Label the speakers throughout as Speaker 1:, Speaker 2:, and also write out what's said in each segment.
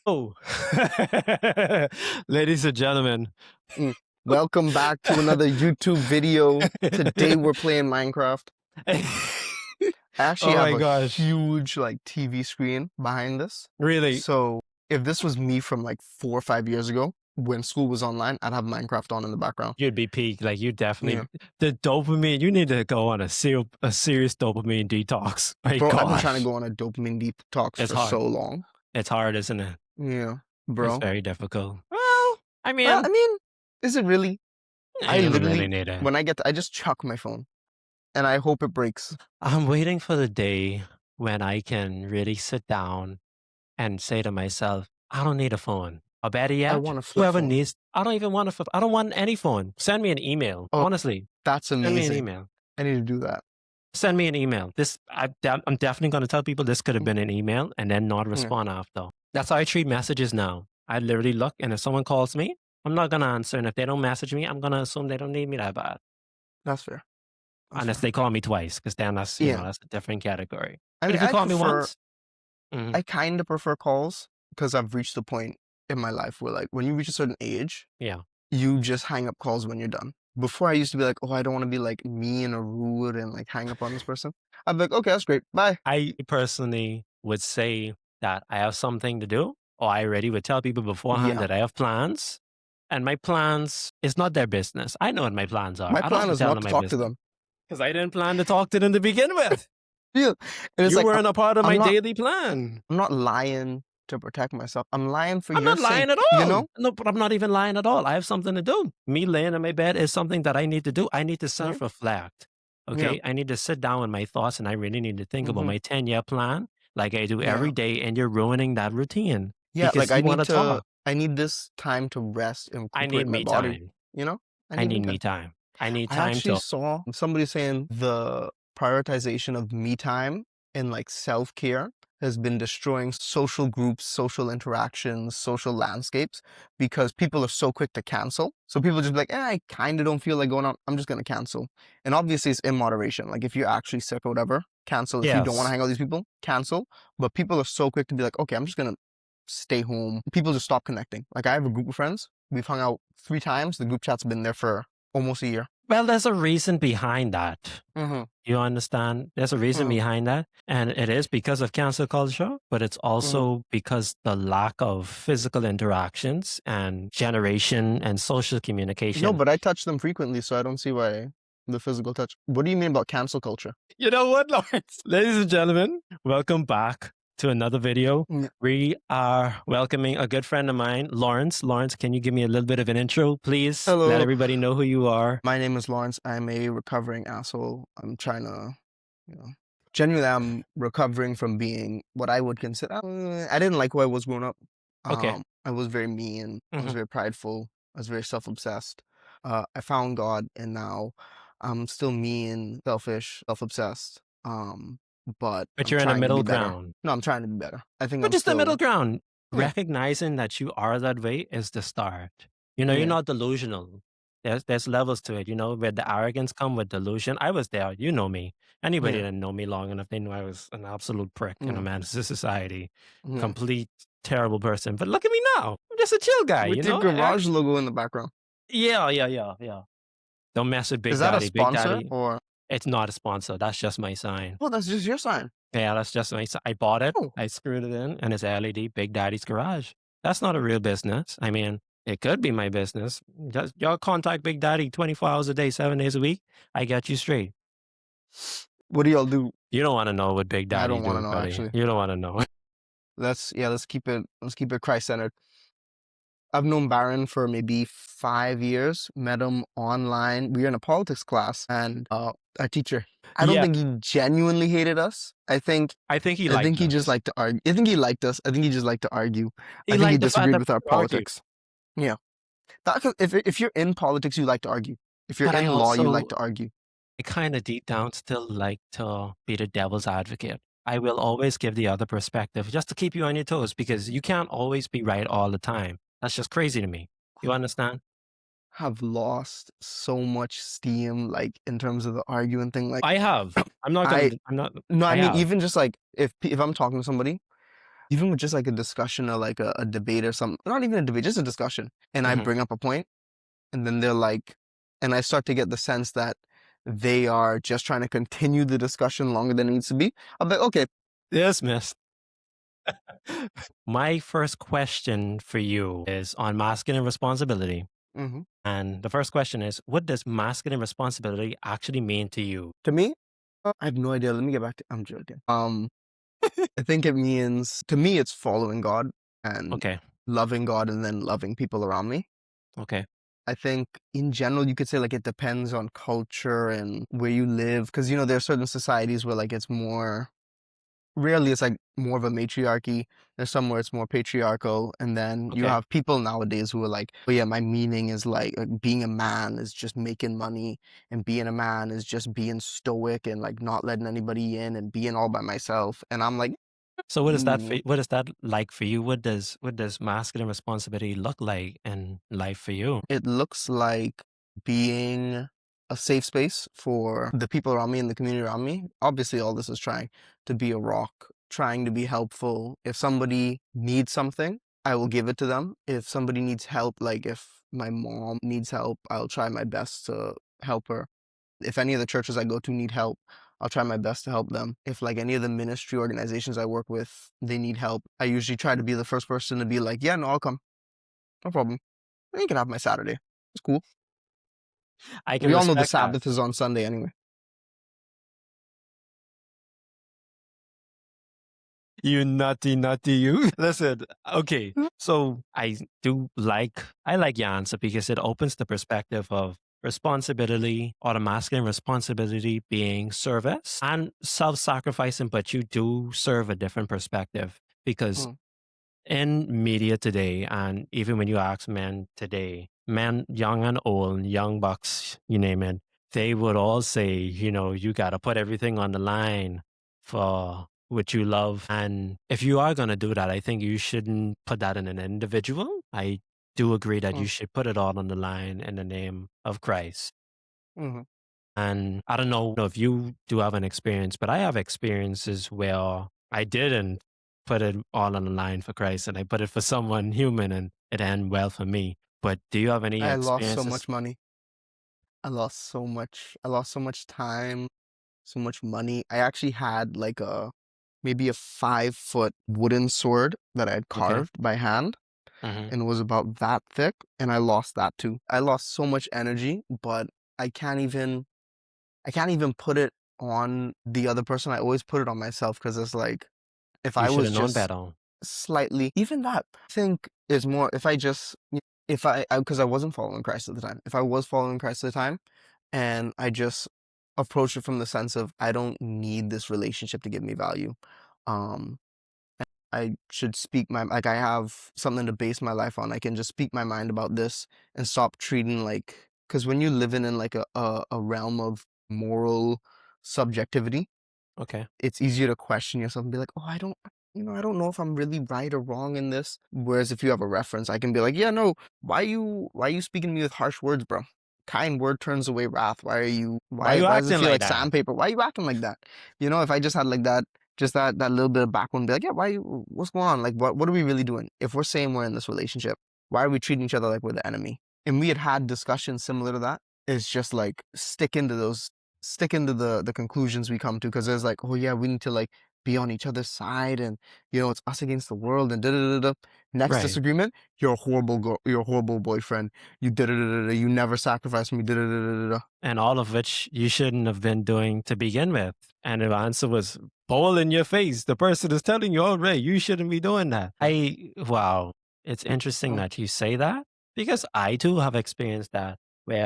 Speaker 1: Oh, ladies and gentlemen.
Speaker 2: Mm. Welcome back to another YouTube video. Today we're playing Minecraft. I actually
Speaker 1: Oh
Speaker 2: have
Speaker 1: my
Speaker 2: a
Speaker 1: gosh.
Speaker 2: huge TV screen behind this.
Speaker 1: Really?
Speaker 2: So if this was me from like 4 or 5 years ago when school was online, I'd have Minecraft on in the background.
Speaker 1: You'd be peaked. Like, you
Speaker 2: Yeah.
Speaker 1: definitely, the dopamine, you need to go on a serious dopamine detox. My
Speaker 2: Bro, I've been
Speaker 1: gosh.
Speaker 2: trying to go on a dopamine detox
Speaker 1: It's
Speaker 2: for
Speaker 1: hard.
Speaker 2: so long.
Speaker 1: It's hard, isn't it?
Speaker 2: Yeah,
Speaker 1: It's
Speaker 2: bro.
Speaker 1: very difficult. Well, I
Speaker 2: Well,
Speaker 1: mean,
Speaker 2: is it really? I
Speaker 1: you don't really
Speaker 2: literally,
Speaker 1: need it.
Speaker 2: when I just chuck my phone and I hope it breaks.
Speaker 1: I'm waiting for the day when I can really sit down and say to myself, I don't need a phone. Or better
Speaker 2: I
Speaker 1: yet,
Speaker 2: want a flip
Speaker 1: whoever
Speaker 2: phone.
Speaker 1: needs, I don't even want a flip. I don't want any phone. Send me an email.
Speaker 2: Oh,
Speaker 1: Honestly,
Speaker 2: that's
Speaker 1: send me an
Speaker 2: amazing.
Speaker 1: email.
Speaker 2: I need to do that.
Speaker 1: Send me an email. I'm definitely going to tell people this could have been an email and then not respond after. That's how I treat messages now. I literally look, and if someone calls me, I'm not going to answer. And if they don't message me, I'm going to assume they don't need me that bad.
Speaker 2: That's fair.
Speaker 1: Unless they call me twice, because then that's, you know, that's a different category.
Speaker 2: I
Speaker 1: But
Speaker 2: mean,
Speaker 1: if you
Speaker 2: I
Speaker 1: call me
Speaker 2: prefer,
Speaker 1: once,
Speaker 2: I kind of prefer calls because I've reached the point in my life where, like, when you reach a certain age,
Speaker 1: yeah.
Speaker 2: you just hang up calls when you're done. Before, I used to be like, oh, I don't want to be like mean or rude and like hang up on this person. I'd be like, okay, that's great. Bye.
Speaker 1: I personally would say that I have something to do, or I already would tell people beforehand
Speaker 2: Yeah.
Speaker 1: that I have plans, and my plans is not their business. I know what my plans are.
Speaker 2: My
Speaker 1: I don't
Speaker 2: plan
Speaker 1: have to
Speaker 2: is
Speaker 1: tell
Speaker 2: not
Speaker 1: them
Speaker 2: to
Speaker 1: my
Speaker 2: talk to
Speaker 1: business
Speaker 2: them.
Speaker 1: because I didn't plan to talk to them to begin with.
Speaker 2: Yeah. And it's
Speaker 1: You
Speaker 2: like,
Speaker 1: weren't a part of my
Speaker 2: I'm not,
Speaker 1: daily plan.
Speaker 2: I'm not lying to protect myself. I'm lying for
Speaker 1: I'm
Speaker 2: your
Speaker 1: not lying
Speaker 2: sake,
Speaker 1: at all.
Speaker 2: you know?
Speaker 1: No, but I'm not even lying at all. I have something to do. Me laying in my bed is something that I need to do. I need to
Speaker 2: Yeah.
Speaker 1: self-reflect.
Speaker 2: Yeah.
Speaker 1: Okay. I need to sit down with my thoughts, and I really need to think about my 10-year plan like I do every
Speaker 2: Yeah.
Speaker 1: day, and you're ruining that routine.
Speaker 2: Yeah,
Speaker 1: Because
Speaker 2: like
Speaker 1: you want to talk.
Speaker 2: I need this time to rest and
Speaker 1: I need
Speaker 2: recuperate my
Speaker 1: me
Speaker 2: body,
Speaker 1: time.
Speaker 2: you know?
Speaker 1: I need me time. I need
Speaker 2: I
Speaker 1: time
Speaker 2: actually
Speaker 1: to.
Speaker 2: saw somebody saying the prioritization of me time and like self-care has been destroying social groups, social interactions, social landscapes because people are so quick to cancel. So people just be like, I kind of don't feel like going out. I'm just going to cancel. And obviously it's in moderation. Like if you're actually sick or whatever, cancel. If you don't want to
Speaker 1: Yes.
Speaker 2: hang out with these people, cancel. But people are so quick to be like, okay, I'm just going to stay home. People just stop connecting. Like I have a group of friends. We've hung out 3 times. The group chat's been there for almost a year.
Speaker 1: Well, there's a reason behind that. You understand? There's a reason behind that. And it is because of cancel culture, but it's also because the lack of physical interactions and generation and social communication.
Speaker 2: No, but I touch them frequently, so I don't see why the physical touch. What do you mean about cancel culture?
Speaker 1: You know what, Laurence? Ladies and gentlemen, welcome back to another video. We are welcoming a good friend of mine, Laurence. Laurence, can you give me a little bit of an intro, please?
Speaker 2: Hello.
Speaker 1: Let everybody know who you are.
Speaker 2: My name is Laurence. I'm a recovering asshole. I'm trying to, genuinely, I'm recovering from being what I would consider. I didn't like who I was growing up.
Speaker 1: Okay.
Speaker 2: I was very mean. I was very prideful. I was very self-obsessed. I found God, and now I'm still mean, selfish, self-obsessed. But
Speaker 1: you're in a middle
Speaker 2: better.
Speaker 1: ground.
Speaker 2: No, I'm trying to be better. I think
Speaker 1: But just the middle ground.
Speaker 2: Yeah.
Speaker 1: Recognizing that you are that way is the start. You know, you're not delusional. There's levels to it, you know, where the arrogance come with delusion. I was there. You know me. Anybody that know me long enough, they know I was an absolute prick in a man's society. Complete terrible person. But look at me now. I'm just a chill guy,
Speaker 2: With
Speaker 1: you
Speaker 2: your
Speaker 1: know?
Speaker 2: garage logo in the background.
Speaker 1: Yeah. Don't mess with Big
Speaker 2: Is that
Speaker 1: Daddy.
Speaker 2: a sponsor
Speaker 1: Big Daddy,
Speaker 2: or?
Speaker 1: it's not a sponsor. That's just my sign.
Speaker 2: Oh, that's just your sign.
Speaker 1: Yeah, that's just my sign. I bought it.
Speaker 2: Oh.
Speaker 1: I screwed it in, and it's LED Big Daddy's Garage. That's not a real business. I mean, it could be my business. Just y'all contact Big Daddy 24 hours a day, 7 days a week. I get you straight.
Speaker 2: What do y'all do?
Speaker 1: You don't want to know what Big Daddy
Speaker 2: I don't want to
Speaker 1: do,
Speaker 2: know,
Speaker 1: buddy.
Speaker 2: actually.
Speaker 1: You don't want to know.
Speaker 2: Let's keep it Christ-centered. I've known Baron for maybe 5 years. Met him online. We were in a politics class, and our teacher, I don't think he genuinely hated us. I think he just liked to argue. I think he liked us. I think he just liked to argue. I think he disagreed with our politics. Yeah. If you're in politics, you like to argue. If you're in law, you like to argue.
Speaker 1: I kind of deep down still like to be the devil's advocate. I will always give the other perspective just to keep you on your toes, because you can't always be right all the time. That's just crazy to me. You understand?
Speaker 2: Have lost so much steam, like in terms of the arguing thing. Like
Speaker 1: I have. I'm not gonna. I'm not.
Speaker 2: No, I mean, even just like if I'm talking to somebody, even with just like a discussion or like a debate or something, not even a debate, just a discussion, and I
Speaker 1: Mhm.
Speaker 2: bring up a point, and then they're like, and I start to get the sense that they are just trying to continue the discussion longer than it needs to be. I'm like, okay.
Speaker 1: Dismissed. My first question for you is on masculine responsibility.
Speaker 2: hmm
Speaker 1: And the first question is, what does masculine responsibility actually mean to you?
Speaker 2: To me, I have no idea. Let me get back to. I'm joking. I think it means to me, it's following God and
Speaker 1: Okay.
Speaker 2: loving God, and then loving people around me.
Speaker 1: Okay.
Speaker 2: I think in general, you could say like it depends on culture and where you live, because there are certain societies where like it's more rarely it's like more of a matriarchy. There's somewhere it's more patriarchal, and then you
Speaker 1: Okay.
Speaker 2: have people nowadays who are like, oh yeah, my meaning is like being a man is just making money, and being a man is just being stoic and like not letting anybody in and being all by myself. And I'm like,
Speaker 1: So
Speaker 2: mm,
Speaker 1: what is that like for you? What does masculine responsibility look like in life for you?
Speaker 2: it looks like being a safe space for the people around me and the community around me. Obviously, all this is trying to be a rock, trying to be helpful. If somebody needs something, I will give it to them. If somebody needs help, like if my mom needs help, I'll try my best to help her. If any of the churches I go to need help, I'll try my best to help them. If like any of the ministry organizations I work with, they need help, I usually try to be the first person to be like, yeah, no, I'll come. No problem. You can have my Saturday. It's cool.
Speaker 1: I can
Speaker 2: We all know the
Speaker 1: respect that.
Speaker 2: Sabbath is on Sunday anyway.
Speaker 1: You nutty, nutty, you. Listen, okay.
Speaker 2: Mm.
Speaker 1: So I like your answer because it opens the perspective of responsibility or the masculine responsibility being service and self-sacrificing, but you do serve a different perspective because
Speaker 2: Mm,
Speaker 1: in media today, and even when you ask men today, men, young and old, young bucks, you name it, they would all say, you got to put everything on the line for what you love. And if you are going to do that, I think you shouldn't put that in an individual. I do agree that you
Speaker 2: mm,
Speaker 1: should put it all on the line in the name of Christ.
Speaker 2: mhm.
Speaker 1: And I don't know if you do have an experience, but I have experiences where I didn't put it all on the line for Christ and I put it for someone human and it ended well for me. But do you have any
Speaker 2: I lost so
Speaker 1: experiences?
Speaker 2: much money. I lost so much time, so much money. I actually had like maybe a 5 foot wooden sword that I had
Speaker 1: Okay.
Speaker 2: carved by hand,
Speaker 1: Hmm.
Speaker 2: and it was about that thick, and I lost that too. I lost so much energy, but I can't even I can't even put it on the other person. I always put it on myself because it's like if
Speaker 1: You
Speaker 2: I
Speaker 1: should
Speaker 2: was
Speaker 1: have known
Speaker 2: just
Speaker 1: better.
Speaker 2: slightly even that, I think is more if I just if I because I wasn't following Christ at the time. If I was following Christ at the time and I just approach it from the sense of I don't need this relationship to give me value. Um I should speak my like I have something to base my life on. I can just speak my mind about this and stop treating like because when you live in like a realm of moral subjectivity,
Speaker 1: Okay.
Speaker 2: it's easier to question yourself and be like, "Oh, I don't know if I'm really right or wrong in this." Whereas if you have a reference, I can be like, "Yeah, no, why you speaking to me with harsh words, bro? Kind word turns away wrath.
Speaker 1: Why you
Speaker 2: Why does it
Speaker 1: acting
Speaker 2: feel
Speaker 1: like
Speaker 2: like
Speaker 1: that?
Speaker 2: sandpaper? Why you acting like that?" If I just had like that, just that little bit of background, be like, "Yeah, what's going on? Like, what are we really doing? If we're saying we're in this relationship, why are we treating each other like we're the enemy?" And we had discussions similar to that. It's just like stick into the conclusions we come to because there's like, oh yeah, we need to like be on each other's side and it's us against the world and da da da da. Next
Speaker 1: Right.
Speaker 2: disagreement, you're a horrible you're a horrible boyfriend. You da da da da. You never sacrificed me. Da da da da da.
Speaker 1: And all of which you shouldn't have been doing to begin with. And the answer was bowl in your face. The person is telling you, oh, Ray, you shouldn't be doing that. Wow. It's interesting
Speaker 2: Mm,
Speaker 1: that you say that because I too have experienced that.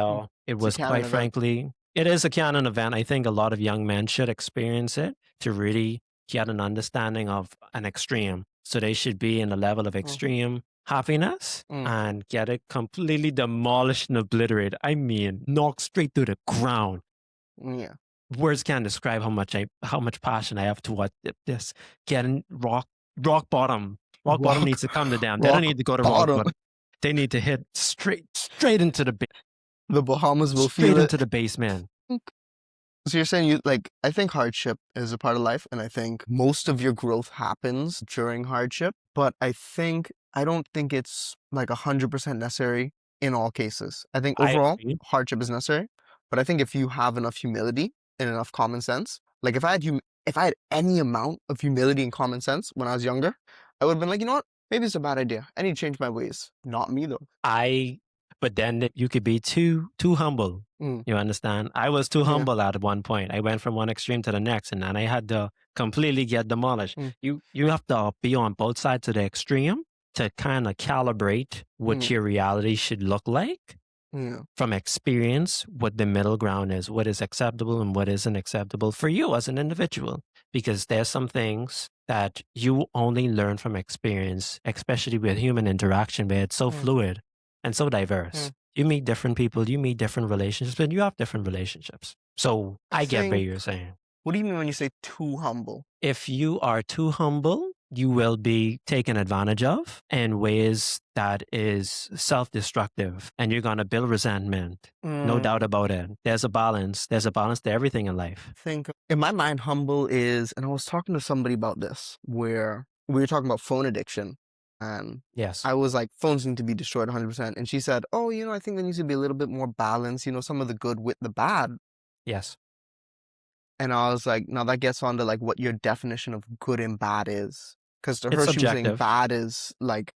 Speaker 2: mm.
Speaker 1: Well, it
Speaker 2: It's a
Speaker 1: was
Speaker 2: canon
Speaker 1: quite
Speaker 2: event.
Speaker 1: frankly, it is a canon event. I think a lot of young men should experience it to really get an understanding of an extreme. So they should be in a level of
Speaker 2: Mm,
Speaker 1: extreme happiness
Speaker 2: mm,
Speaker 1: and get it completely demolished and obliterated. I mean, knocked straight through the ground.
Speaker 2: yeah.
Speaker 1: Words can't describe how much passion I have toward this. Getting rock bottom. Rock bottom
Speaker 2: Rock
Speaker 1: needs to come to them. They don't
Speaker 2: rock
Speaker 1: need to go to rock
Speaker 2: bottom.
Speaker 1: bottom. They need to hit straight into the
Speaker 2: The Bahamas will
Speaker 1: straight
Speaker 2: feel it.
Speaker 1: into the basement.
Speaker 2: So you're saying I think hardship is a part of life, and I think most of your growth happens during hardship, but I don't think it's like 100% necessary in all cases. I think
Speaker 1: I
Speaker 2: overall
Speaker 1: agree.
Speaker 2: hardship is necessary, but I think if you have enough humility and enough common sense, like if I had any amount of humility and common sense when I was younger, I would have been like, you know what? Maybe it's a bad idea. I need to change my ways. Not me though.
Speaker 1: I but then you could be too humble.
Speaker 2: Mm,
Speaker 1: You understand? I was too
Speaker 2: yeah.
Speaker 1: humble at one point. I went from one extreme to the next, and then I had to completely get demolished.
Speaker 2: Mm,
Speaker 1: You have to be on both sides of the extreme to kind of calibrate what
Speaker 2: mm,
Speaker 1: your reality should look like
Speaker 2: yeah.
Speaker 1: from experience, what the middle ground is, what is acceptable and what isn't acceptable for you as an individual. Because there's some things that you only learn from experience, especially with human interaction, where it's so
Speaker 2: Mm,
Speaker 1: fluid and so
Speaker 2: mm.
Speaker 1: diverse. You meet different people, you meet different relationships, and you have different relationships. So
Speaker 2: I
Speaker 1: I get what
Speaker 2: think.
Speaker 1: you're saying.
Speaker 2: What do you mean when you say too humble?
Speaker 1: If you are too humble, you will be taken advantage of in ways that is self-destructive, and you're going to build resentment. No doubt
Speaker 2: Mm,
Speaker 1: about it. There's a balance. There's a balance to everything in life.
Speaker 2: think in my mind, humble is, and I was talking to somebody about this, where we were talking about phone addiction, and
Speaker 1: Yes.
Speaker 2: I was like, phones need to be destroyed 100%. And she said, oh, I think there needs to be a little bit more balance, some of the good with the bad.
Speaker 1: Yes.
Speaker 2: And I was like, now that gets on to like what your definition of good and bad is. Because to
Speaker 1: It's
Speaker 2: her, she was saying
Speaker 1: subjective.
Speaker 2: bad is like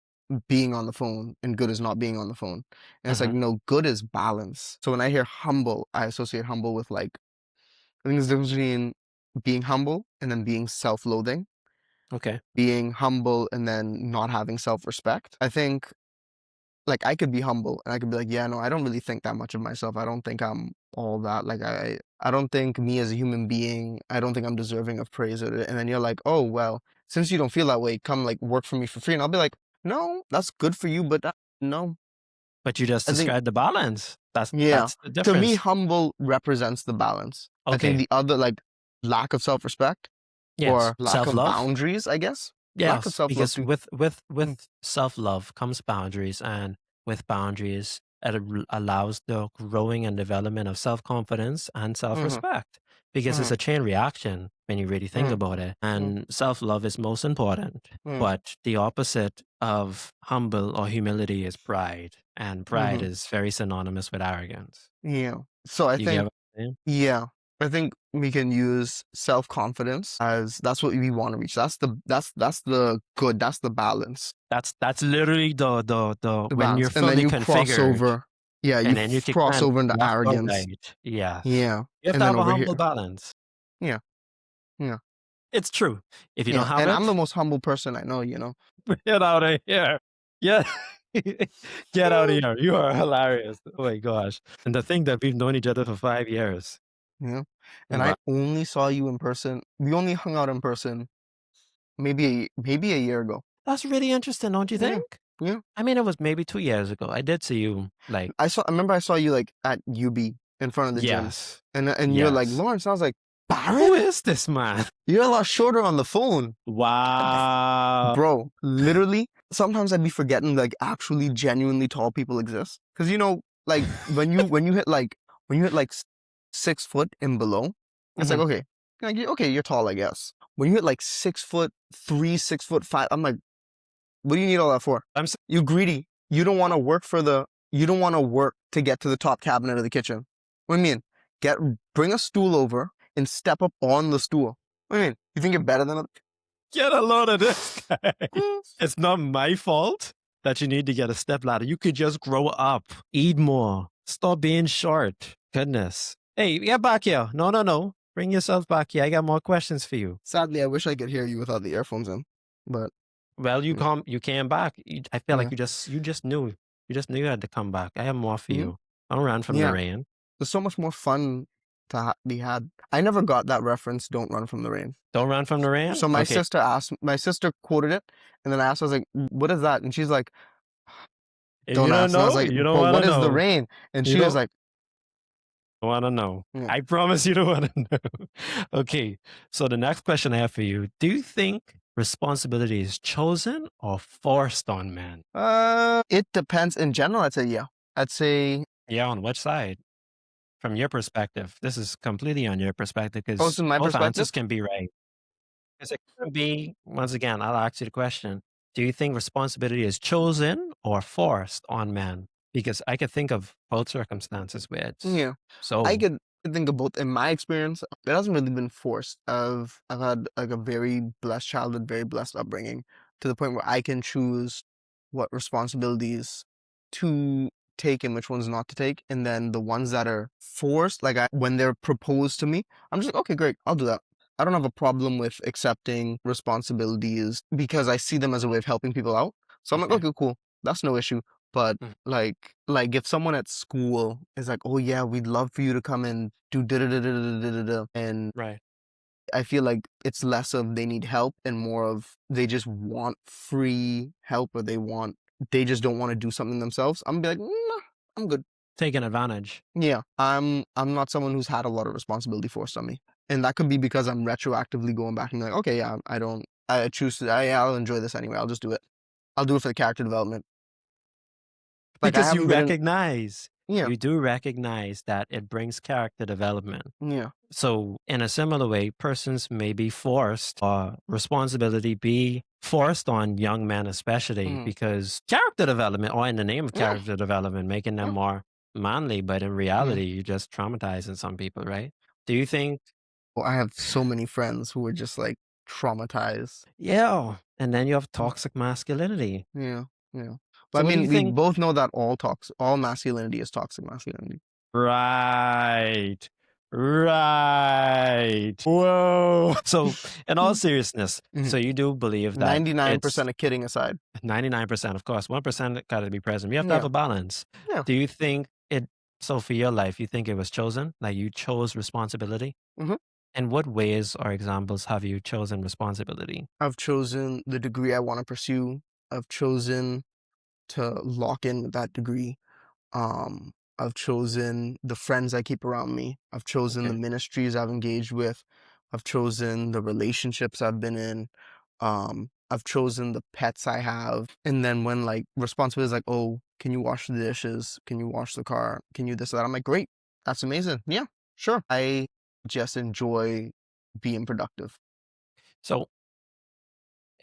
Speaker 2: being on the phone and good is not being on the phone. And it's like,
Speaker 1: Hmm.
Speaker 2: no, good is balance. So when I hear humble, I associate humble with like, I think there's a difference between being humble and then being self-loathing,
Speaker 1: Okay.
Speaker 2: being humble and then not having self-respect. I think like I could be humble and I could be like, yeah, no, I don't really think that much of myself. I don't think I'm all that. Like I don't think me as a human being, I don't think I'm deserving of praise. And then you're like, oh well, since you don't feel that way, come like work for me for free. And I'll be like, no, that's good for you, but no.
Speaker 1: But you just
Speaker 2: I think
Speaker 1: described the balance.
Speaker 2: yeah,
Speaker 1: That's the
Speaker 2: to me,
Speaker 1: difference.
Speaker 2: humble represents the balance. I think
Speaker 1: Okay.
Speaker 2: the other like lack of self-respect
Speaker 1: Yes.
Speaker 2: or lack of
Speaker 1: Self-love.
Speaker 2: boundaries, I guess. Lack of
Speaker 1: Yes,
Speaker 2: self-love
Speaker 1: because
Speaker 2: too. Mm,
Speaker 1: with self-love comes boundaries, and with boundaries, allows the growing and development of self-confidence and
Speaker 2: mhm,
Speaker 1: self-respect. Because it's
Speaker 2: mhm,
Speaker 1: a chain reaction when you really think
Speaker 2: mhm,
Speaker 1: about it.
Speaker 2: mhm,
Speaker 1: And self-love is most important.
Speaker 2: mhm,
Speaker 1: But the opposite of humble or humility is pride. And pride
Speaker 2: mhm.
Speaker 1: is very synonymous with arrogance.
Speaker 2: Yeah. So I
Speaker 1: You get
Speaker 2: think,
Speaker 1: what I'm saying?
Speaker 2: yeah, I think we can use self-confidence as that's what we want to reach. That's the good. That's the balance.
Speaker 1: That's literally the
Speaker 2: The
Speaker 1: when you're
Speaker 2: balance. And then
Speaker 1: fully
Speaker 2: you cross
Speaker 1: configured.
Speaker 2: over. Yeah, you
Speaker 1: And then you can
Speaker 2: cross
Speaker 1: kind
Speaker 2: over into
Speaker 1: left or
Speaker 2: arrogance.
Speaker 1: right. Yes.
Speaker 2: Yeah.
Speaker 1: You have
Speaker 2: And
Speaker 1: to
Speaker 2: then
Speaker 1: have a
Speaker 2: over
Speaker 1: humble
Speaker 2: here.
Speaker 1: balance.
Speaker 2: Yeah. Yeah.
Speaker 1: It's true. If you don't
Speaker 2: Yeah.
Speaker 1: have
Speaker 2: And I'm the
Speaker 1: it,
Speaker 2: most humble person I know.
Speaker 1: get out of here. Yeah. Get out of here. You are hilarious. Oh my gosh. And to think that we've known each other for 5 years.
Speaker 2: Yeah. And I
Speaker 1: Wow.
Speaker 2: only saw you in person. We only hung out in person maybe a year ago.
Speaker 1: That's really interesting, don't you
Speaker 2: Yeah.
Speaker 1: think?
Speaker 2: Yeah.
Speaker 1: I mean, it was maybe 2 years ago. I did see you, like
Speaker 2: I remember I saw you like at UB in front of the gym.
Speaker 1: yes.
Speaker 2: And you're like,
Speaker 1: Yes.
Speaker 2: Lawrence, I was like,
Speaker 1: Who
Speaker 2: Baron?
Speaker 1: is this man?
Speaker 2: You're a lot shorter on the phone.
Speaker 1: Wow.
Speaker 2: Bro, literally, sometimes I'd be forgetting like actually genuinely tall people exist. Cause like when you hit like 6 foot and below, it's like
Speaker 1: Mhm.
Speaker 2: okay. Okay, you're tall, I guess. When you hit like 6'3", 6'5", I'm like, what do you need all that for?
Speaker 1: I'm s
Speaker 2: You greedy. You don't want to work to get to the top cabinet of the kitchen. What do you mean? Bring a stool over and step up on the stool. What do you mean? You think you're better than other
Speaker 1: get a load of this guy.
Speaker 2: people?
Speaker 1: It's not my fault that you need to get a step ladder. You could just grow up, eat more, stop being short. Goodness. Hey, get back here. No, no, no. Bring yourself back here. I got more questions for you.
Speaker 2: Sadly, I wish I could hear you without the earphones in. But
Speaker 1: Well,
Speaker 2: yeah,
Speaker 1: you came back. I feel like
Speaker 2: yeah,
Speaker 1: you just knew. You just knew you had to come back. I have more for
Speaker 2: mhm,
Speaker 1: you. Don't run from the
Speaker 2: yeah.
Speaker 1: rain.
Speaker 2: There's so much more fun to be had. I never got that reference. Don't run from the rain.
Speaker 1: Don't run from the rain?
Speaker 2: So
Speaker 1: Okay.
Speaker 2: my sister quoted it, and then I asked, I was like, "What is that?" And she's like,
Speaker 1: If you
Speaker 2: "Don't
Speaker 1: don't
Speaker 2: ask." And I was
Speaker 1: know,
Speaker 2: like,
Speaker 1: you don't
Speaker 2: "But
Speaker 1: want to
Speaker 2: what is the
Speaker 1: know.
Speaker 2: rain?" And
Speaker 1: You
Speaker 2: she was
Speaker 1: don't
Speaker 2: like,
Speaker 1: want to know.
Speaker 2: "Yeah."
Speaker 1: I promise you don't want to know. Okay. So the next question I have for you, do you think responsibility is chosen or forced on men?
Speaker 2: It depends. In general, I'd say yeah. I'd say
Speaker 1: Yeah, on which side? from your perspective, this is completely on your perspective
Speaker 2: Oh,
Speaker 1: because
Speaker 2: so my
Speaker 1: both
Speaker 2: perspective?
Speaker 1: answers can be right. Because it can be, once again, I'll ask you the question. Do you think responsibility is chosen or forced on men? Because I could think of both circumstances where it's
Speaker 2: Yeah. I
Speaker 1: so.
Speaker 2: could think of both. In my experience, it hasn't really been forced. I've had like a very blessed childhood, very blessed upbringing, to the point where I can choose what responsibilities to take and which ones not to take. And then the ones that are forced, like when they're proposed to me, I'm just like, okay, great, I'll do that. I don't have a problem with accepting responsibilities because I see them as a way of helping people out. So I'm like,
Speaker 1: Okay.
Speaker 2: okay, cool. That's no issue. But
Speaker 1: Mm,
Speaker 2: like if someone at school is like, "Oh yeah, we'd love for you to come and do da da da da da da da da," and
Speaker 1: right.
Speaker 2: I feel like it's less of they need help and more of they just want free help, or they just don't want to do something themselves. I'm gonna be like, nah, I'm good.
Speaker 1: Taking advantage.
Speaker 2: Yeah, I'm not someone who's had a lot of responsibility forced on me, and that could be because I'm retroactively going back and be like, okay, yeah, I don't, I choose to, I'll enjoy this anyway. I'll just do it. I'll do it for the character development. Like I
Speaker 1: Because
Speaker 2: haven't been in. Yeah,
Speaker 1: you do recognize that it brings character development.
Speaker 2: yeah.
Speaker 1: So, in a similar way, persons may be forced, responsibility be forced on young men, especially
Speaker 2: Mhm.
Speaker 1: because character development, or in the name of
Speaker 2: Yeah,
Speaker 1: character development, making them
Speaker 2: yeah,
Speaker 1: more manly, but in
Speaker 2: yeah.
Speaker 1: reality, you're just traumatizing some people, right? Do you think,
Speaker 2: Well, I have so many friends who are just like traumatized.
Speaker 1: yeah, and then you have
Speaker 2: Mm.
Speaker 1: toxic masculinity.
Speaker 2: Yeah, yeah. But I
Speaker 1: So, what do
Speaker 2: mean,
Speaker 1: you
Speaker 2: we
Speaker 1: think?
Speaker 2: both know that all masculinity is toxic masculinity.
Speaker 1: Right. Right. Whoa. So, in all
Speaker 2: Mm.
Speaker 1: seriousness,
Speaker 2: Mhm.
Speaker 1: so you do believe that it's
Speaker 2: 99% of kidding aside.
Speaker 1: 99%, of course, 1% got to be present. We have to have
Speaker 2: Yeah,
Speaker 1: a balance.
Speaker 2: yeah.
Speaker 1: Do you think it, so for your life, you think it was chosen? Like you chose responsibility?
Speaker 2: Mhm.
Speaker 1: In what ways or examples have you chosen responsibility?
Speaker 2: I've chosen the degree I want to pursue. I've chosen to lock in with that degree. I've chosen the friends I keep around me. I've chosen the
Speaker 1: Okay.
Speaker 2: ministries I've engaged with. I've chosen the relationships I've been in. I've chosen the pets I have. And then when like responsibility is like, oh, can you wash the dishes? Can you wash the car? Can you this, that? I'm like, great. That's amazing. Yeah, sure. I just enjoy being productive.
Speaker 1: So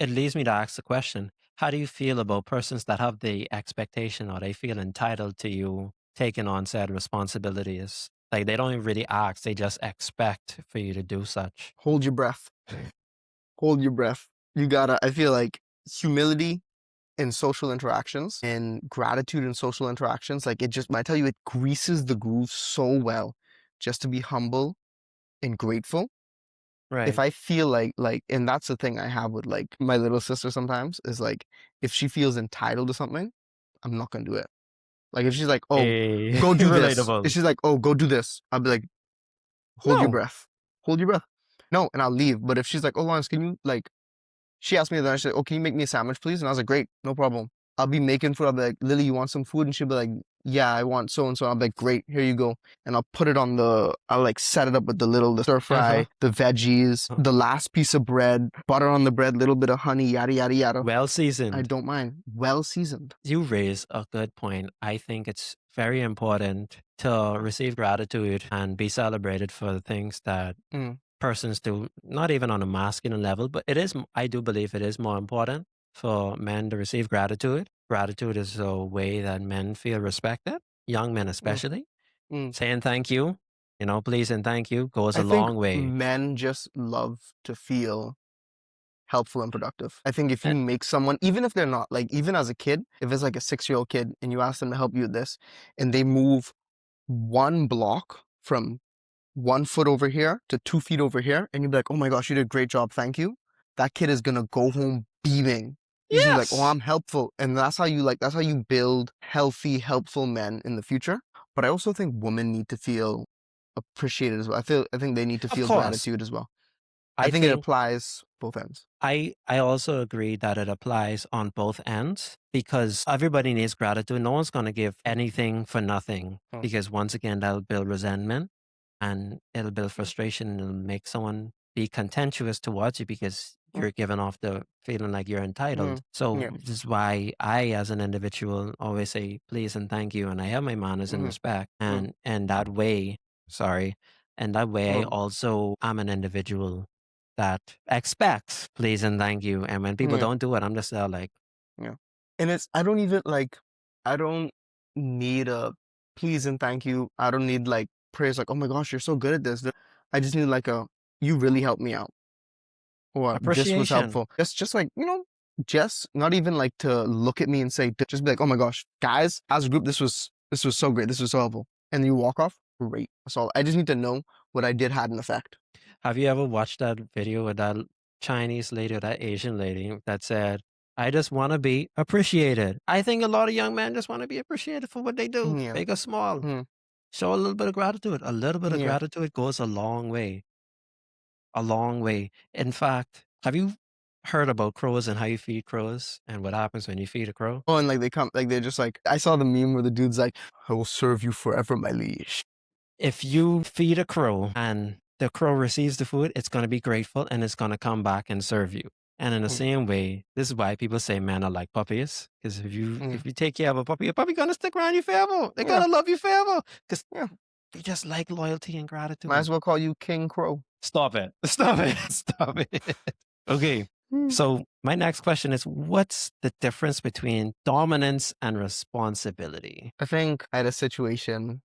Speaker 1: it leads me to ask the question, how do you feel about persons that have the expectation or they feel entitled to you taking on said responsibilities? Like they don't even really ask, they just expect for you to do such.
Speaker 2: Hold your breath. Hold your breath. You gotta, I feel like humility in social interactions and gratitude in social interactions, like it just, I tell you, it greases the groove so well just to be humble and grateful. If
Speaker 1: Right.
Speaker 2: I feel and that's the thing I have with like my little sister sometimes is like, if she feels entitled to something, I'm not gonna do it. Like if she's like, oh,
Speaker 1: A
Speaker 2: go do this. If
Speaker 1: relatable.
Speaker 2: she's like, oh, go do this, I'll be like, hold your
Speaker 1: No.
Speaker 2: breath. Hold your breath. No, and I'll leave. But if she's like, oh, Lawrence, can you like, she asked me the other night, she's like, "Oh, can you make me a sandwich, please?" And I was like, "Great, no problem." I'll be making food. I'll be like, "Lily, you want some food?" And she'll be like, "Yeah, I want so and so." I'll be like, "Great, here you go." And I'll put it on I'll like set it up with the stir
Speaker 1: Uh-huh.
Speaker 2: fry, the veggies, the last piece of bread, butter on the bread, little bit of honey, yada, yada, yada.
Speaker 1: Well
Speaker 2: I
Speaker 1: seasoned.
Speaker 2: don't mind. Well seasoned.
Speaker 1: You raise a good point. I think it's very important to receive gratitude and be celebrated for the things that
Speaker 2: Mm,
Speaker 1: persons do, not even on a masculine level, but it is, I do believe it is more important for men to receive gratitude. Gratitude is a way that men feel respected, young men
Speaker 2: mm,
Speaker 1: especially.
Speaker 2: mm.
Speaker 1: Saying thank you, please and thank you goes
Speaker 2: I
Speaker 1: a
Speaker 2: think
Speaker 1: long way.
Speaker 2: men just love to feel helpful and productive. I think if
Speaker 1: Eh,
Speaker 2: you make someone, even if they're not, like even as a kid, if it's like a 6-year-old kid and you ask them to help you with this, and they move one block from 1 foot over here to 2 feet over here, and you'd be like, oh my gosh, you did a great job, thank you. That kid is gonna go home beaming. He's gonna be like, oh,
Speaker 1: Yes,
Speaker 2: I'm helpful. And that's how you build healthy, helpful men in the future. But I also think women need to feel appreciated as well. I think they need to
Speaker 1: of
Speaker 2: feel
Speaker 1: course.
Speaker 2: gratitude as well. I
Speaker 1: I
Speaker 2: think it
Speaker 1: think
Speaker 2: applies both ends.
Speaker 1: I also agree that it applies on both ends because everybody needs gratitude. No one's going to give anything for nothing
Speaker 2: Mm,
Speaker 1: because once again that'll build resentment and it'll build frustration and it'll make someone be contentious towards you because
Speaker 2: mm,
Speaker 1: you're giving off the feeling like you're entitled.
Speaker 2: mm,
Speaker 1: So
Speaker 2: yeah.
Speaker 1: this is why I, as an individual, always say please and thank you, and I have my manners and
Speaker 2: Mhm,
Speaker 1: respect,
Speaker 2: mm,
Speaker 1: and that way sorry. And that way, I
Speaker 2: Or
Speaker 1: also am an individual that expects please and thank you. And when people
Speaker 2: yeah,
Speaker 1: don't do it, I'm just there like,
Speaker 2: yeah. And it's I don't even like I don't need a please and thank you. I don't need like praise like, oh my gosh, you're so good at this. I just need like a you really helped me out. Or this was
Speaker 1: appreciation.
Speaker 2: helpful. Just like, just not even like to look at me and say, just be like, oh my gosh, guys, as a group, this was so great. This was so helpful. And you walk off, great. That's all. I just need to know what I did had an effect.
Speaker 1: Have you ever watched that video with that Chinese lady or that Asian lady that said, I just want to be appreciated? I think a lot of young men just want to be appreciated for what they do,
Speaker 2: Yeah.
Speaker 1: big or small.
Speaker 2: Mm,
Speaker 1: Show a little bit of gratitude. A little bit of
Speaker 2: yeah.
Speaker 1: gratitude goes a long way. A long way. In fact, have you heard about crows and how you feed crows and what happens when you feed a crow?
Speaker 2: Oh, and like they come, like they're just like, I saw the meme where the dude's like, I will serve you forever, my liege.
Speaker 1: If you feed a crow and the crow receives the food, it's going to be grateful and it's going to come back and serve you. And in the
Speaker 2: Mm,
Speaker 1: same way, this is why people say men are like puppies. Because if you
Speaker 2: mm,
Speaker 1: if you take care of a puppy gonna stick around you forever. They're
Speaker 2: yeah.
Speaker 1: gonna love you forever. Because
Speaker 2: Yeah.
Speaker 1: they just like loyalty and
Speaker 2: Might as
Speaker 1: gratitude.
Speaker 2: well call you King Crow.
Speaker 1: Stop it. Stop it. Stop it. Okay.
Speaker 2: Mm.
Speaker 1: So my next question is what's the difference between dominance and responsibility?
Speaker 2: I think I had a situation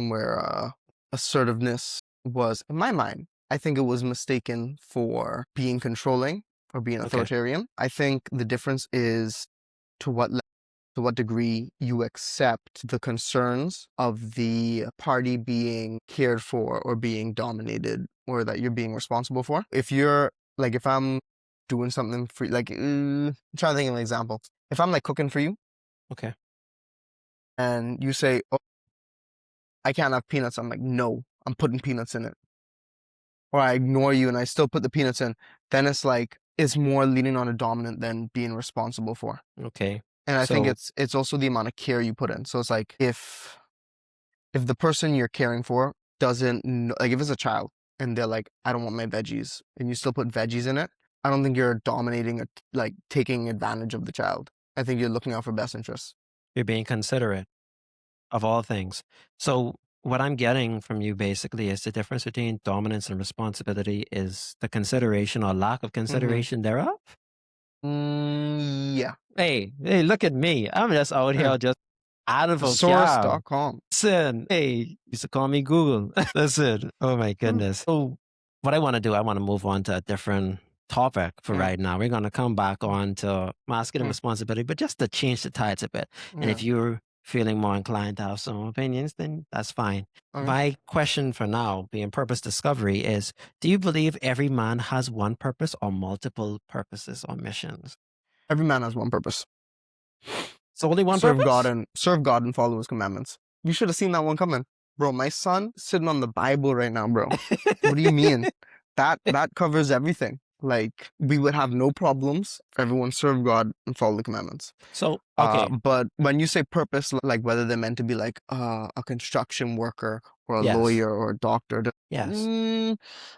Speaker 2: where assertiveness was, in my mind, I think it was mistaken for being controlling or being
Speaker 1: Okay.
Speaker 2: authoritarian. I think the difference is to to what degree you accept the concerns of the party being cared for or being dominated or that you're being responsible for. If I'm doing something for like, I'm trying to think of an example. If I'm like cooking for you
Speaker 1: Okay.
Speaker 2: and you say, oh, I can't have peanuts. I'm like, no, I'm putting peanuts in it. Or I ignore you and I still put the peanuts in. Then it's like, it's more leaning on a dominant than being responsible for.
Speaker 1: Okay.
Speaker 2: And I think
Speaker 1: So
Speaker 2: it's also the amount of care you put in. So it's like if the person you're caring for doesn't like if it's a child and they're like, I don't want my veggies, and you still put veggies in it, I don't think you're dominating or like taking advantage of the child. I think you're looking out for best interests.
Speaker 1: you're being considerate of all things. So what I'm getting from you basically is the difference between dominance and responsibility is the consideration or lack of
Speaker 2: Mm-hmm.
Speaker 1: consideration thereof.
Speaker 2: Yeah.
Speaker 1: Hey, look at me. I'm just out
Speaker 2: Yeah.
Speaker 1: here just out of vocab.
Speaker 2: Thesaurus.com.
Speaker 1: Listen, hey, used to call me Google. Listen, oh my
Speaker 2: Mm,
Speaker 1: goodness. So what I want to do, I want to move on to a different topic for
Speaker 2: mm,
Speaker 1: right now. We're going to come back
Speaker 2: mm,
Speaker 1: on to masculine
Speaker 2: mm,
Speaker 1: responsibility, but just to change the tides a bit. And
Speaker 2: yeah.
Speaker 1: if you're feeling more inclined to have some opinions, then that's fine.
Speaker 2: Okay.
Speaker 1: My question for now, being purpose discovery, is do you believe every man has one purpose or multiple purposes or missions?
Speaker 2: Every man has one purpose.
Speaker 1: So only one purpose?
Speaker 2: Serve God and follow his commandments. You should have seen that one coming. Bro, my son sitting on the Bible right now, bro. What do you mean? That covers everything. Like we would have no problems if everyone served God and followed the commandments.
Speaker 1: So, okay.
Speaker 2: But when you say purpose, like whether they're meant to be like a construction worker or a
Speaker 1: Yes.
Speaker 2: lawyer or a doctor,
Speaker 1: Yes.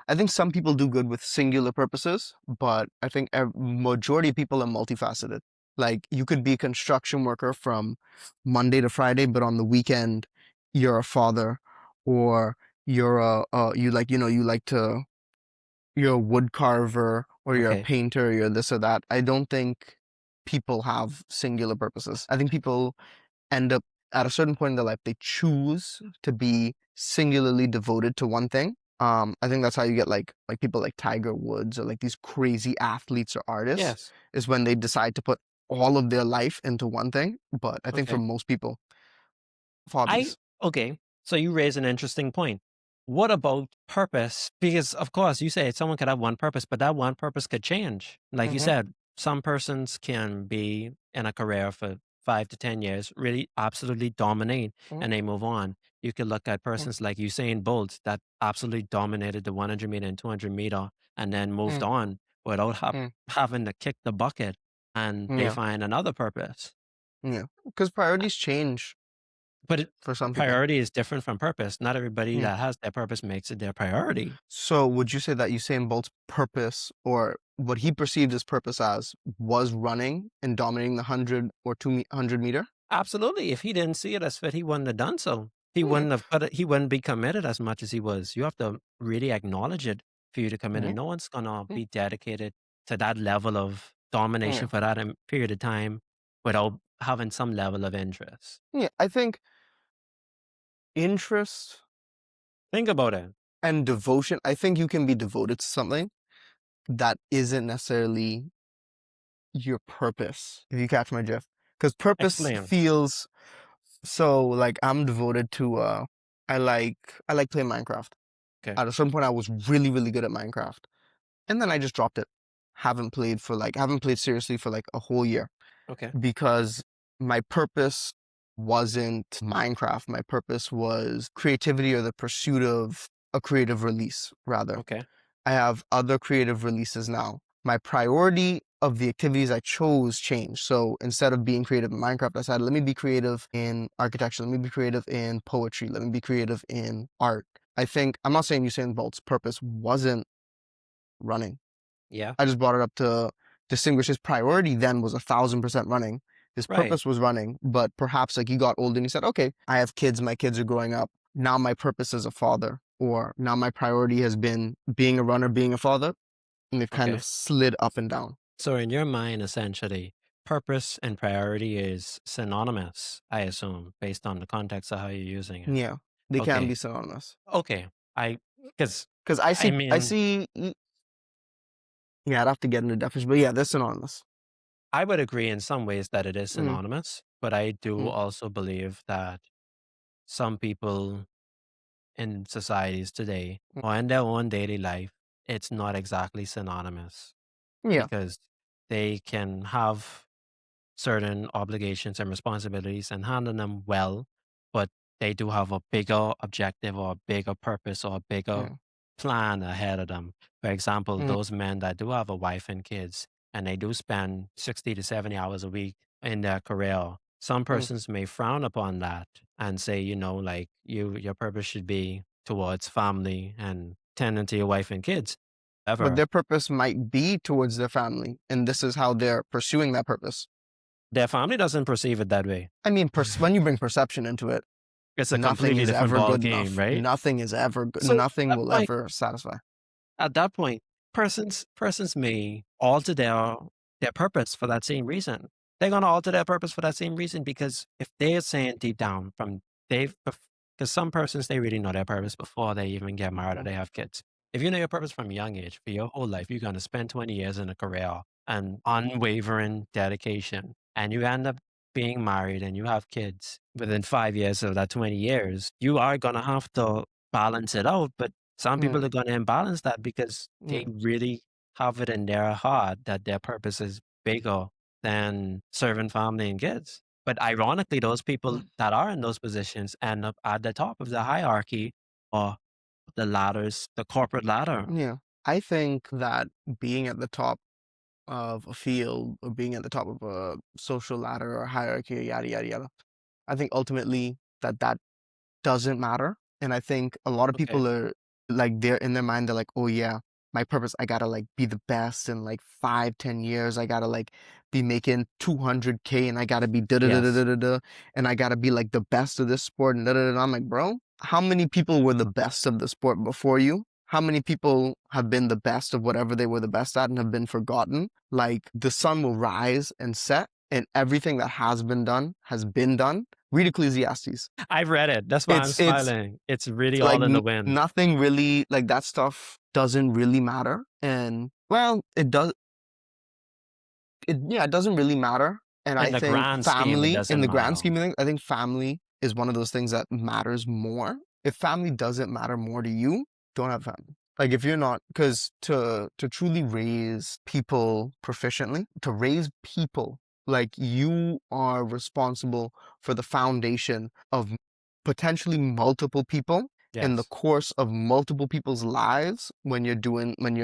Speaker 2: I think some people do good with singular purposes, but I think a majority of people are multifaceted. Like you could be a construction worker from Monday to Friday, but on the weekend you're a father, or you're you like to you're a wood carver or you're a
Speaker 1: Okay.
Speaker 2: painter, you're this or that. I don't think people have singular purposes. I think people end up at a certain point in their life, they choose to be singularly devoted to one thing. I think that's how you get like people like Tiger Woods or like these crazy athletes or artists,
Speaker 1: Yes.
Speaker 2: is when they decide to put all of their life into one thing. But I think for
Speaker 1: Okay.
Speaker 2: most people,
Speaker 1: I
Speaker 2: hobbies.
Speaker 1: okay. So you raise an interesting point. What about purpose? Because of course you say someone could have one purpose, but that one purpose could change. Like you
Speaker 2: Mm-hmm.
Speaker 1: said, some persons can be in a career for 5 to 10 years, really absolutely dominate, and they move on. You could look at
Speaker 2: Mm-hmm.
Speaker 1: persons like Usain Bolt that absolutely dominated the 100 meter and 200 meter and then moved on without having to kick the bucket and they
Speaker 2: Yeah,
Speaker 1: find another purpose.
Speaker 2: yeah. Because priorities change
Speaker 1: But
Speaker 2: for some people.
Speaker 1: priority is different from purpose. Not everybody
Speaker 2: Yeah.
Speaker 1: that has that purpose makes it their priority.
Speaker 2: So would you say that Usain Bolt's purpose, or what he perceived his purpose as, was running and dominating the 100 or 200 meter?
Speaker 1: Absolutely. If he didn't see it as fit, he wouldn't have done so.
Speaker 2: Yeah.
Speaker 1: he wouldn't be committed as much as he was. You have to really acknowledge it for you to commit,
Speaker 2: Hmm.
Speaker 1: and no one's gonna
Speaker 2: Hmm.
Speaker 1: be dedicated to that level of domination
Speaker 2: Yeah.
Speaker 1: for that period of time without having some level of interest.
Speaker 2: Yeah. I think interest
Speaker 1: Think about it.
Speaker 2: and devotion, I think you can be devoted to something that isn't necessarily your purpose, if you catch my drift. Because purpose
Speaker 1: Explain.
Speaker 2: feels so like I'm devoted to I like I like playing Minecraft.
Speaker 1: Okay.
Speaker 2: At a certain point I was really, really good at Minecraft. And then I just dropped it. Haven't played seriously for like a whole year
Speaker 1: Okay.
Speaker 2: because my purpose wasn't Minecraft. My purpose was creativity or the pursuit of a creative release, rather.
Speaker 1: Okay.
Speaker 2: I have other creative releases now. My priority of the activities I chose changed. So instead of being creative in Minecraft, I decided, let me be creative in architecture. Let me be creative in poetry. Let me be creative in art. I think, I'm not saying Usain Bolt's purpose wasn't running.
Speaker 1: Yeah.
Speaker 2: I just brought it up to distinguish his priority then was 1,000% running. His
Speaker 1: Right.
Speaker 2: purpose was running, but perhaps like he got older and he said, okay, I have kids, my kids are growing up. Now my purpose as a father, or now my priority has been being a runner, being a father, and they've kind
Speaker 1: Okay.
Speaker 2: of slid up and down.
Speaker 1: So in your mind, essentially, purpose and priority is synonymous, I assume, based on the context of how you're using it.
Speaker 2: Yeah, they can
Speaker 1: Okay.
Speaker 2: be synonymous.
Speaker 1: Okay. Because
Speaker 2: Because
Speaker 1: I mean,
Speaker 2: yeah, I'd have to get into definition, but yeah, they're synonymous.
Speaker 1: I would agree in some ways that it is
Speaker 2: Mm,
Speaker 1: synonymous, but I do
Speaker 2: mm,
Speaker 1: also believe that some people in societies today
Speaker 2: mm.
Speaker 1: or in their own daily life, it's not exactly synonymous
Speaker 2: Yeah,
Speaker 1: because they can have certain obligations and responsibilities and handle them well, but they do have a bigger objective or a bigger purpose or a bigger
Speaker 2: yeah,
Speaker 1: plan ahead of them. For example,
Speaker 2: mm,
Speaker 1: those men that do have a wife and kids and they do spend 60 to 70 hours a week in their career, some
Speaker 2: mm.
Speaker 1: persons may frown upon that and say, like your purpose should be towards family and tending to your wife and kids.
Speaker 2: But
Speaker 1: However,
Speaker 2: their purpose might be towards their family, and this is how they're pursuing that purpose.
Speaker 1: their family doesn't perceive it that way.
Speaker 2: I mean, when you bring perception into it,
Speaker 1: It's a
Speaker 2: nothing
Speaker 1: completely
Speaker 2: is
Speaker 1: different
Speaker 2: ever
Speaker 1: ball
Speaker 2: good
Speaker 1: game,
Speaker 2: enough.
Speaker 1: right?
Speaker 2: Nothing is ever good.
Speaker 1: So
Speaker 2: Nothing will ever satisfy.
Speaker 1: at that point, persons may alter their purpose for that same reason. They're gonna alter their purpose for that same reason because if they're saying deep down from they've because some persons they really know their purpose before they even get married or
Speaker 2: Mhm,
Speaker 1: they have kids. If you know your purpose from a young age, for your whole life, you're gonna spend 20 years in a career and unwavering dedication, and you end up being married and you have kids within 5 years of that 20 years, you are gonna have to balance it out. But some
Speaker 2: yeah,
Speaker 1: people are gonna imbalance that because they
Speaker 2: yeah.
Speaker 1: really have it in their heart that their purpose is bigger than serving family and kids. But ironically, those people
Speaker 2: Mm,
Speaker 1: that are in those positions end up at the top of the hierarchy or the ladders, the corporate ladder.
Speaker 2: yeah. I think that being at the top of a field or being at the top of a social ladder or hierarchy, yada yada yada. I think ultimately that doesn't matter. And I think a lot of
Speaker 1: Okay.
Speaker 2: people are like they're in their mind, they're like, oh yeah, my purpose, I gotta like be the best in like 5, 10 years. I gotta like be making 200K and I gotta be da da da da
Speaker 1: Yes.
Speaker 2: da da da and I gotta be like the best of this sport and da da da. I'm like, bro, how many people were the best of the sport before you? How many people have been the best of whatever they were the best at and have been forgotten? Like the sun will rise and set, and everything that has been done has been done. Read Ecclesiastes.
Speaker 1: I've read it. That's why I'm
Speaker 2: It's
Speaker 1: smiling. It's really
Speaker 2: like
Speaker 1: all in the wind.
Speaker 2: nothing really like that stuff doesn't really matter. And well, it doesn't really matter. And I
Speaker 1: In the
Speaker 2: think
Speaker 1: grand scheme, it
Speaker 2: family, in
Speaker 1: doesn't
Speaker 2: the grand
Speaker 1: matter.
Speaker 2: scheme of things, I think family is one of those things that matters more. If family doesn't matter more to you, don't have family. Like if you're not, because to truly raise people proficiently, to raise people, like you are responsible for the foundation of potentially multiple people in the
Speaker 1: Yes.
Speaker 2: course of multiple people's lives when when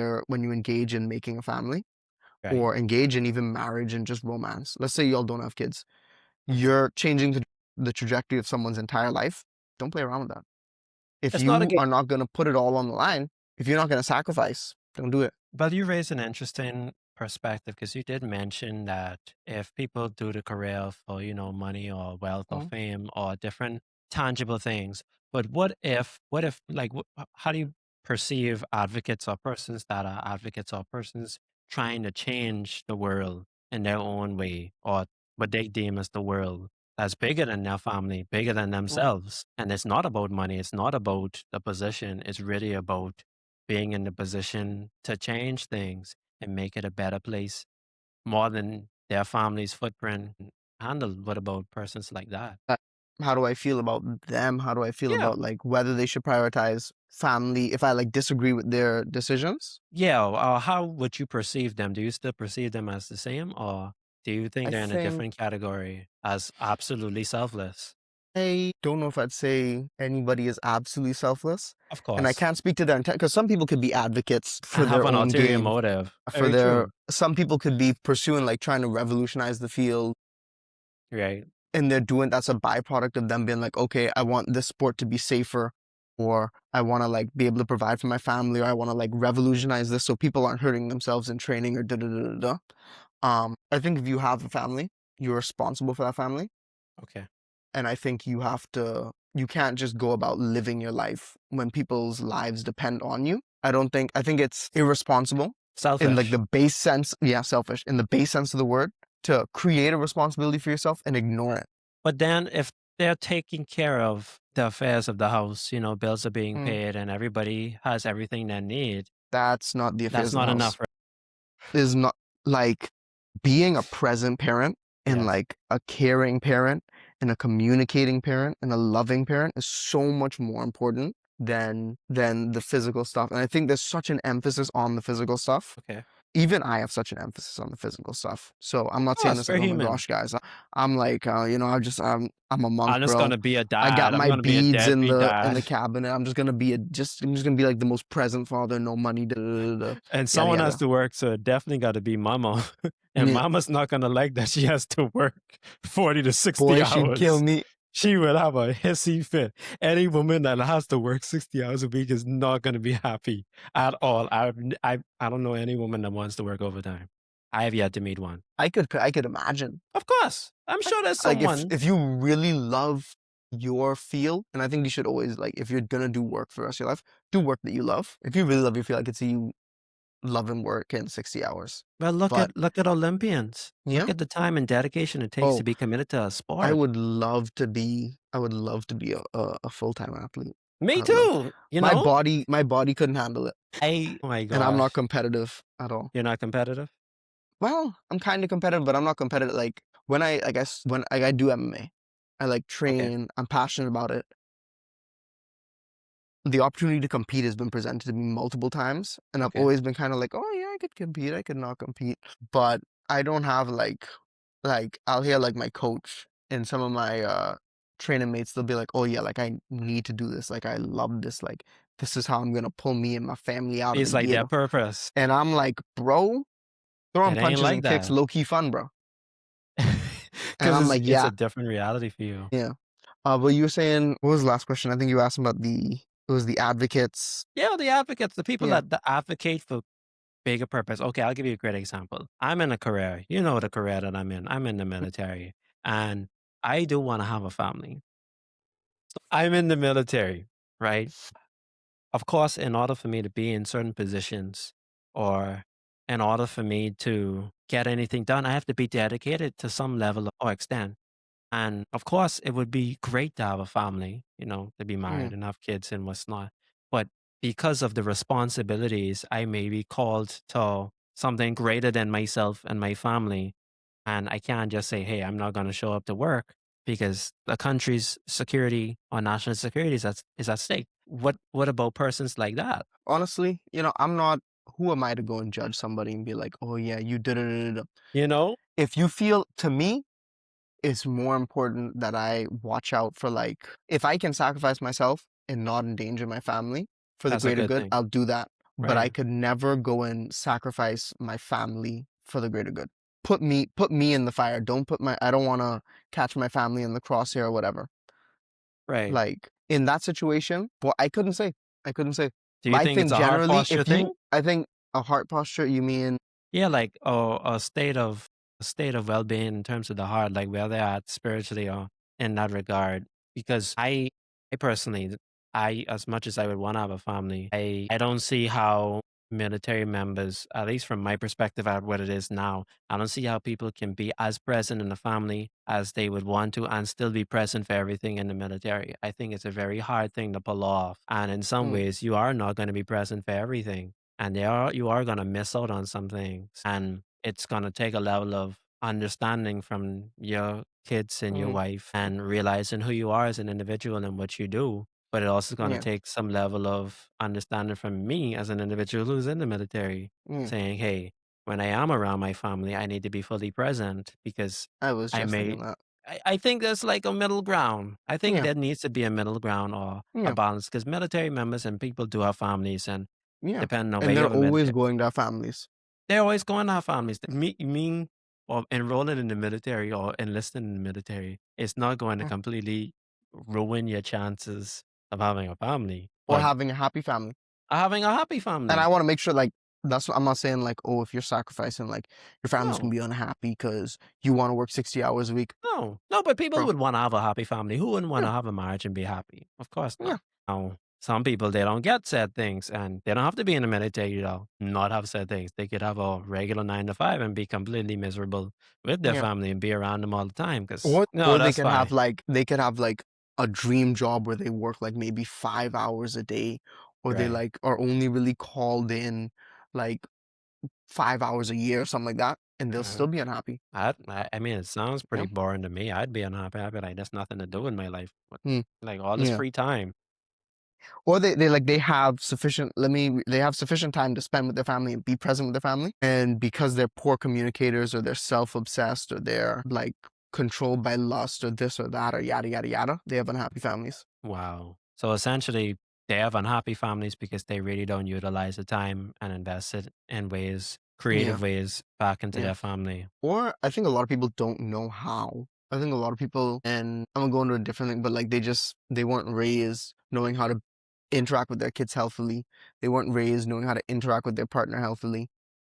Speaker 2: you engage in making a family
Speaker 1: Right.
Speaker 2: or engage in even marriage and just romance. Let's say y'all don't have kids.
Speaker 1: Mhm.
Speaker 2: You're changing the trajectory of someone's entire life. Don't play around with that. If
Speaker 1: It's not a
Speaker 2: you
Speaker 1: game.
Speaker 2: are not going to put it all on the line, if you're not going to sacrifice, don't do it.
Speaker 1: But you raise an interesting perspective because you did mention that if people do the career for, money or wealth or
Speaker 2: Mm,
Speaker 1: fame or different tangible things. But what if, like, how do you perceive advocates or persons that are advocates or persons trying to change the world in their own way or what they deem as the world that's bigger than their family, bigger than
Speaker 2: Mm.
Speaker 1: themselves? And it's not about money, it's not about the position, it's really about being in the position to change things and make it a better place more than their family's footprint handle. What about persons like that?
Speaker 2: Uh, how do I feel about them? How do I feel
Speaker 1: Yeah.
Speaker 2: about like whether they should prioritize family if I like disagree with their decisions?
Speaker 1: Yeah, how would you perceive them? Do you still perceive them as the same, or do you think
Speaker 2: I
Speaker 1: they're in a
Speaker 2: think
Speaker 1: different category as absolutely selfless?
Speaker 2: I don't know if I'd say anybody is absolutely selfless.
Speaker 1: Of
Speaker 2: And I
Speaker 1: course,
Speaker 2: can't speak to their intent because some people could be advocates for
Speaker 1: and have
Speaker 2: their
Speaker 1: an
Speaker 2: own
Speaker 1: ulterior
Speaker 2: gain,
Speaker 1: motive.
Speaker 2: for
Speaker 1: Very
Speaker 2: their
Speaker 1: true.
Speaker 2: some people could be pursuing like trying to revolutionize the field
Speaker 1: Right.
Speaker 2: and they're doing that's a byproduct of them being like, okay, I want this sport to be safer, or I want to like be able to provide for my family, or I want to like revolutionize this so people aren't hurting themselves in training or da da da da da. I think if you have a family, you're responsible for that family.
Speaker 1: Okay.
Speaker 2: And I think you can't just go about living your life when people's lives depend on you. I think it's irresponsible in like
Speaker 1: Selfish.
Speaker 2: the base sense, yeah, selfish in the base sense of the word to create a responsibility for yourself and ignore it.
Speaker 1: But then if they're taking care of the affairs of the house, bills are being
Speaker 2: Mm,
Speaker 1: paid and everybody has everything they need,
Speaker 2: that's not the
Speaker 1: that's
Speaker 2: affairs of the
Speaker 1: not
Speaker 2: house.
Speaker 1: enough, right?
Speaker 2: Is not like being a present parent and
Speaker 1: Yes.
Speaker 2: like a caring parent and a communicating parent and a loving parent is so much more important than the physical stuff. And I think there's such an emphasis on the physical stuff.
Speaker 1: Okay.
Speaker 2: Even I have such an emphasis on the physical stuff. So I'm
Speaker 1: Of
Speaker 2: not saying
Speaker 1: course,
Speaker 2: this
Speaker 1: we're
Speaker 2: like, oh my
Speaker 1: human.
Speaker 2: gosh, guys, I'm like, I'm a monk,
Speaker 1: I'm just
Speaker 2: bro.
Speaker 1: gonna be a
Speaker 2: I got
Speaker 1: dad. I'm
Speaker 2: my
Speaker 1: gonna be a
Speaker 2: beads
Speaker 1: deadbeat
Speaker 2: in the
Speaker 1: dad.
Speaker 2: cabinet. I'm just gonna be like the most present father, no money,
Speaker 1: And
Speaker 2: yada
Speaker 1: someone has
Speaker 2: yada.
Speaker 1: to work, so it definitely gotta be mama. And
Speaker 2: Yeah,
Speaker 1: mama's not gonna like that she has to work 40 to 60
Speaker 2: boy, she'd kill
Speaker 1: hours.
Speaker 2: me.
Speaker 1: She will have a hissy fit. Any woman that has to work 60 hours a week is not gonna be happy at all. I don't know any woman that wants to work overtime. I have yet to meet one.
Speaker 2: I could imagine.
Speaker 1: Of course, I'm sure there's
Speaker 2: Like
Speaker 1: someone.
Speaker 2: if you really love your field, and I think you should always like if you're gonna do work for the rest of your life, do work that you love. If you really love your field, I could see you loving work in 60 hours.
Speaker 1: Well,
Speaker 2: But
Speaker 1: look at Olympians.
Speaker 2: yeah,
Speaker 1: Look at the time and dedication it takes to
Speaker 2: oh,
Speaker 1: be committed to a sport.
Speaker 2: I would love to be a full-time athlete.
Speaker 1: Me
Speaker 2: I would love
Speaker 1: too, you know?
Speaker 2: my body couldn't handle it,
Speaker 1: Oh my
Speaker 2: and I'm not
Speaker 1: gosh.
Speaker 2: competitive at all.
Speaker 1: You're not competitive?
Speaker 2: Well, I'm kind of competitive, but I'm not competitive. Like when I guess when I do MMA, I like
Speaker 1: Okay,
Speaker 2: train. I'm passionate about it. The opportunity to compete has been presented to me multiple times, and I've
Speaker 1: okay.
Speaker 2: always been kind of like, oh yeah, I could compete. I could not compete, but I don't have like I'll hear like my coach and some of my training mates. They'll be like, oh yeah, like I need to do this. Like I love this. Like this is how I'm gonna pull me and my family out of the
Speaker 1: It's like their
Speaker 2: ghetto.
Speaker 1: purpose.
Speaker 2: And I'm like, bro, throwing
Speaker 1: It ain't
Speaker 2: punches
Speaker 1: like
Speaker 2: and kicks,
Speaker 1: that.
Speaker 2: low key fun, bro. And
Speaker 1: 'Cause
Speaker 2: I'm like,
Speaker 1: it's
Speaker 2: yeah,
Speaker 1: a different reality for you.
Speaker 2: yeah. But you were saying, what was the last question? I think you asked about it was the advocates.
Speaker 1: Yeah, the advocates, the people
Speaker 2: Yeah.
Speaker 1: that advocate for bigger purpose. Okay, I'll give you a great example. I'm in a career. You know the career that I'm in. I'm in the military, and I do wanna have a family. I'm in the military, right? Of course, in order for me to be in certain positions or in order for me to get anything done, I have to be dedicated to some level or extent. And of course, it would be great to have a family, to be
Speaker 2: Mm.
Speaker 1: married and have kids and what's not. But because of the responsibilities, I may be called to something greater than myself and my family. And I can't just say, hey, I'm not going to show up to work because the country's security or national security is at stake. What about persons like that?
Speaker 2: Honestly, I'm not. Who am I to go and judge somebody and be like, oh yeah, you did it.
Speaker 1: You know,
Speaker 2: If you feel to me, it's more important that I watch out for like if I can sacrifice myself and not endanger my family for the
Speaker 1: that's a
Speaker 2: greater
Speaker 1: good
Speaker 2: good,
Speaker 1: thing.
Speaker 2: I'll do that. But I
Speaker 1: Right.
Speaker 2: could never go and sacrifice my family for the greater good. Put me in the fire. Don't put my I don't want to catch my family in the crosshair or whatever.
Speaker 1: Right.
Speaker 2: Like in that situation, well, I couldn't say. I couldn't say.
Speaker 1: Do
Speaker 2: But
Speaker 1: you
Speaker 2: I
Speaker 1: think it's
Speaker 2: think
Speaker 1: a heart
Speaker 2: generally,
Speaker 1: posture thing?
Speaker 2: I think a heart posture, you mean,
Speaker 1: Yeah, like a state of well being in terms of the heart, like where they're at spiritually or in that regard. because I personally, as much as I would want to have a family, I don't see how military members, at least from my perspective at what it is now, I don't see how people can be as present in the family as they would want to and still be present for everything in the military. I think it's a very hard thing to pull off. And in some
Speaker 2: Mm,
Speaker 1: ways, you are not going to be present for everything. And you are going to miss out on some things. And it's going to take a level of understanding from your kids and your
Speaker 2: mm,
Speaker 1: wife and realizing who you are as an individual and what you do. But it also going to
Speaker 2: yeah,
Speaker 1: take some level of understanding from me as an individual who's in the military,
Speaker 2: mm.
Speaker 1: saying, hey, when I am around my family, I need to be fully present because
Speaker 2: I was
Speaker 1: I
Speaker 2: just thinking
Speaker 1: may.
Speaker 2: that.
Speaker 1: I think there's like a middle ground. I think
Speaker 2: Yeah,
Speaker 1: there needs to be a middle ground or a
Speaker 2: yeah,
Speaker 1: balance because military members and people do have families, and
Speaker 2: yeah.
Speaker 1: depending on where
Speaker 2: And
Speaker 1: you
Speaker 2: they're
Speaker 1: have a
Speaker 2: always
Speaker 1: military,
Speaker 2: going to have families.
Speaker 1: they're always going to have families. You mean or enrolling in the military or enlisting in the military, it's not going to
Speaker 2: Mm.
Speaker 1: completely ruin your chances of having a family,
Speaker 2: Or
Speaker 1: but
Speaker 2: having a happy family.
Speaker 1: having a happy
Speaker 2: And I
Speaker 1: family.
Speaker 2: want to make sure, like, that's what I'm not saying, like, oh, if you're sacrificing, like, your family's gonna
Speaker 1: No,
Speaker 2: be unhappy because you want to work 60 hours a week,
Speaker 1: no, no, but people
Speaker 2: bro.
Speaker 1: would want to have a happy family. Who wouldn't want
Speaker 2: Yeah,
Speaker 1: to have a marriage and be happy? Of course
Speaker 2: yeah,
Speaker 1: not. Now, some people, they don't get said things and they don't have to be in the military, not have said things. They could have a regular 9 to 5 and be completely miserable with their
Speaker 2: yeah.
Speaker 1: family and be around them all the time because,
Speaker 2: Or
Speaker 1: no,
Speaker 2: they
Speaker 1: that's
Speaker 2: can have
Speaker 1: fine.
Speaker 2: like a dream job where they work like maybe 5 hours a day, or they
Speaker 1: Right.
Speaker 2: like are only really called in like 5 hours a year or something like that, and they'll
Speaker 1: Uh,
Speaker 2: still be unhappy.
Speaker 1: I mean, it sounds pretty
Speaker 2: Yeah.
Speaker 1: boring to me. I'd be unhappy. I'd be like, there's nothing to do in my life.
Speaker 2: Mm,
Speaker 1: Like all this
Speaker 2: yeah.
Speaker 1: free time.
Speaker 2: Or they have sufficient they have sufficient time to spend with their family and be present with their family. And because they're poor communicators or they're self-obsessed or they're like controlled by lust or this or that or yada yada yada, they have unhappy families.
Speaker 1: Wow. So essentially, they have unhappy families because they really don't utilize the time and invest it in ways,
Speaker 2: Yeah.
Speaker 1: creative ways back into
Speaker 2: Yeah.
Speaker 1: their family.
Speaker 2: Or I think a lot of people don't know how. I think a lot of people, and I'm gonna go into a different thing, but like they weren't raised knowing how to interact with their kids healthily. They weren't raised knowing how to interact with their partner healthily.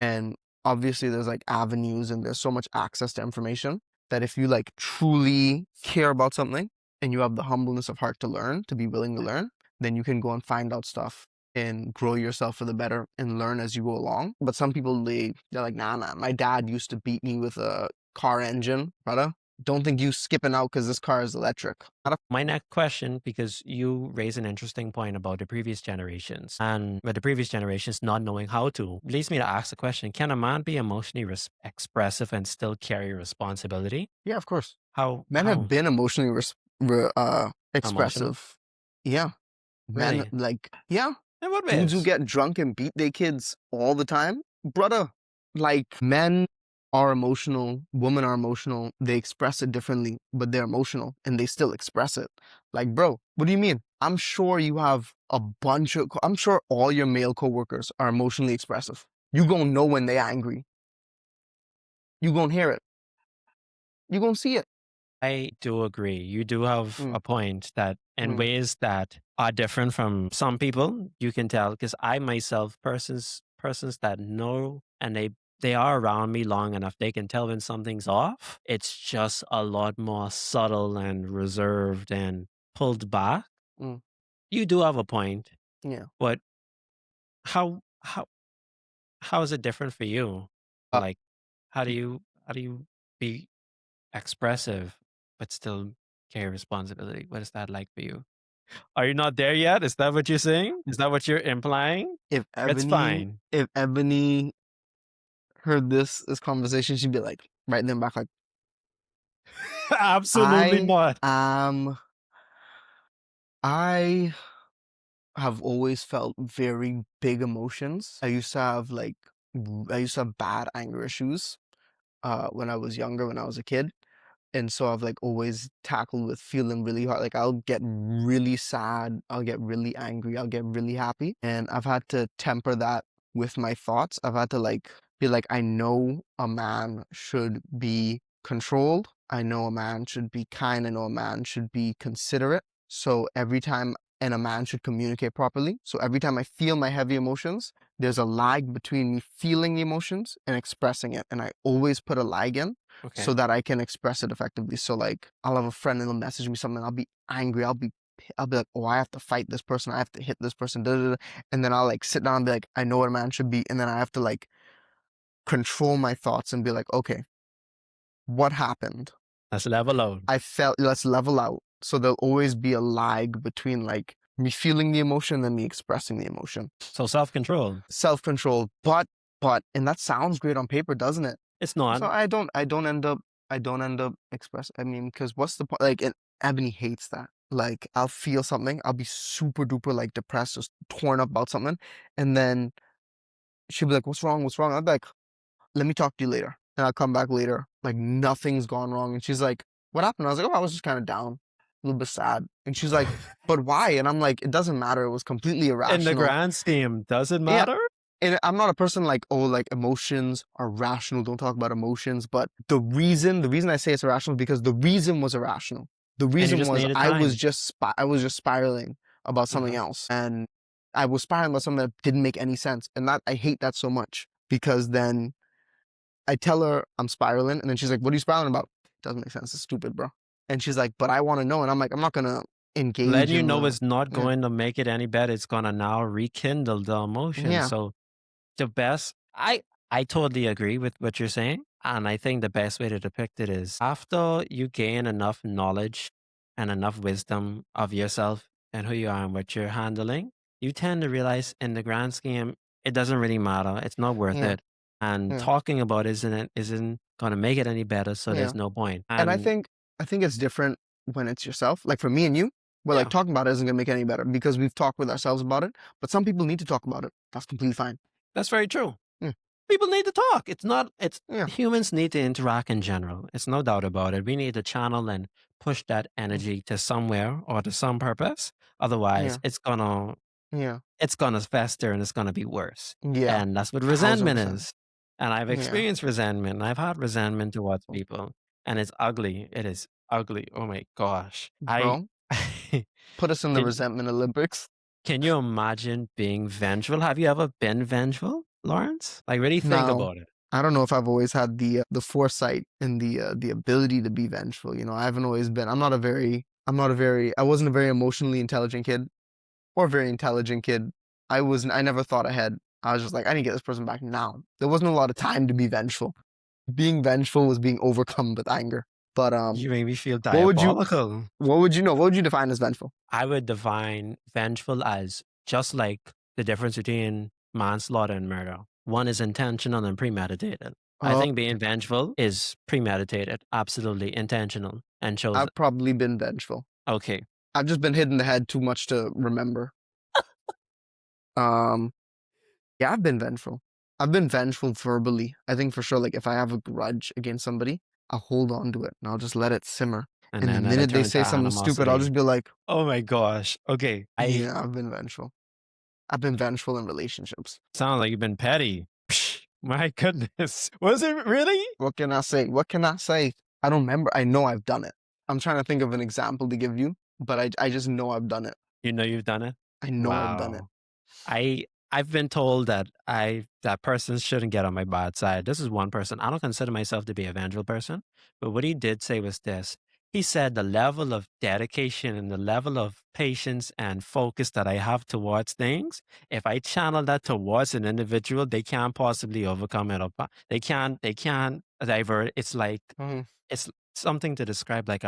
Speaker 2: And obviously there's like avenues and there's so much access to information that if you like truly care about something and you have the humbleness of heart to learn, to be willing to learn, then you can go and find out stuff and grow yourself for the better and learn as you go along. But some people they're like, nah, my dad used to beat me with a car engine, brother. Don't think you skipping out because this car is electric.
Speaker 1: My next question, because you raise an interesting point about the previous generations and with the previous generations not knowing how to, leads me to ask the question, can a man be emotionally expressive and still carry responsibility?
Speaker 2: Yeah, of course. Men have
Speaker 1: How
Speaker 2: been emotionally
Speaker 1: emotional?
Speaker 2: expressive. Yeah. Men,
Speaker 1: Really?
Speaker 2: like, yeah,
Speaker 1: In what
Speaker 2: dudes who
Speaker 1: ways?
Speaker 2: get drunk and beat their kids all the time, brother. Like, men are emotional, women are emotional. They express it differently, but they're emotional and they still express it. Like, bro, what do you mean? I'm sure you have I'm sure all your male coworkers are emotionally expressive. You gonna know when they're angry. You gonna hear it. You gonna see it.
Speaker 1: I do agree. You do have
Speaker 2: Mm,
Speaker 1: a point that in
Speaker 2: mm,
Speaker 1: ways that are different from some people, you can tell because I myself, persons that know and they are around me long enough, they can tell when something's off. It's just a lot more subtle and reserved and pulled back.
Speaker 2: mm,
Speaker 1: You do have a point,
Speaker 2: yeah.
Speaker 1: but how how how is it different for you?
Speaker 2: Uh,
Speaker 1: Like how do you be expressive, but still carry responsibility. What is that like for you? Are you not there yet? Is that what you're saying? Is that what you're implying?
Speaker 2: if
Speaker 1: It's
Speaker 2: Ebony,
Speaker 1: fine.
Speaker 2: if Ebony heard this conversation, she'd be like, right then back, like,
Speaker 1: Absolutely
Speaker 2: I
Speaker 1: not.
Speaker 2: am, I have always felt very big emotions. I used to have bad anger issues, when I was younger, when I was a kid. And so I've like always tackled with feeling really hard. Like I'll get really sad, I'll get really angry, I'll get really happy. And I've had to temper that with my thoughts. I've had to like be like, I know a man should be controlled. I know a man should be kind. I know a man should be considerate. So every time, and a man should communicate properly. So every time I feel my heavy emotions, there's a lag between me feeling the emotions and expressing it. And I always put a lag in so
Speaker 1: Okay.
Speaker 2: that I can express it effectively. So like I'll have a friend and they'll message me something, I'll be angry, I'll be like, oh, I have to fight this person, I have to hit this person, da, da, da. And then I'll like sit down and be like, I know what a man should be, and then I have to like control my thoughts and be like, okay, what happened?
Speaker 1: Let's level out.
Speaker 2: I felt let's level out. So there'll always be a lag between like me feeling the emotion and me expressing the emotion.
Speaker 1: So self-control.
Speaker 2: Self-control, and that sounds great on paper, doesn't it?
Speaker 1: It's not.
Speaker 2: So I don't end up express. I mean, because what's the point? Like, and Ebony hates that. Like, I'll feel something, I'll be super duper like depressed, just torn up about something, and then she'll be like, "What's wrong? What's wrong?" I'll be like, "Let me talk to you later," and I'll come back later, like nothing's gone wrong, and she's like, "What happened?" I was like, "Oh, I was just kind of down, a little bit sad," and she's like, "But why?" And I'm like, "It doesn't matter. It was completely
Speaker 1: In the
Speaker 2: irrational."
Speaker 1: grand scheme, does it
Speaker 2: Yeah,
Speaker 1: matter?
Speaker 2: and I'm not a person like, oh, like emotions are rational. Don't talk about emotions. But the reason I say it's irrational is because the reason was irrational. The
Speaker 1: And you
Speaker 2: reason
Speaker 1: just
Speaker 2: was
Speaker 1: needed time.
Speaker 2: I was just spiraling about something
Speaker 1: Uh-huh.
Speaker 2: else, and I was spiraling about something that didn't make any sense. And that I hate that so much because then I tell her I'm spiraling, and then she's like, "What are you spiraling about?" Doesn't make sense. It's stupid, bro. And she's like, "But I want to know," and I'm like, "I'm not gonna engage
Speaker 1: Letting you
Speaker 2: in
Speaker 1: know
Speaker 2: the
Speaker 1: it's not
Speaker 2: yeah,
Speaker 1: going to make it any better. It's gonna now rekindle the emotion.
Speaker 2: yeah,
Speaker 1: So the best I totally agree with what you're saying. And I think the best way to depict it is after you gain enough knowledge and enough wisdom of yourself and who you are and what you're handling, you tend to realize in the grand scheme, it doesn't really matter. It's not worth
Speaker 2: yeah,
Speaker 1: it. And
Speaker 2: yeah,
Speaker 1: talking about isn't gonna make it any better. So
Speaker 2: yeah.
Speaker 1: there's no point.
Speaker 2: And
Speaker 1: And
Speaker 2: I think it's different when it's yourself. Like for me and you, we're like
Speaker 1: yeah.
Speaker 2: talking about it isn't gonna make it any better because we've talked with ourselves about it. But some people need to talk about it. That's completely fine.
Speaker 1: That's very true.
Speaker 2: Yeah,
Speaker 1: People need to talk. It's not, it's
Speaker 2: yeah,
Speaker 1: humans need to interact in general. It's no doubt about it. We need to channel and push that
Speaker 2: mm,
Speaker 1: energy to somewhere or to some purpose. Otherwise,
Speaker 2: yeah, yeah,
Speaker 1: it's gonna fester and it's gonna be worse.
Speaker 2: yeah,
Speaker 1: And that's what
Speaker 2: thousand
Speaker 1: resentment
Speaker 2: percent.
Speaker 1: is. And I've
Speaker 2: Yeah,
Speaker 1: experienced resentment and I've had resentment towards people. And it's ugly. It is ugly. Oh my gosh. I
Speaker 2: bro, put us in the
Speaker 1: can
Speaker 2: resentment Olympics.
Speaker 1: can you imagine being vengeful? Have you ever been vengeful, Lawrence? Like really think
Speaker 2: Now,
Speaker 1: about it.
Speaker 2: I don't know if I've always had the foresight and the ability to be vengeful. You know, I haven't always been. I wasn't a very emotionally intelligent kid or a very intelligent kid. I never thought ahead. I was just like, I need to get this person back now. There wasn't a lot of time to be vengeful. Being vengeful was being overcome with anger. But
Speaker 1: You make me feel
Speaker 2: what would you
Speaker 1: diabolical.
Speaker 2: what would you know? What would you define as vengeful?
Speaker 1: I would define vengeful as just like the difference between manslaughter and murder. One is intentional and premeditated. I
Speaker 2: Oh,
Speaker 1: think being vengeful is premeditated, absolutely intentional, and shows,
Speaker 2: I've probably been vengeful.
Speaker 1: okay,
Speaker 2: I've just been hit in the head too much to remember. Um, yeah, I've been vengeful. I've been vengeful verbally. I think for sure, like if I have a grudge against somebody, I'll hold on to it and I'll just let it simmer.
Speaker 1: and
Speaker 2: And the
Speaker 1: then let it
Speaker 2: minute they
Speaker 1: turn to
Speaker 2: say something stupid, I'll
Speaker 1: animosity.
Speaker 2: just be like,
Speaker 1: Oh my gosh. Okay. I
Speaker 2: yeah, I've been vengeful. I've been vengeful in relationships.
Speaker 1: sound like you've been petty. Psh, my goodness. Was it really?
Speaker 2: What can I say? What can I say? I don't remember. I know I've done it. I'm trying to think of an example to give you, but I just know I've done it.
Speaker 1: You know you've done it?
Speaker 2: I know I've done it.
Speaker 1: Wow. I've been told that that person shouldn't get on my bad side. This is one person. I don't consider myself to be a vengeful person, but what he did say was this. He said the level of dedication and the level of patience and focus that I have towards things, if I channel that towards an individual, they can't possibly overcome it. They can't divert.
Speaker 2: Mhm.
Speaker 1: It's something to describe like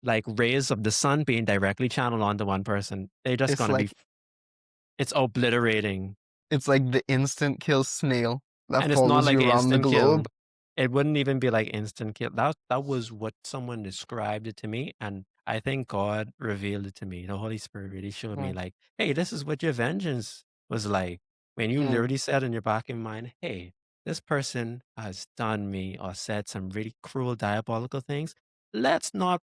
Speaker 1: like rays of the sun being directly channeled onto one person. They're just
Speaker 2: It's
Speaker 1: gonna be
Speaker 2: like
Speaker 1: it's obliterating.
Speaker 2: it's like the instant kill snail that
Speaker 1: And it's not
Speaker 2: follows
Speaker 1: like
Speaker 2: you
Speaker 1: an
Speaker 2: around the
Speaker 1: instant
Speaker 2: globe.
Speaker 1: kill. It wouldn't even be like instant kill. That was what someone described it to me, and I think God revealed it to me. The Holy Spirit really showed me
Speaker 2: Mm,
Speaker 1: like, "Hey, this is what your vengeance was like." When you
Speaker 2: mm.
Speaker 1: literally said in your back of your mind, "Hey, this person has done me or said some really cruel, diabolical things. Let's not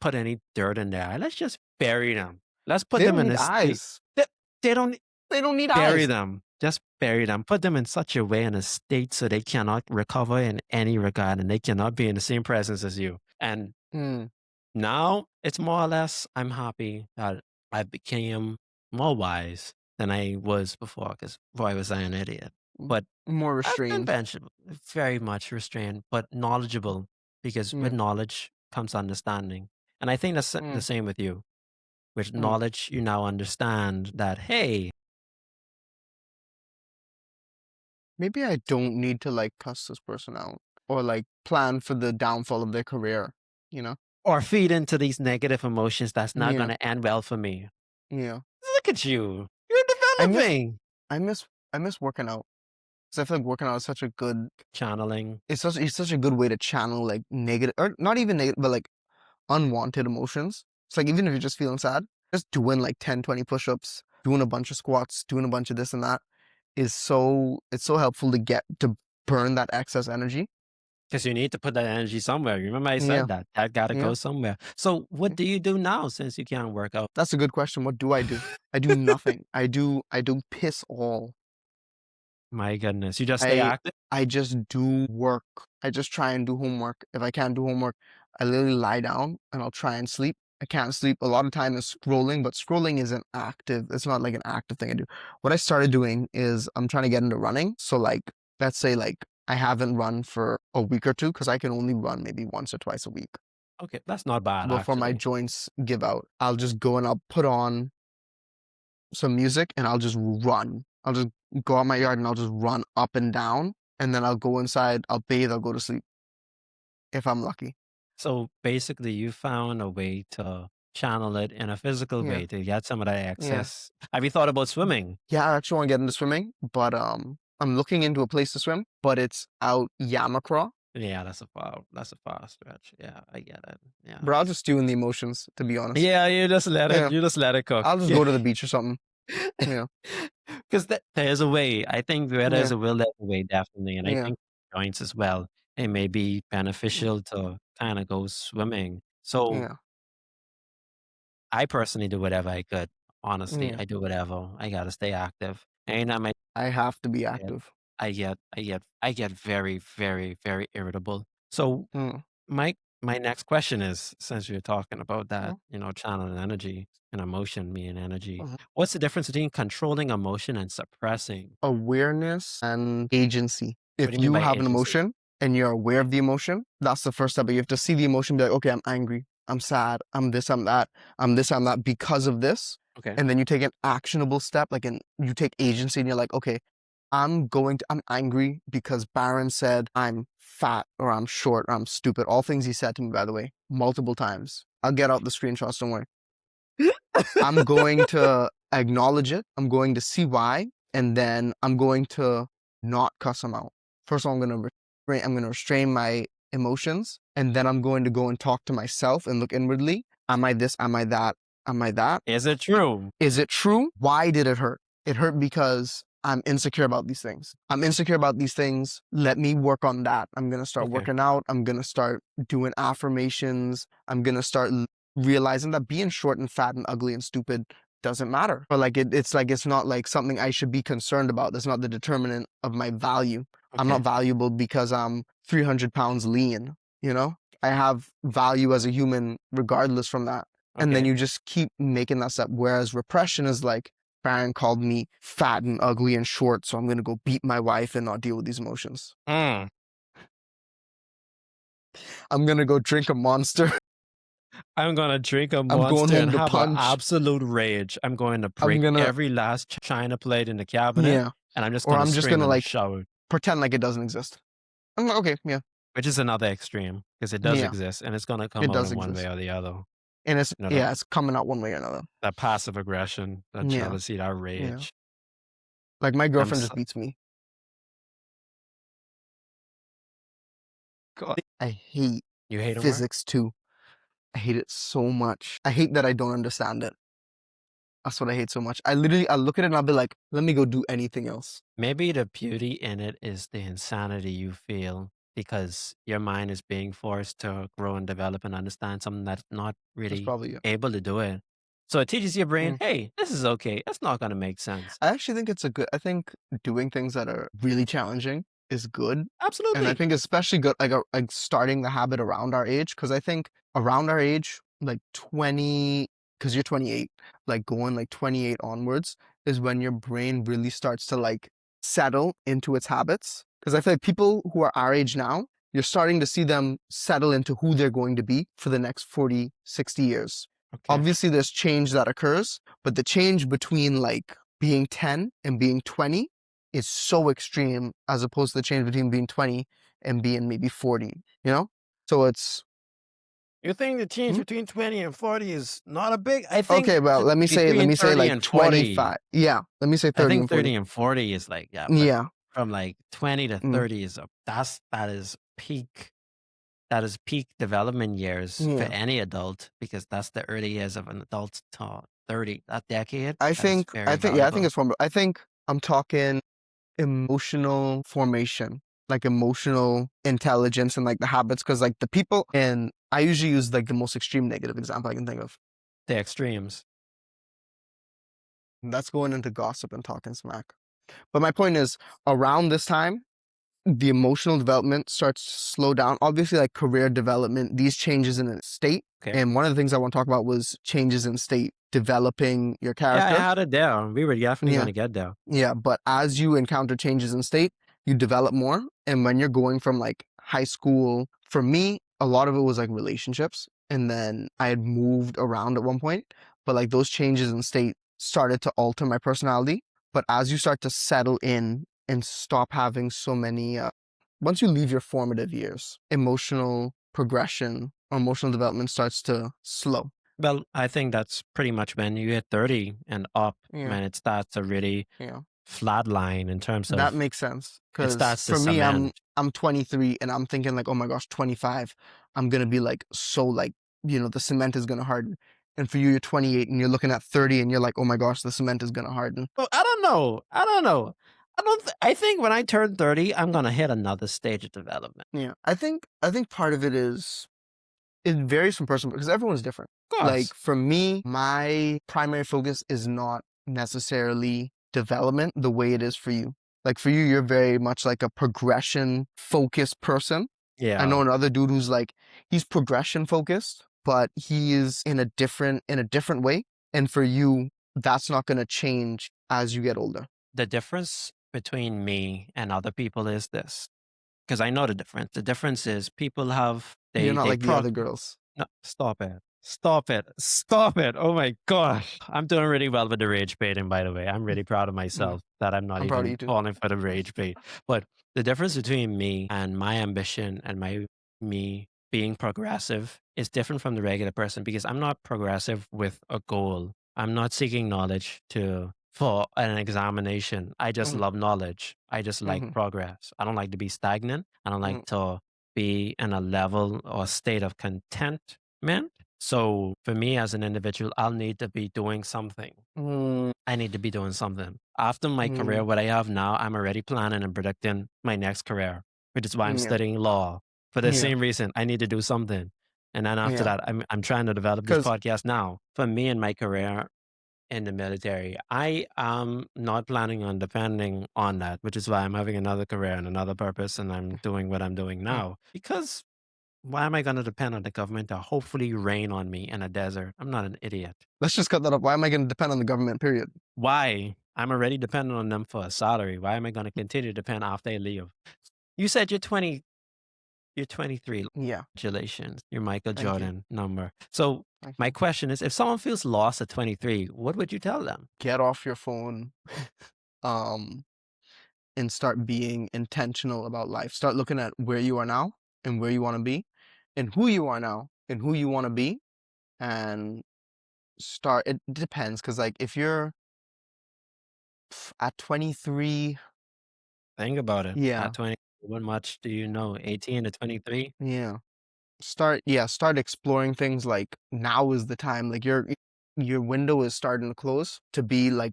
Speaker 1: put any dirt in their eye. Let's just bury them. Let's put
Speaker 2: They
Speaker 1: them
Speaker 2: don't
Speaker 1: in
Speaker 2: need
Speaker 1: a state
Speaker 2: eyes.
Speaker 1: that they don't
Speaker 2: They don't need
Speaker 1: bury
Speaker 2: eyes.
Speaker 1: them. Just bury them. Put them in such a way in a state so they cannot recover in any regard and they cannot be in the same presence as you." And
Speaker 2: Mm,
Speaker 1: now it's more or less, I'm happy that I became more wise than I was before, because boy, was I an idiot.
Speaker 2: Mm.
Speaker 1: But
Speaker 2: More
Speaker 1: I've been
Speaker 2: restrained.
Speaker 1: very much restrained, but knowledgeable, because with
Speaker 2: Yeah.
Speaker 1: knowledge comes understanding. And I think that's the
Speaker 2: Mm.
Speaker 1: same with you. With
Speaker 2: Mm.
Speaker 1: knowledge, you now understand that, hey,
Speaker 2: Maybe I don't need to like cuss this person out or like plan for the downfall of their career, you know?
Speaker 1: or feed into these negative emotions that's not going
Speaker 2: Yeah.
Speaker 1: to end well for me.
Speaker 2: Yeah.
Speaker 1: Look at you. You're
Speaker 2: I miss
Speaker 1: developing.
Speaker 2: I miss I miss working out. 'Cause I feel like working out is such a good
Speaker 1: Channeling.
Speaker 2: it's such a good way to channel like negative or not even negative, but like unwanted emotions. It's like even if you're just feeling sad, just doing like 10, 20 push-ups, doing a bunch of squats, doing a bunch of this and that is it's so helpful to get to burn that excess energy.
Speaker 1: Because you need to put that energy somewhere. Remember I
Speaker 2: Yeah.
Speaker 1: said that. That got to
Speaker 2: Yeah.
Speaker 1: go somewhere. So what
Speaker 2: Yeah.
Speaker 1: do you do now since you can't work out?
Speaker 2: That's a good question. What do I do? I do nothing. I do piss all.
Speaker 1: My goodness. You just stay
Speaker 2: I
Speaker 1: active?
Speaker 2: I just do work. I just try and do homework. If I can't do homework, I literally lie down and I'll try and sleep. I can't sleep. A lot of time is scrolling, but scrolling isn't active. It's not like an active thing I do. What I started doing is I'm trying to get into running. So like let's say like I haven't run for a week or two because I can only run maybe once or twice a week
Speaker 1: Okay, that's not bad
Speaker 2: before my
Speaker 1: actually.
Speaker 2: joints give out. I'll just go and I'll put on some music and I'll just run. I'll just go out my yard and I'll just run up and down. And then I'll go inside, I'll bathe, I'll go to sleep if I'm lucky.
Speaker 1: So basically you found a way to channel it in a physical
Speaker 2: Yeah.
Speaker 1: way to get some of that
Speaker 2: Yeah.
Speaker 1: excess. Have you thought about swimming?
Speaker 2: Yeah, I actually want to get into swimming, but I'm looking into a place to swim, but it's out Yamacraw.
Speaker 1: Yeah, that's a far stretch. Yeah, I get it. Yeah.
Speaker 2: Bro, I'll just stew in the emotions, to be honest.
Speaker 1: Yeah,
Speaker 2: Yeah.
Speaker 1: you just let it cook.
Speaker 2: I'll just
Speaker 1: Yeah.
Speaker 2: go to the beach or something. Yeah.
Speaker 1: Because there's a way. I think where there's
Speaker 2: Yeah.
Speaker 1: a will, there's a way, definitely. And I
Speaker 2: Yeah.
Speaker 1: think joints as well. It may be
Speaker 2: Mm.
Speaker 1: beneficial to kind of go swimming. So
Speaker 2: Yeah.
Speaker 1: I personally do whatever I could. Honestly,
Speaker 2: Yeah.
Speaker 1: I do whatever. I gotta stay active. And I might
Speaker 2: I have to be
Speaker 1: get,
Speaker 2: active.
Speaker 1: I get very, very, very irritable. So
Speaker 2: Mm.
Speaker 1: my my next question is, since you're talking about that,
Speaker 2: Mm.
Speaker 1: channeling energy and emotion being energy,
Speaker 2: Mhm.
Speaker 1: what's the difference between controlling emotion and suppressing?
Speaker 2: Awareness and agency.
Speaker 1: What do
Speaker 2: If
Speaker 1: you mean
Speaker 2: you
Speaker 1: by
Speaker 2: have an
Speaker 1: agency?
Speaker 2: emotion and you're aware of the emotion, that's the first step. But you have to see the emotion, be like, okay, I'm angry, I'm sad, I'm this, I'm that, I'm this, I'm that because of this.
Speaker 1: Okay.
Speaker 2: And then you take an actionable step, like you take agency and you're like, okay, I'm angry because Baron said I'm fat or I'm short or I'm stupid. All things he said to me, by the way, multiple times. I'll get out the screenshots, don't worry. I'm going to acknowledge it. I'm going to see why, and then I'm going to not cuss him out. First of all, I'm going to restrain my emotions, and then I'm going to go and talk to myself and look inwardly. Am I this? Am I that? Am I that?
Speaker 1: Is it true?
Speaker 2: Is it true? Why did it hurt? It hurt because I'm insecure about these things. I'm insecure about these things. Let me work on that. I'm going to start
Speaker 1: Okay.
Speaker 2: working out. I'm going to start doing affirmations. I'm going to start realizing that being short and fat and ugly and stupid doesn't matter. But like it's not like something I should be concerned about. That's not the determinant of my value. I'm not
Speaker 1: Okay.
Speaker 2: valuable because I'm 300 pounds lean, you know? I have value as a human regardless from that. And then
Speaker 1: Okay.
Speaker 2: you just keep making that step. Whereas repression is like, Baron called me fat and ugly and short, so I'm gonna go beat my wife and not deal with these emotions.
Speaker 1: Mm.
Speaker 2: I'm gonna go drink a monster.
Speaker 1: I'm gonna drink a
Speaker 2: I'm going
Speaker 1: monster and
Speaker 2: home to
Speaker 1: have an
Speaker 2: punch.
Speaker 1: absolute rage. I'm going to
Speaker 2: I'm
Speaker 1: break
Speaker 2: gonna,
Speaker 1: every last china plate in the cabinet,
Speaker 2: yeah.
Speaker 1: and I'm just
Speaker 2: Or
Speaker 1: gonna
Speaker 2: I'm just
Speaker 1: scream
Speaker 2: gonna
Speaker 1: in the
Speaker 2: like
Speaker 1: shower,
Speaker 2: pretend like it doesn't exist. I'm like, okay, yeah,
Speaker 1: which is another extreme because it does
Speaker 2: yeah,
Speaker 1: exist and it's gonna come
Speaker 2: it
Speaker 1: out
Speaker 2: does
Speaker 1: in one way
Speaker 2: exist.
Speaker 1: or the other.
Speaker 2: And it's,
Speaker 1: You know,
Speaker 2: yeah, it's coming out one way or another.
Speaker 1: that passive aggression, that
Speaker 2: Yeah,
Speaker 1: jealousy, that
Speaker 2: yeah.
Speaker 1: rage.
Speaker 2: Like my
Speaker 1: I'm
Speaker 2: girlfriend just
Speaker 1: so
Speaker 2: beats me.
Speaker 1: God.
Speaker 2: I hate
Speaker 1: You hate him more?
Speaker 2: physics too. I hate it so much. I hate that I don't understand it. That's what I hate so much. I look at it and I'll be like, let me go do anything else.
Speaker 1: Maybe the beauty in it is the insanity you feel because your mind is being forced to grow and develop and understand something that's not
Speaker 2: That's
Speaker 1: really
Speaker 2: probably it.
Speaker 1: able to do it. So it teaches your brain,
Speaker 2: Mm.
Speaker 1: hey, this is okay. That's not going to make sense.
Speaker 2: I actually think it's a good, I think doing things that are really challenging is good. And I
Speaker 1: Absolutely.
Speaker 2: think especially good, like starting the habit around our age, because I think around our age, like 20, because you're 28, like going like 28 onwards is when your brain really starts to like settle into its habits. Because I feel like people who are our age now, you're starting to see them settle into who they're going to be for the next 40, 60 years.
Speaker 1: Okay.
Speaker 2: Obviously, there's change that occurs, but the change between like being 10 and being 20 is so extreme as opposed to the change between being 20 and being maybe 40, you know? So it's
Speaker 1: You think the change
Speaker 2: hmm?
Speaker 1: between 20 and 40 is not a big? I think
Speaker 2: Okay, well, let
Speaker 1: between
Speaker 2: me say
Speaker 1: 30
Speaker 2: like
Speaker 1: and
Speaker 2: 25.
Speaker 1: 40,
Speaker 2: Yeah, let me say
Speaker 1: I
Speaker 2: 30
Speaker 1: think
Speaker 2: and 40.
Speaker 1: 30 and 40 is like, yeah, but
Speaker 2: Yeah.
Speaker 1: from like 20 to
Speaker 2: Mm,
Speaker 1: 30 is that is peak. That is peak development years for
Speaker 2: yeah.
Speaker 1: any adult because that's the early years of an adult to 30. That decade,
Speaker 2: I
Speaker 1: that is
Speaker 2: think
Speaker 1: very
Speaker 2: yeah, I think
Speaker 1: valuable.
Speaker 2: it's form I think I'm talking emotional formation, like emotional intelligence and like the habits, because like the people and I usually use like the most extreme negative example I can think of.
Speaker 1: The extremes.
Speaker 2: That's going into gossip and talking smack. But my point is, around this time, the emotional development starts to slow down. Obviously, like career development, these changes in a state.
Speaker 1: Okay.
Speaker 2: And one of the things I want to talk about was changes in state, developing your
Speaker 1: Yeah, I
Speaker 2: character.
Speaker 1: had it down. We were definitely going
Speaker 2: Yeah.
Speaker 1: to get there.
Speaker 2: Yeah. But as you encounter changes in state, you develop more. And when you're going from like high school, for me, a lot of it was like relationships. And then I had moved around at one point, but like those changes in state started to alter my personality. But as you start to settle in and stop having so many, once you leave your formative years, emotional progression or emotional development starts to slow.
Speaker 1: Well, I think that's pretty much when you hit 30 and up,
Speaker 2: Yeah.
Speaker 1: when it starts to really
Speaker 2: Yeah.
Speaker 1: flatline in terms
Speaker 2: That
Speaker 1: of
Speaker 2: makes sense
Speaker 1: it
Speaker 2: because
Speaker 1: starts to
Speaker 2: for me,
Speaker 1: cement.
Speaker 2: I'm 23 and I'm thinking like, oh my gosh, 25, I'm gonna be like so like the cement is gonna harden. And for you, you're 28 and you're looking at 30 and you're like, oh my gosh, the cement is gonna harden.
Speaker 1: Well, I don't know. I don't know. I think when I turn 30, I'm going to hit another stage of development.
Speaker 2: Yeah, I think part of it is it varies from person because everyone's different.
Speaker 1: Of
Speaker 2: Like
Speaker 1: course.
Speaker 2: for me, my primary focus is not necessarily development the way it is for you. Like for you, you're very much like a progression focused person. I know
Speaker 1: Yeah.
Speaker 2: another dude who's like he's progression focused, but he is in a different way. And for you, that's not going to change as you get older.
Speaker 1: The difference between me and other people is this, because I know the difference. The difference is people have
Speaker 2: You're not
Speaker 1: they
Speaker 2: like the
Speaker 1: prog
Speaker 2: other girls.
Speaker 1: no, stop it. Stop it. Stop it. Oh my gosh. I'm doing really well with the rage baiting, by the way. I'm really proud of
Speaker 2: Mm,
Speaker 1: myself that I'm not
Speaker 2: I'm proud of
Speaker 1: even
Speaker 2: you too.
Speaker 1: falling for the rage bait. But the difference between me and my ambition and me being progressive is different from the regular person because I'm not progressive with a goal. I'm not seeking knowledge to for an examination. I just
Speaker 2: Mm,
Speaker 1: love knowledge. I just like
Speaker 2: mhm,
Speaker 1: progress. I don't like to be stagnant. I don't
Speaker 2: mm,
Speaker 1: like to be in a level or state of contentment. So for me as an individual, I'll need to be doing something.
Speaker 2: mm,
Speaker 1: I need to be doing something. After my career,
Speaker 2: mm,
Speaker 1: what I have now, I'm already planning and predicting my next career, which is why I'm
Speaker 2: yeah,
Speaker 1: studying law. For the
Speaker 2: yeah,
Speaker 1: same reason, I need to do something. And then after
Speaker 2: yeah.
Speaker 1: that, I'm trying to develop this
Speaker 2: Because
Speaker 1: podcast now. For me and my career in the military, I am not planning on depending on that, which is why I'm having another career and another purpose, and I'm doing what I'm doing now. Because why am I going to depend on the government to hopefully rain on me in a desert? I'm not an idiot.
Speaker 2: let's just cut that up. Why am I going to depend on the government? Period.
Speaker 1: Why? I'm already dependent on them for a salary. Why am I going to continue to depend after I leave? You said you're 20, you're 23.
Speaker 2: Yeah.
Speaker 1: Congratulations. Your Michael
Speaker 2: Thank you.
Speaker 1: Jordan number. So
Speaker 2: Thank
Speaker 1: my
Speaker 2: you.
Speaker 1: question is, if someone feels lost at 23, what would you tell them?
Speaker 2: Get off your phone, um, and start being intentional about life. Start looking at where you are now and where you want to be, and who you are now and who you want to be, and start. It depends because like if you're at 23,
Speaker 1: Think about it.
Speaker 2: yeah,
Speaker 1: At 20, what much do you know? 18 to 23?
Speaker 2: yeah. Start exploring things like now is the time. Like your window is starting to close to be like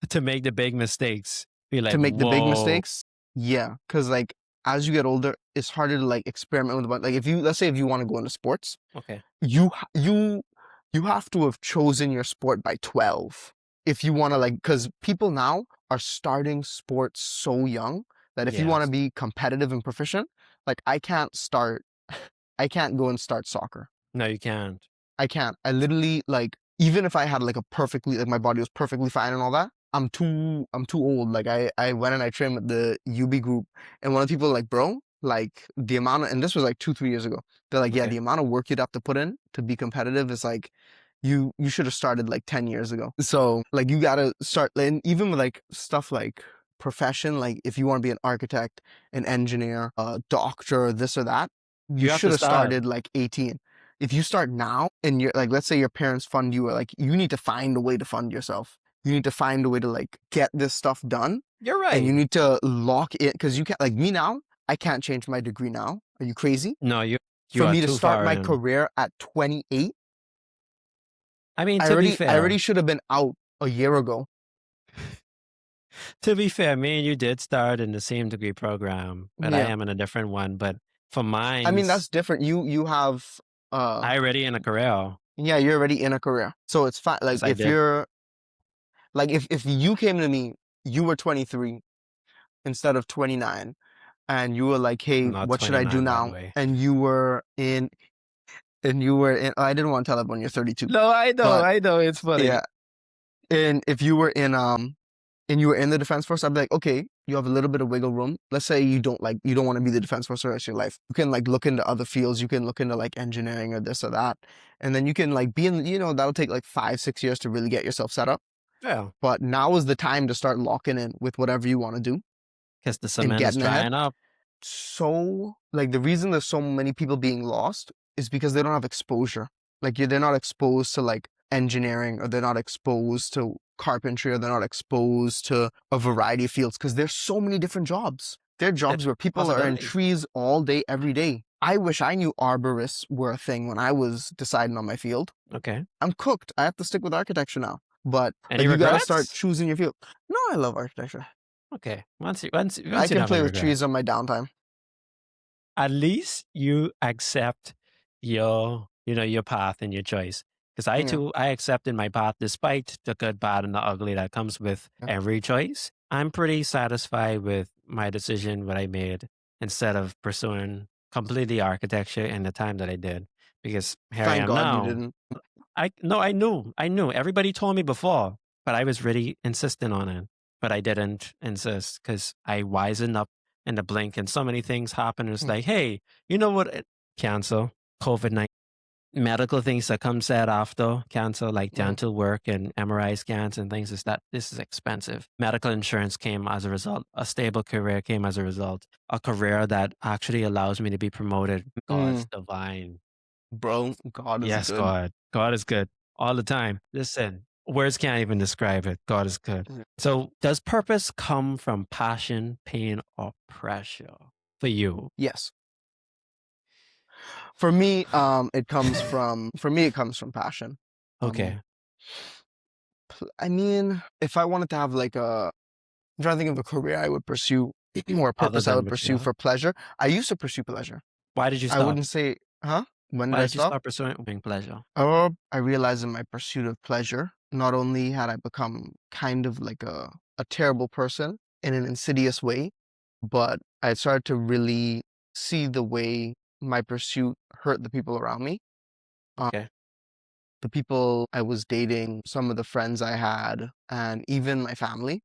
Speaker 1: To make the big mistakes. Be
Speaker 2: to
Speaker 1: like,
Speaker 2: make the big
Speaker 1: whoa.
Speaker 2: mistakes. Yeah, because like as you get older, it's harder to like experiment with like if you let's say if you want to go into sports,
Speaker 1: Okay.
Speaker 2: you have to have chosen your sport by 12 if you want to like because people now are starting sports so young that if you want to
Speaker 1: Yes.
Speaker 2: be competitive and proficient, like I can't go and start soccer.
Speaker 1: No, you can't.
Speaker 2: I can't. I literally like even if I had like a perfectly like my body was perfectly fine and all that, I'm too old. Like I went and I trained with the UB group and one of the people like, bro, like the amount of, and this was like 2, 3 years ago. They're like, yeah,
Speaker 1: Okay.
Speaker 2: the amount of work you'd have to put in to be competitive is like you should have started like 10 years ago. So like you gotta start and even with like stuff like profession, like if you want to be an architect, an engineer, a doctor, this or that, you
Speaker 1: You have
Speaker 2: should
Speaker 1: to
Speaker 2: have
Speaker 1: start.
Speaker 2: started like 18. If you start now and you're like, let's say your parents fund you, or like you need to find a way to fund yourself. You need to find a way to like get this stuff done
Speaker 1: You're
Speaker 2: and you
Speaker 1: right.
Speaker 2: need to lock it because you can't, like me now, I can't change my degree now. Are you crazy?
Speaker 1: No, you
Speaker 2: For
Speaker 1: are
Speaker 2: me to
Speaker 1: too
Speaker 2: start
Speaker 1: far
Speaker 2: my
Speaker 1: in.
Speaker 2: career at 28,
Speaker 1: I mean,
Speaker 2: I already should have been out a year ago.
Speaker 1: to be fair, me and you did start in the same degree program, but I
Speaker 2: Yeah.
Speaker 1: am in a different one. But for
Speaker 2: I mean,
Speaker 1: mine's,
Speaker 2: that's different. You have
Speaker 1: I already in a career.
Speaker 2: yeah, you're already in a career. So it's fine. Like
Speaker 1: Yes, I
Speaker 2: if
Speaker 1: did.
Speaker 2: you're like if you came to me, you were 23 instead of 29 and you were like, "Hey,
Speaker 1: I'm not
Speaker 2: what should I do
Speaker 1: 29, by the
Speaker 2: now?"
Speaker 1: way.
Speaker 2: And you were in I didn't want to tell everyone you're 32.
Speaker 1: No,
Speaker 2: But
Speaker 1: I know. It's funny.
Speaker 2: yeah, and if you were in and you were in the defense force, I'd be like, okay, you have a little bit of wiggle room. Let's say you don't want to be the defense force for the rest of your life. You can like look into other fields. You can look into like engineering or this or that. And then you can like be in, that'll take like 5, 6 years to really get yourself set up.
Speaker 1: Yeah,
Speaker 2: But now is the time to start locking in with whatever you want to do
Speaker 1: because the
Speaker 2: and
Speaker 1: cement is
Speaker 2: getting ahead.
Speaker 1: drying up.
Speaker 2: So like the reason there's so many people being lost is because they don't have exposure. Like they're not exposed to like engineering or they're not exposed to carpentry or they're not exposed to a variety of fields because there's so many different jobs. There are
Speaker 1: There's
Speaker 2: jobs where people are in
Speaker 1: possibilities.
Speaker 2: trees all day, every day. I wish I knew arborists were a thing when I was deciding on my field.
Speaker 1: Okay.
Speaker 2: I'm cooked. I have to stick with architecture now. But
Speaker 1: Any
Speaker 2: like you gotta start
Speaker 1: regrets?
Speaker 2: choosing your field. No, I love architecture.
Speaker 1: Okay.
Speaker 2: I
Speaker 1: Once you
Speaker 2: can
Speaker 1: don't have
Speaker 2: play
Speaker 1: any
Speaker 2: with trees
Speaker 1: regrets.
Speaker 2: on my downtime.
Speaker 1: At least you accept your path and your choice. Because
Speaker 2: Yeah.
Speaker 1: I accepted my path despite the good, bad, and the ugly that comes with
Speaker 2: Yeah.
Speaker 1: every choice. I'm pretty satisfied with my decision, what I made, instead of pursuing completely architecture in the time that I did. Because here I
Speaker 2: Thank
Speaker 1: am
Speaker 2: God you
Speaker 1: now.
Speaker 2: didn't.
Speaker 1: I no, I knew. Everybody told me before, but I was really insistent on it. But I didn't insist because I wisened up in the blink, and so many things happen. It's
Speaker 2: Mm,
Speaker 1: like, hey, you know what? Cancer, COVID-19, medical things that comes out after cancer, like
Speaker 2: mm.
Speaker 1: dental work and MRI scans and things, is that this is expensive. Medical insurance came as a result. A stable career came as a result. A career that actually allows me to be promoted. God's
Speaker 2: Mm,
Speaker 1: divine.
Speaker 2: bro, God is
Speaker 1: Yes,
Speaker 2: good.
Speaker 1: God. God is good all the time. Listen, words can't even describe it. God is good.
Speaker 2: Mm.
Speaker 1: So, does purpose come from passion, pain, or pressure for you?
Speaker 2: Yes. For me, it comes from passion. Um,
Speaker 1: Okay.
Speaker 2: I mean, if I wanted to have like I'm trying to think of a career I would pursue or a
Speaker 1: Other
Speaker 2: purpose I
Speaker 1: than
Speaker 2: would
Speaker 1: what you
Speaker 2: pursue
Speaker 1: have.
Speaker 2: for pleasure. I used to pursue pleasure.
Speaker 1: Why did you
Speaker 2: I
Speaker 1: stop?
Speaker 2: wouldn't say, huh? When did
Speaker 1: Why
Speaker 2: I
Speaker 1: did you
Speaker 2: stop?
Speaker 1: stop pursuing pleasure?
Speaker 2: I realized in my pursuit of pleasure, not only had I become kind of like a terrible person in an insidious way, but I started to really see the way my pursuit hurt the people around me. Uh,
Speaker 1: Okay.
Speaker 2: the people I was dating, some of the friends I had, and even my family.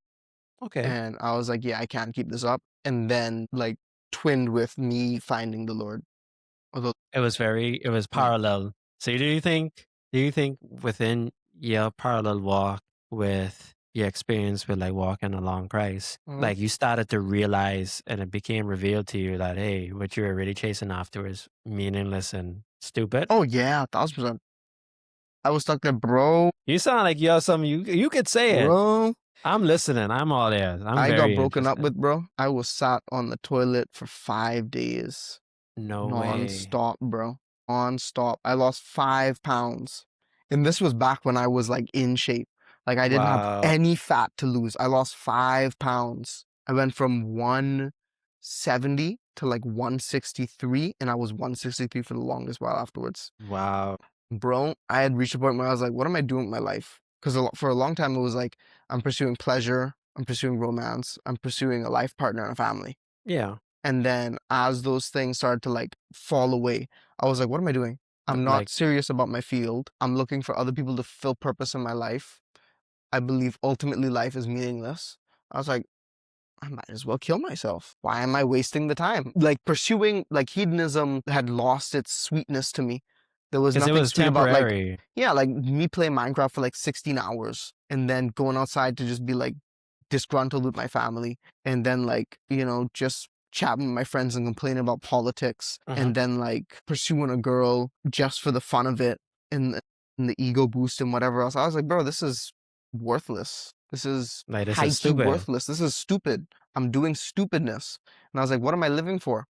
Speaker 1: Okay.
Speaker 2: And I was like, yeah, I can't keep this up. And then like twinned with me finding the Lord. Although,
Speaker 1: It was
Speaker 2: yeah.
Speaker 1: parallel. So do you think within your parallel walk with your experience with like walking along Christ,
Speaker 2: Mhm.
Speaker 1: like you started to realize and it became revealed to you that, hey, what you were really chasing after is meaningless and stupid?
Speaker 2: Oh yeah, 1000%. I was stuck there, bro,
Speaker 1: You sound like you're some you could say it.
Speaker 2: bro.
Speaker 1: I'm listening. I'm all ears. I'm
Speaker 2: I got
Speaker 1: very
Speaker 2: broken up
Speaker 1: interested.
Speaker 2: with, bro. I was sat on the toilet for 5 days.
Speaker 1: No way.
Speaker 2: Non-stop, bro. Non-stop. I lost 5 pounds. And this was back when I was like in shape. Like I didn't have
Speaker 1: Wow.
Speaker 2: any fat to lose. I lost 5 pounds. I went from 170 to like 163, and I was 163 for the longest while afterwards.
Speaker 1: Wow.
Speaker 2: Bro, I had reached a point where I was like, what am I doing with my life? Because for a long time it was like, I'm pursuing pleasure, I'm pursuing romance, I'm pursuing a life partner and a family.
Speaker 1: Yeah.
Speaker 2: And then as those things started to like fall away, I was like, what am I doing? I'm not
Speaker 1: Like,
Speaker 2: serious about my field. I'm looking for other people to fill purpose in my life. I believe ultimately life is meaningless. I was like, I might as well kill myself. Why am I wasting the time? Like pursuing like hedonism had lost its sweetness to me. There was
Speaker 1: because it
Speaker 2: nothing
Speaker 1: was
Speaker 2: sweet about like,
Speaker 1: temporary.
Speaker 2: yeah, like me playing Minecraft for like 16 hours and then going outside to just be like disgruntled with my family and then like, just chatting with my friends and complaining about politics
Speaker 1: Mhm.
Speaker 2: and then like pursuing a girl just for the fun of it and the ego boost and whatever else. I was like, bro, this is worthless. This is
Speaker 1: Like, this
Speaker 2: high
Speaker 1: is
Speaker 2: key
Speaker 1: stupid.
Speaker 2: worthless. This is stupid. I'm doing stupidness. And I was like, what am I living for?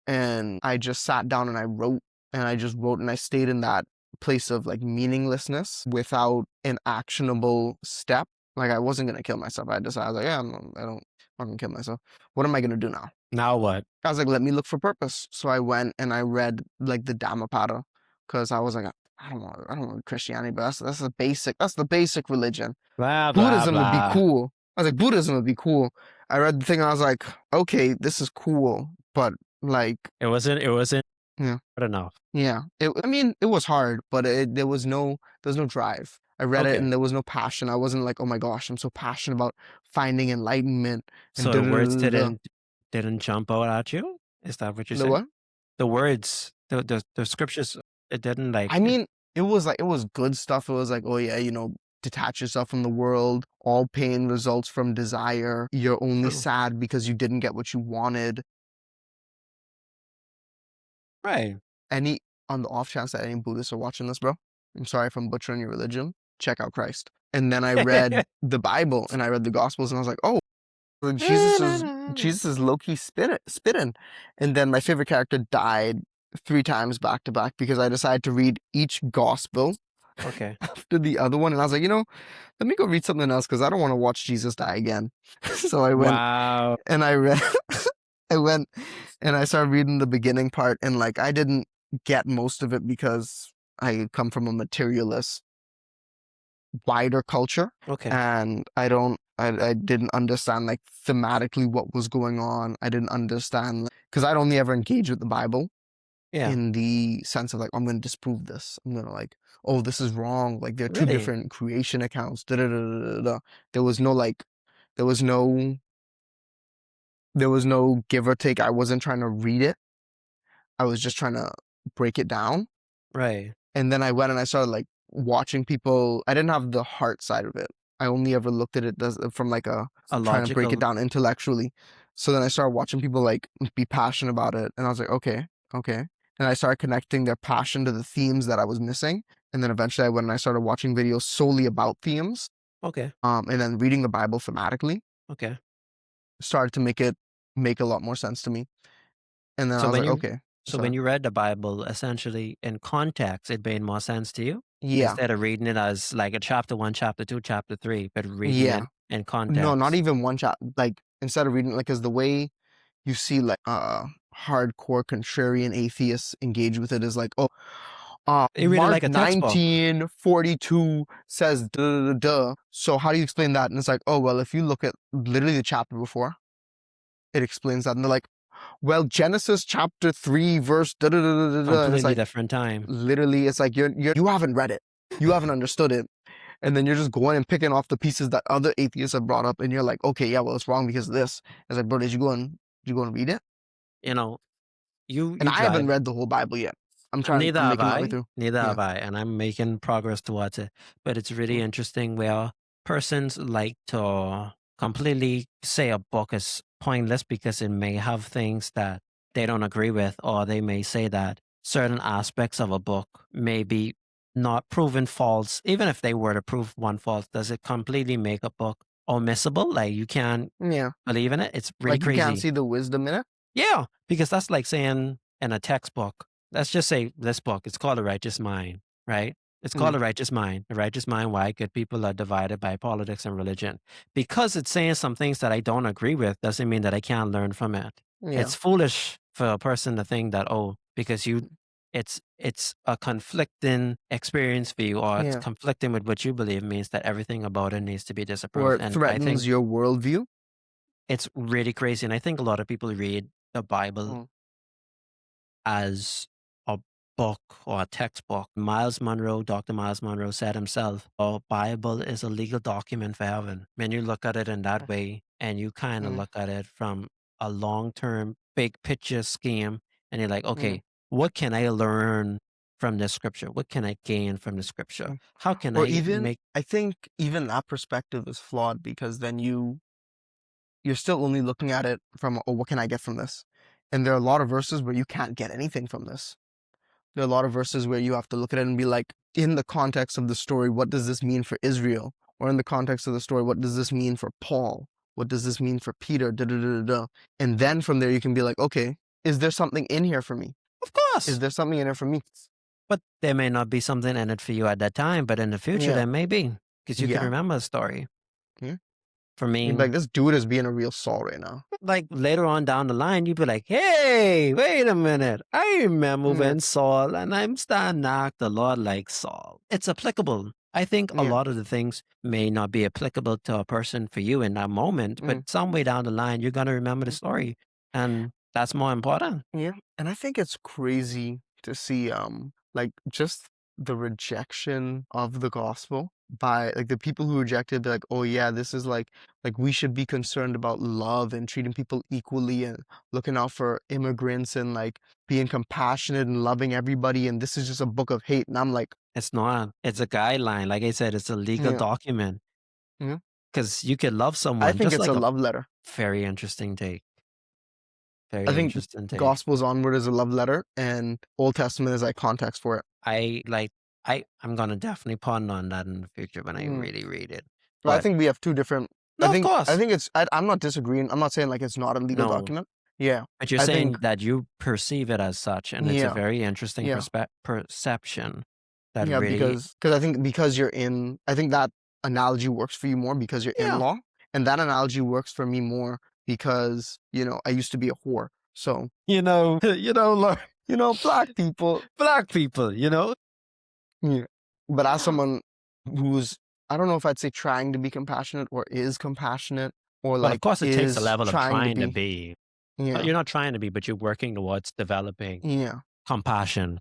Speaker 2: And I just sat down and I wrote and I just wrote and I stayed in that place of like meaninglessness without an actionable step. Like I wasn't gonna kill myself. I decided, I was like, yeah, I'm not gonna kill myself. What am I gonna do now?
Speaker 1: Now what?
Speaker 2: I was like, let me look for purpose. So I went and I read like the Dhammapada because I was like, I don't want Christianity, but that's the basic religion.
Speaker 1: Blah, blah,
Speaker 2: Buddhism would be
Speaker 1: blah.
Speaker 2: cool. I was like, Buddhism would be cool. I read the thing, I was like, okay, this is cool, but like,
Speaker 1: It wasn't
Speaker 2: yeah,
Speaker 1: good enough.
Speaker 2: yeah. I mean, it was hard, but there was no drive. I read it
Speaker 1: Okay.
Speaker 2: and there was no passion. I wasn't like, oh my gosh, I'm so passionate about finding enlightenment and
Speaker 1: So
Speaker 2: da
Speaker 1: the
Speaker 2: da da
Speaker 1: words
Speaker 2: da da.
Speaker 1: didn't jump out at you? Is that what you're
Speaker 2: The
Speaker 1: saying?
Speaker 2: what?
Speaker 1: The words, the scriptures, it didn't like
Speaker 2: I mean, it was good stuff. It was like, oh yeah, detach yourself from the world. All pain results from desire. You're only
Speaker 1: true.
Speaker 2: sad because you didn't get what you wanted.
Speaker 1: Right.
Speaker 2: Any on the off chance that any Buddhists are watching this, bro, I'm sorry if I'm butchering your religion. Check out Christ. And then I read the Bible and I read the Gospels and I was like, oh, well, Jesus is low key spitting. And then my favorite character died 3 times back to back because I decided to read each Gospel
Speaker 1: Okay.
Speaker 2: after the other one, and I was like, let me go read something else because I don't want to watch Jesus die again. So I went
Speaker 1: Wow.
Speaker 2: and I read. I went and I started reading the beginning part, and like I didn't get most of it because I come from a materialist, wider culture,
Speaker 1: Okay.
Speaker 2: and I didn't understand like thematically what was going on. I didn't understand because I'd only ever engaged with the Bible
Speaker 1: Yeah.
Speaker 2: in the sense of like, I'm going to disprove this. I'm going to like, oh, this is wrong. Like there are two
Speaker 1: Really?
Speaker 2: different creation accounts. Da, da, da, da, da, da. There was no like, there was no, there was no give or take. I wasn't trying to read it. I was just trying to break it down.
Speaker 1: Right.
Speaker 2: And then I went and I started like watching people. I didn't have the heart side of it. I only ever looked at it from like a
Speaker 1: A
Speaker 2: trying to break it
Speaker 1: logical.
Speaker 2: down intellectually. So then I started watching people like be passionate about it. And I was like, okay, okay. And I started connecting their passion to the themes that I was missing. And then eventually I went and I started watching videos solely about themes.
Speaker 1: Okay.
Speaker 2: And then reading the Bible thematically
Speaker 1: Okay.
Speaker 2: started to make a lot more sense to me. And then I
Speaker 1: So
Speaker 2: was
Speaker 1: when
Speaker 2: like,
Speaker 1: you
Speaker 2: okay,
Speaker 1: so when
Speaker 2: sorry.
Speaker 1: you read the Bible, essentially in context, it made more sense to you
Speaker 2: Yeah,
Speaker 1: instead of reading it as like a chapter one, chapter two, chapter three, but reading
Speaker 2: yeah.
Speaker 1: it in
Speaker 2: No, not
Speaker 1: context.
Speaker 2: even one chapter. Like instead of reading like, cause the way you see like hardcore contrarian atheists engage with it is like, oh,
Speaker 1: You read it
Speaker 2: Mark
Speaker 1: like a textbook.
Speaker 2: 19:42 says duh, duh, duh, duh. So how do you explain that? And it's like, oh well, if you look at literally the chapter before, it explains that. And they're like, well, Genesis chapter 3, verse da da da da da. Da. And it's
Speaker 1: Completely
Speaker 2: like
Speaker 1: different time.
Speaker 2: literally, it's like you haven't read it. You haven't understood it. And then you're just going and picking off the pieces that other atheists have brought up, and you're like, okay, yeah, well, it's wrong because of this. It's like, bro, did you go and read it?
Speaker 1: You know, you
Speaker 2: And
Speaker 1: you
Speaker 2: I haven't
Speaker 1: drive.
Speaker 2: read the whole Bible yet.
Speaker 1: Neither
Speaker 2: I'm
Speaker 1: have
Speaker 2: making my way
Speaker 1: I.
Speaker 2: through.
Speaker 1: Neither
Speaker 2: Yeah.
Speaker 1: have I. And I'm making progress towards it. But it's really
Speaker 2: Mm.
Speaker 1: interesting where persons like to completely say a book is pointless because it may have things that they don't agree with, or they may say that certain aspects of a book may be not proven false. Even if they were to prove one false, does it completely make a book omissible? Like you can't
Speaker 2: Yeah.
Speaker 1: believe in it? It's really
Speaker 2: Like you can't
Speaker 1: crazy.
Speaker 2: see the wisdom in it.
Speaker 1: Yeah, because that's like saying in a textbook, let's just say this book, it's called The Righteous Mind, right? It's called
Speaker 2: Mm.
Speaker 1: The Righteous Mind. The Righteous Mind, why good people are divided by politics and religion. Because it's saying some things that I don't agree with doesn't mean that I can't learn from it.
Speaker 2: Yeah.
Speaker 1: It's foolish for a person to think that, oh, because it's a conflicting experience for you or it's
Speaker 2: Yeah.
Speaker 1: conflicting with what you believe means that everything about it needs to be
Speaker 2: Or
Speaker 1: disapproved.
Speaker 2: it
Speaker 1: And I think
Speaker 2: threatens your worldview.
Speaker 1: it's really crazy. And I think a lot of people read the Bible
Speaker 2: Mm.
Speaker 1: as a book or a textbook. Dr. Miles Monroe said himself, "Oh, Bible is a legal document for heaven." When you look at it in that way, and you kind of
Speaker 2: Mm,
Speaker 1: look at it from a long-term, big picture scheme, and you're like,
Speaker 2: mm,
Speaker 1: okay, what can I learn from this scripture? What can I gain from the scripture?
Speaker 2: mm.
Speaker 1: How can
Speaker 2: Or
Speaker 1: I
Speaker 2: even,
Speaker 1: make
Speaker 2: I think even that perspective is flawed because then you're still only looking at it from, oh, what can I get from this? And there are a lot of verses where you can't get anything from this. There are a lot of verses where you have to look at it and be like, in the context of the story, what does this mean for Israel? Or in the context of the story, what does this mean for Paul? What does this mean for Peter? Da, da, da, da, da. And then from there, you can be like, okay, is there something in here for me?
Speaker 1: Of
Speaker 2: Is
Speaker 1: course,
Speaker 2: there something in here for me?
Speaker 1: but there may not be something in it for you at that time, but in the future
Speaker 2: Yeah.
Speaker 1: there may be, because you could
Speaker 2: Yeah.
Speaker 1: remember a story.
Speaker 2: Yeah.
Speaker 1: For
Speaker 2: You'd be
Speaker 1: me,
Speaker 2: like, this dude is being a real Saul right now.
Speaker 1: like later on down the line, you'd be like, "Hey, wait a minute! I remember
Speaker 2: Yeah.
Speaker 1: when Saul and I'm starting to act a lot like Saul." It's applicable. I think a
Speaker 2: Yeah.
Speaker 1: lot of the things may not be applicable to a person for you in that moment, but
Speaker 2: Mm,
Speaker 1: some way down the line, you're gonna remember the
Speaker 2: mm,
Speaker 1: story, and that's more important.
Speaker 2: yeah. And I think it's crazy to see like just the rejection of the gospel by like the people who rejected be like, oh yeah, this is like we should be concerned about love and treating people equally and looking out for immigrants and like being compassionate and loving everybody, and this is just a book of hate. And I'm like,
Speaker 1: It's not. It's a guideline. Like I said, it's a legal
Speaker 2: yeah,
Speaker 1: document
Speaker 2: yeah.
Speaker 1: because you could love
Speaker 2: I
Speaker 1: someone
Speaker 2: think
Speaker 1: just
Speaker 2: it's
Speaker 1: like
Speaker 2: a
Speaker 1: a
Speaker 2: love letter.
Speaker 1: very interesting take.
Speaker 2: I
Speaker 1: Very
Speaker 2: think
Speaker 1: interesting take.
Speaker 2: Gospels onward is a love letter and Old Testament is like context for it.
Speaker 1: I like I'm gonna definitely ponder on that in the future when I
Speaker 2: Mm.
Speaker 1: really read it.
Speaker 2: But I
Speaker 1: But
Speaker 2: think we have two different.
Speaker 1: no, of
Speaker 2: I
Speaker 1: course.
Speaker 2: think I'm not disagreeing. I'm not saying like it's not a legal
Speaker 1: No.
Speaker 2: document. Yeah,
Speaker 1: But you're
Speaker 2: I think
Speaker 1: saying that you perceive it as such, and it's a
Speaker 2: yeah,
Speaker 1: very interesting
Speaker 2: yeah,
Speaker 1: perception that
Speaker 2: yeah.
Speaker 1: really
Speaker 2: Because I think because you're in, I think that analogy works for you more because you're in
Speaker 1: yeah.
Speaker 2: law, and that analogy works for me more because I used to be a whore. So
Speaker 1: Like
Speaker 2: black people.
Speaker 1: black people, you know?
Speaker 2: Yeah. But as
Speaker 1: Yeah.
Speaker 2: someone who's, I don't know if I'd say trying to be compassionate or is compassionate or
Speaker 1: Well, of
Speaker 2: like
Speaker 1: course it takes a
Speaker 2: is
Speaker 1: level of
Speaker 2: trying to
Speaker 1: trying to
Speaker 2: be.
Speaker 1: be.
Speaker 2: Yeah.
Speaker 1: You're not trying to be, but you're working towards developing
Speaker 2: Yeah.
Speaker 1: compassion.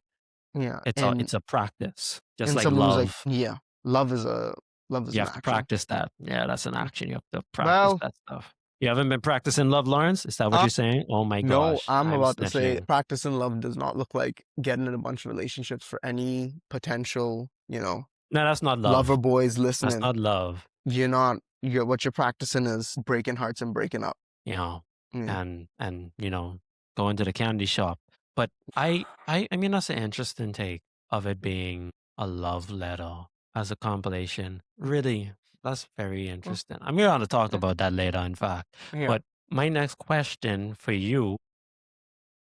Speaker 2: Yeah.
Speaker 1: It's a practice, just
Speaker 2: And
Speaker 1: like
Speaker 2: someone who's like,
Speaker 1: love.
Speaker 2: yeah, love is
Speaker 1: You
Speaker 2: an
Speaker 1: have to
Speaker 2: action.
Speaker 1: practice that. Yeah, that's an action. You have to practice
Speaker 2: Well,
Speaker 1: that stuff. You haven't been practicing love, Lawrence? Is that what
Speaker 2: uh,
Speaker 1: you're saying? Oh my
Speaker 2: no,
Speaker 1: gosh,
Speaker 2: I'm
Speaker 1: I'm
Speaker 2: about to say
Speaker 1: snitching.
Speaker 2: practicing love does not look like getting in a bunch of relationships for any potential,
Speaker 1: No, that's not
Speaker 2: lover
Speaker 1: love.
Speaker 2: boys
Speaker 1: That's
Speaker 2: listening.
Speaker 1: not love,
Speaker 2: What you're practicing is breaking hearts and breaking up.
Speaker 1: you know,
Speaker 2: Yeah.
Speaker 1: and going to the candy shop. But I mean that's an interesting take of it being a love letter as a compilation. Really, that's very
Speaker 2: Mm,
Speaker 1: interesting. I'm going to talk
Speaker 2: mm,
Speaker 1: about that later, in fact.
Speaker 2: yeah.
Speaker 1: But my next question for you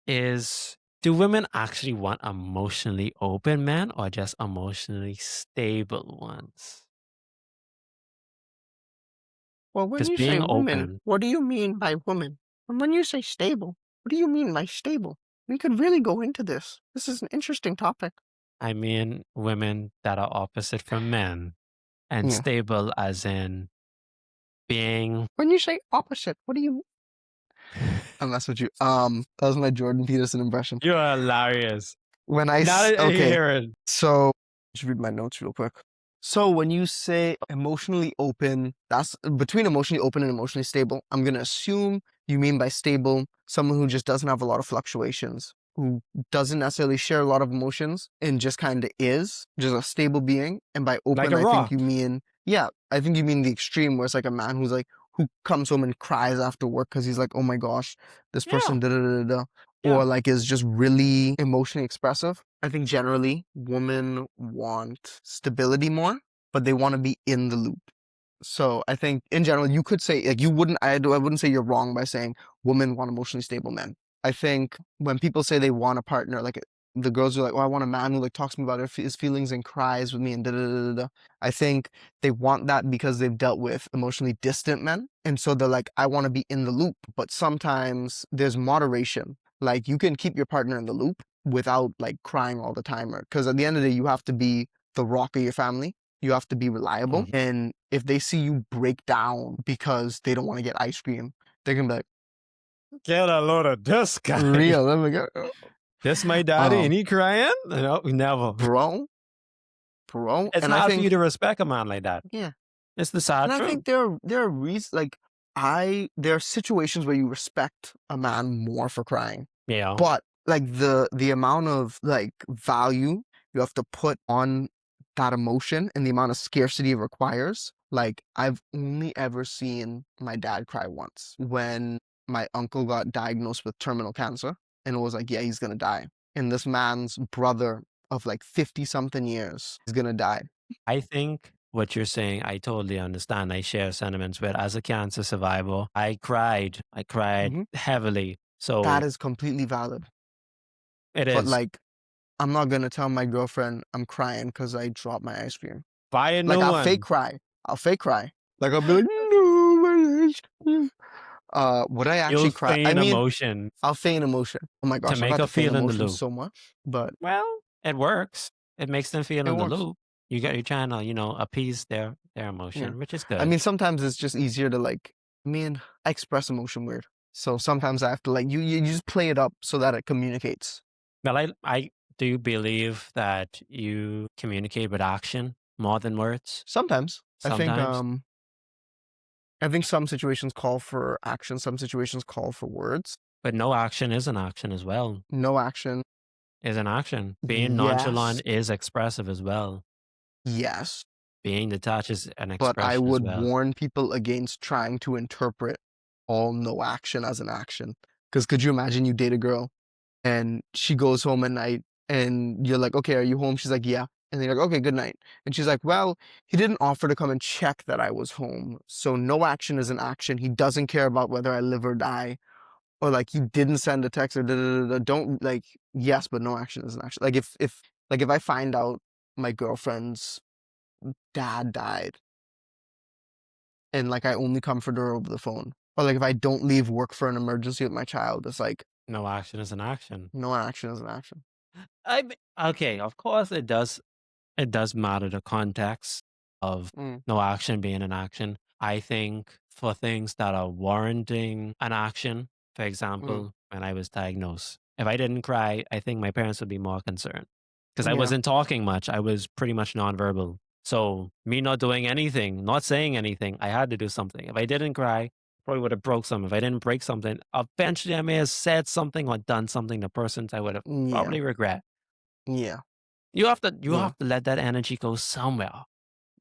Speaker 1: is, do women actually want emotionally open men or just emotionally stable ones?
Speaker 2: Well, when
Speaker 1: Because
Speaker 2: you say
Speaker 1: being
Speaker 2: woman,
Speaker 1: open,
Speaker 2: what do you mean by woman? And when you say stable, what do you mean by stable? We could really go into this. This is an interesting topic.
Speaker 1: I mean women that are opposite from men, and
Speaker 2: Yeah.
Speaker 1: stable as in being
Speaker 2: When you say opposite, what do you? And that's what you. That was my Jordan Peterson impression.
Speaker 1: You're hilarious.
Speaker 2: When
Speaker 1: Now that I
Speaker 2: okay,
Speaker 1: hear it.
Speaker 2: so just read my notes real quick. So when you say emotionally open, that's between emotionally open and emotionally stable. I'm gonna assume you mean by stable someone who just doesn't have a lot of fluctuations, who doesn't necessarily share a lot of emotions and just kind of is just a stable being. And by
Speaker 1: Like
Speaker 2: open,
Speaker 1: a
Speaker 2: I think you
Speaker 1: rock.
Speaker 2: mean, yeah, I think you mean the extreme where it's like a man who's like who comes home and cries after work because he's like, oh my gosh, this
Speaker 1: Yeah,
Speaker 2: person da da da da, da, or
Speaker 1: yeah.
Speaker 2: like is just really emotionally expressive. I think generally women want stability more, but they want to be in the loop. So I think in general, you could say like I wouldn't say you're wrong by saying women want emotionally stable men. I think when people say they want a partner, like the girls are like, oh, I want a man who like talks to me about his feelings and cries with me and da da da da. Da." I think they want that because they've dealt with emotionally distant men, and so they're like, I want to be in the loop. But sometimes there's moderation. Like you can keep your partner in the loop without like crying all the time, or because at the end of the day, you have to be the rock of your family. You have to be reliable.
Speaker 1: Mhm.
Speaker 2: And if they see you break down because they don't want to get ice cream, they're gonna be like,
Speaker 1: Get a load of this guy.
Speaker 2: real. I'm like, "Oh."
Speaker 1: This my daddy and
Speaker 2: Um,
Speaker 1: he crying? No, never.
Speaker 2: bro, bro,
Speaker 1: It's
Speaker 2: and I
Speaker 1: hard for you
Speaker 2: think
Speaker 1: to respect a man like that.
Speaker 2: yeah,
Speaker 1: It's the
Speaker 2: and
Speaker 1: sad
Speaker 2: I
Speaker 1: truth.
Speaker 2: think there are reasons like there are situations where you respect a man more for crying,
Speaker 1: You know,
Speaker 2: but like the amount of like value you have to put on that emotion and the amount of scarcity it requires. Like I've only ever seen my dad cry once when my uncle got diagnosed with terminal cancer, and it was like, yeah, he's gonna die. And this man's brother of like 50 something years is gonna die.
Speaker 1: I think what you're saying, I totally understand. I share sentiments with. As a cancer survivor, I cried. I cried
Speaker 2: Mhm.
Speaker 1: heavily.
Speaker 2: That
Speaker 1: So
Speaker 2: is completely valid.
Speaker 1: it
Speaker 2: But
Speaker 1: is.
Speaker 2: like, I'm not gonna tell my girlfriend I'm crying because I dropped my ice cream.
Speaker 1: Buy a
Speaker 2: Like
Speaker 1: new
Speaker 2: I'll fake
Speaker 1: one.
Speaker 2: cry. I'll fake cry. Like I'll be like, no, my ice cream. Would I
Speaker 1: You'll
Speaker 2: actually cry? I
Speaker 1: feign
Speaker 2: mean,
Speaker 1: emotion
Speaker 2: I'll feign emotion. Oh my
Speaker 1: to
Speaker 2: gosh, I've
Speaker 1: make
Speaker 2: had
Speaker 1: her
Speaker 2: to feign
Speaker 1: feel in the
Speaker 2: emotion
Speaker 1: loop.
Speaker 2: so much, but
Speaker 1: Well, it works. It makes them feel
Speaker 2: it
Speaker 1: in the
Speaker 2: works.
Speaker 1: loop. You're trying to, appease their
Speaker 2: Yeah.
Speaker 1: emotion, which is
Speaker 2: I
Speaker 1: good.
Speaker 2: mean, sometimes it's just easier to like, I mean, I express emotion weird. So sometimes I have to like, you just play it up so that it communicates.
Speaker 1: Well, I do believe that you communicate with action more than words
Speaker 2: Sometimes
Speaker 1: sometimes,
Speaker 2: I think some situations call for action, some situations call for words.
Speaker 1: but no action is an action as well.
Speaker 2: No action.
Speaker 1: Is an action. Being
Speaker 2: Yes.
Speaker 1: nonchalant is expressive as well.
Speaker 2: Yes.
Speaker 1: Being detached is an
Speaker 2: But I
Speaker 1: expression as
Speaker 2: would
Speaker 1: well.
Speaker 2: warn people against trying to interpret all no action as an action. Because could you imagine you date a girl and she goes home at night and you're like, okay, are you home? She's like, yeah. And then you're like, okay, good night. And she's like, well, he didn't offer to come and check that I was home. So no action is an action. He doesn't care about whether I live or die. Or like he didn't send a text or da, da, da, da. Don't like yes, but no action is an action. Like if I find out my girlfriend's dad died and like I only comfort her over the phone, or like if I don't leave work for an emergency with my child, it's like
Speaker 1: No action is an action.
Speaker 2: no action is an action.
Speaker 1: Okay, of course it does matter the context of
Speaker 2: Mm,
Speaker 1: no action being an action. I think for things that are warranting an action, for
Speaker 2: mm,
Speaker 1: example, when I was diagnosed, if I didn't cry, I think my parents would be more concerned because I
Speaker 2: yeah,
Speaker 1: wasn't talking much. I was pretty much nonverbal. So me not doing anything, not saying anything, I had to do something. If I didn't cry, probably would have broke something. If I didn't break something, eventually I may have said something or done something to persons I would have
Speaker 2: yeah,
Speaker 1: probably regret.
Speaker 2: yeah,
Speaker 1: You
Speaker 2: yeah,
Speaker 1: have to let that energy go somewhere,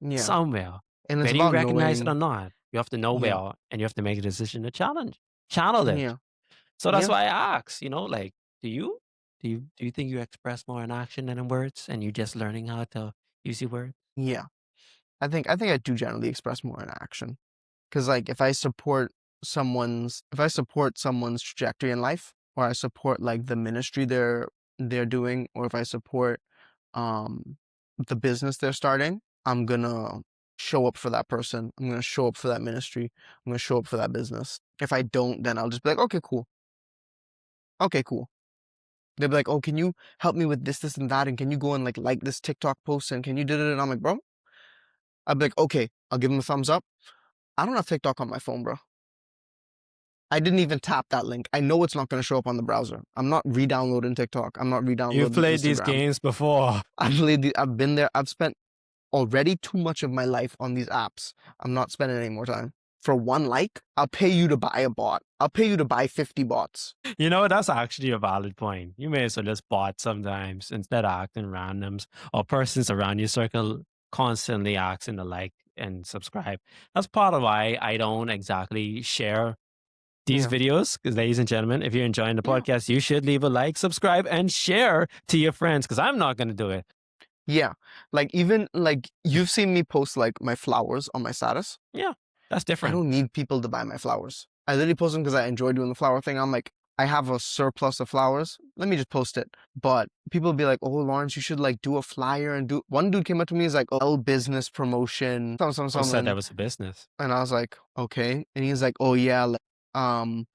Speaker 2: yeah.
Speaker 1: somewhere.
Speaker 2: And it's
Speaker 1: Whether you
Speaker 2: about
Speaker 1: recognize it or
Speaker 2: knowing.
Speaker 1: not, you have to know
Speaker 2: Yeah,
Speaker 1: where, and you have to make a decision to channel it.
Speaker 2: yeah,
Speaker 1: So that's
Speaker 2: yeah,
Speaker 1: why I ask, like, do you do you think you express more in action than in words, and you just learning how to use your words?
Speaker 2: yeah. I think I do generally express more in action. Because like if I support someone's trajectory in life, or I support like the ministry they're doing, or if I support um the business they're starting, I'm gonna show up for that person. I'm gonna show up for that ministry. I'm gonna show up for that business. If I don't, then I'll just be like, okay, cool. Okay, cool. They'll be like, oh, can you help me with this, this, and that? And can you go and like this TikTok post? And can you do it? And I'm like, bro, I'll be like, okay, I'll give them a thumbs up. I don't have TikTok on my phone, bro. I didn't even tap that link. I know it's not going to show up on the browser. I'm not re-downloading TikTok. I'm not
Speaker 1: You've
Speaker 2: re-downloading
Speaker 1: played these
Speaker 2: Instagram.
Speaker 1: games before.
Speaker 2: I've been there. I've spent already too much of my life on these apps. I'm not spending any more time. For one like, I'll pay you to buy a bot. I'll pay you to buy 50 bots.
Speaker 1: That's actually a valid point. You may as well just bot sometimes instead of acting randoms or persons around your circle constantly asking to like and subscribe. That's part of why I don't exactly share these
Speaker 2: Yeah.
Speaker 1: videos. Because, ladies and gentlemen, if you're enjoying the
Speaker 2: Yeah.
Speaker 1: podcast, you should leave a like, subscribe, and share to your friends because I'm not going to do it.
Speaker 2: Yeah. Like even like you've seen me post like my flowers on my status.
Speaker 1: Yeah, that's
Speaker 2: I
Speaker 1: different.
Speaker 2: don't need people to buy my flowers. I literally post them because I enjoy doing the flower thing. I'm like, I have a surplus of flowers. Let me just post it. But people be like, oh, Lawrence, you should like do a flyer and do. One dude came up to me, he's like, oh, business promotion,
Speaker 1: Who said that
Speaker 2: and
Speaker 1: was a business?
Speaker 2: I was like, okay. And he's like, oh yeah, like, um,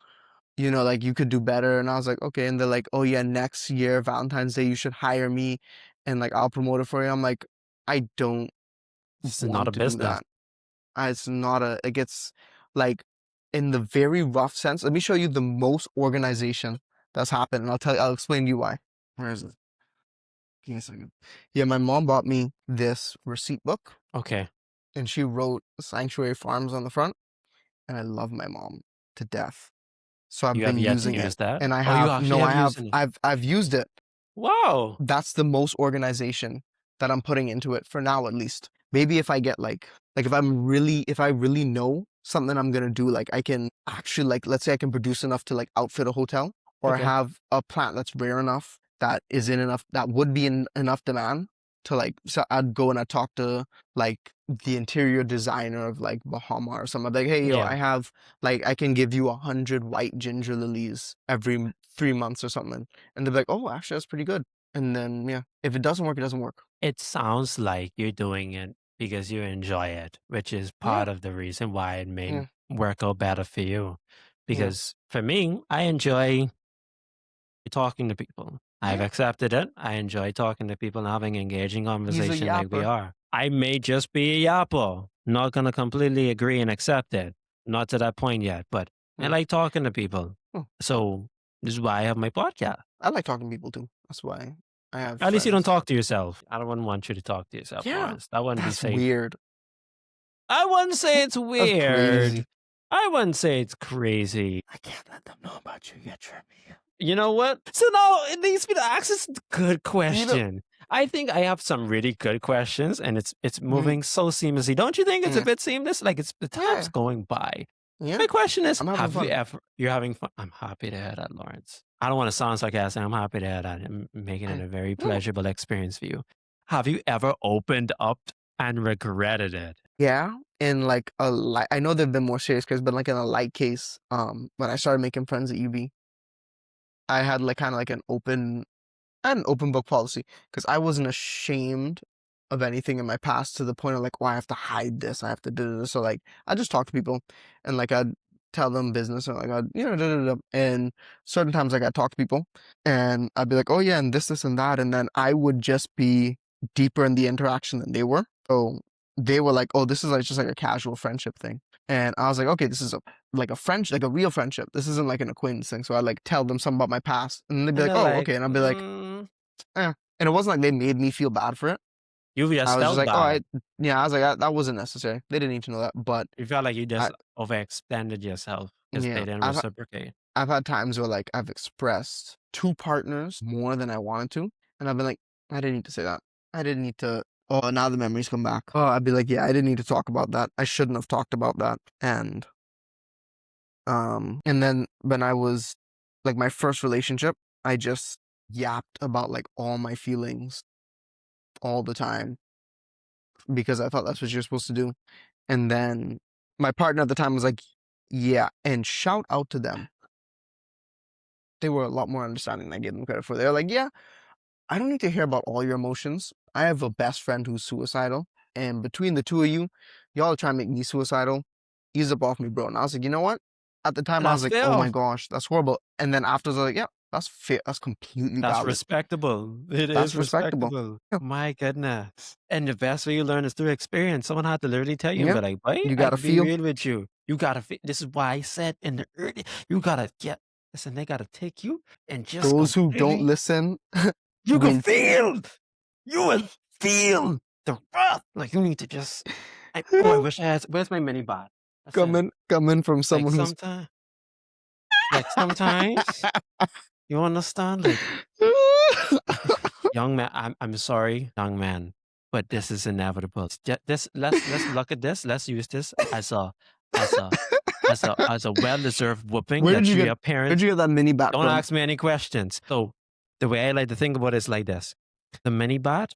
Speaker 2: like you could do better. And I was like, okay. And they're like, oh yeah, next year Valentine's Day you should hire me, and like I'll promote it for you. I'm like, I don't
Speaker 1: This is not a
Speaker 2: want to do
Speaker 1: business.
Speaker 2: that. It's not a, it gets like in the very rough sense. Let me show you the most organization that's happened, and I'll explain to you why. Where is it? Give me a second. Yeah, my mom bought me this receipt book,
Speaker 1: Okay.
Speaker 2: and she wrote Sanctuary Farms on the front, and I love my mom to death. So I've
Speaker 1: You have
Speaker 2: been
Speaker 1: yet to
Speaker 2: using it,
Speaker 1: use that?
Speaker 2: and I
Speaker 1: Oh, you
Speaker 2: have
Speaker 1: actually
Speaker 2: no,
Speaker 1: have used it.
Speaker 2: I've used it.
Speaker 1: Wow.
Speaker 2: That's the most organization that I'm putting into it for now, at least. Maybe if I get like if I really know something I'm gonna do, like I can actually, like, let's say I can produce enough to like outfit a hotel, or
Speaker 1: Okay.
Speaker 2: have a plant that's rare enough that would be in enough demand to, like, so I'd go and I'd talk to like the interior designer of like Bahama or something. I'd be like, hey, yo,
Speaker 1: Yeah.
Speaker 2: I have, like, I can give you 100 white ginger lilies every 3 months or something. And they're like, oh, actually, that's pretty good. And then, yeah, if it doesn't work, it doesn't work.
Speaker 1: It sounds like you're doing it because you enjoy it, which is
Speaker 2: Yeah,
Speaker 1: part of the reason why it may
Speaker 2: yeah,
Speaker 1: work out better for you.
Speaker 2: yeah,
Speaker 1: Because for me, I enjoy talking to people. I've
Speaker 2: yeah.
Speaker 1: accepted it. I enjoy talking to people and having engaging
Speaker 2: He's a
Speaker 1: conversation like we
Speaker 2: yapper.
Speaker 1: are. I may just be a yapper, not gonna completely agree and accept it. Not to that point yet, but I
Speaker 2: Hmm,
Speaker 1: like talking to people.
Speaker 2: hmm.
Speaker 1: So this is why I have my podcast.
Speaker 2: I like talking to people too. That's why I have
Speaker 1: At least you don't
Speaker 2: friends.
Speaker 1: talk to yourself. I don't want you to talk to yourself,
Speaker 2: Yeah,
Speaker 1: Lawrence. That wouldn't be
Speaker 2: that's
Speaker 1: safe.
Speaker 2: weird.
Speaker 1: I wouldn't say it's
Speaker 2: That's
Speaker 1: weird.
Speaker 2: crazy.
Speaker 1: I wouldn't say it's crazy.
Speaker 2: I can't let them know about you yet, Jeremy.
Speaker 1: You know what? So now it needs me to ask this good
Speaker 2: You know,
Speaker 1: question. I think I have some really good questions, and it's
Speaker 2: mhm,
Speaker 1: moving so seamlessly. Don't you think it's a
Speaker 2: yeah,
Speaker 1: bit seamless? Like it's the time's
Speaker 2: yeah,
Speaker 1: going by.
Speaker 2: yeah.
Speaker 1: My question is,
Speaker 2: I'm having
Speaker 1: have you
Speaker 2: fun.
Speaker 1: ever? You're having fun. I'm happy to hear that, Lawrence. I don't want to sound sarcastic. I'm happy to hear that. I'm making it
Speaker 2: Yeah.
Speaker 1: a very
Speaker 2: No.
Speaker 1: pleasurable experience for you. Have you ever opened up and regretted it?
Speaker 2: Yeah, in like a light. I know they've been more serious because, but like in a light case, when I started making friends at UB, I had like kind of like an open book policy because I wasn't ashamed of anything in my past to the point of like, oh, I have to hide this, I have to do this. So like, I just talk to people, and like I'd tell them business, or like I'd, da, da, da. And certain times like I'd talk to people, and I'd be like, oh yeah, and this, and that, and then I would just be deeper in the interaction than they were. So they were like, oh, this is like just like a casual friendship thing. And I was like, okay, this is like a friendship, like a real friendship. This isn't like an acquaintance thing. So I like tell them something about my past, and they'd be
Speaker 1: And
Speaker 2: like,
Speaker 1: they're
Speaker 2: "Oh,
Speaker 1: like,
Speaker 2: okay," and I'd be like, "Eh." And it wasn't like they made me feel bad for it.
Speaker 1: you
Speaker 2: I
Speaker 1: just
Speaker 2: was just
Speaker 1: felt
Speaker 2: like, "Oh,
Speaker 1: bad.
Speaker 2: yeah." I was like, "That wasn't necessary. They didn't need to know that." But
Speaker 1: You felt like you
Speaker 2: I,
Speaker 1: just overextended yourself because
Speaker 2: yeah,
Speaker 1: they didn't reciprocate.
Speaker 2: I've had times where like I've expressed to partners more than I wanted to, and I've been like, "I didn't need to say that. I didn't need to." Oh, now the memories come back. Oh, I'd be like, "Yeah, I didn't need to talk about that. I shouldn't have talked about that." And then when I was like my first relationship, I just yapped about like all my feelings all the time because I thought that's what you're supposed to do. And then my partner at the time was like, yeah, and shout out to them. They were a lot more understanding than I gave them credit for. They were like, yeah, I don't need to hear about all your emotions. I have a best friend who's suicidal. And between the two of you, y'all are trying to make me suicidal. Ease up off me, bro. And I was like, you know what? At the time,
Speaker 1: And
Speaker 2: I was
Speaker 1: that's
Speaker 2: like, oh
Speaker 1: fair.
Speaker 2: my gosh, that's horrible. And then afterwards, I was like, yeah, that's fair. That's completely
Speaker 1: That's
Speaker 2: valid.
Speaker 1: respectable. It is
Speaker 2: That's respectable.
Speaker 1: respectable.
Speaker 2: Yeah.
Speaker 1: My goodness. And the best way you learn is through experience. Someone had to literally tell you and
Speaker 2: Yeah.
Speaker 1: be like, boy,
Speaker 2: You
Speaker 1: I
Speaker 2: gotta
Speaker 1: can be
Speaker 2: feel.
Speaker 1: real with you. You gotta fit. This is why I said in the early, you gotta get, listen, they gotta take you and just
Speaker 2: Those who don't
Speaker 1: completely,
Speaker 2: listen
Speaker 1: you can
Speaker 2: win.
Speaker 1: feel, you will feel the wrath. Like you need to just, oh, I wish I had, where's my mini bot? Listen,
Speaker 2: Coming from
Speaker 1: like
Speaker 2: someone who's
Speaker 1: sometimes, sometimes, you understand? Like, young man, I'm sorry, young man, but this is inevitable. This let's look at this. Let's use this as a as a well-deserved whooping
Speaker 2: where did
Speaker 1: that
Speaker 2: you
Speaker 1: you
Speaker 2: get
Speaker 1: your
Speaker 2: where'd
Speaker 1: parents.
Speaker 2: you get that mini bat
Speaker 1: Don't
Speaker 2: from?
Speaker 1: ask me any questions. So the way I like to think about it is like this: the mini bat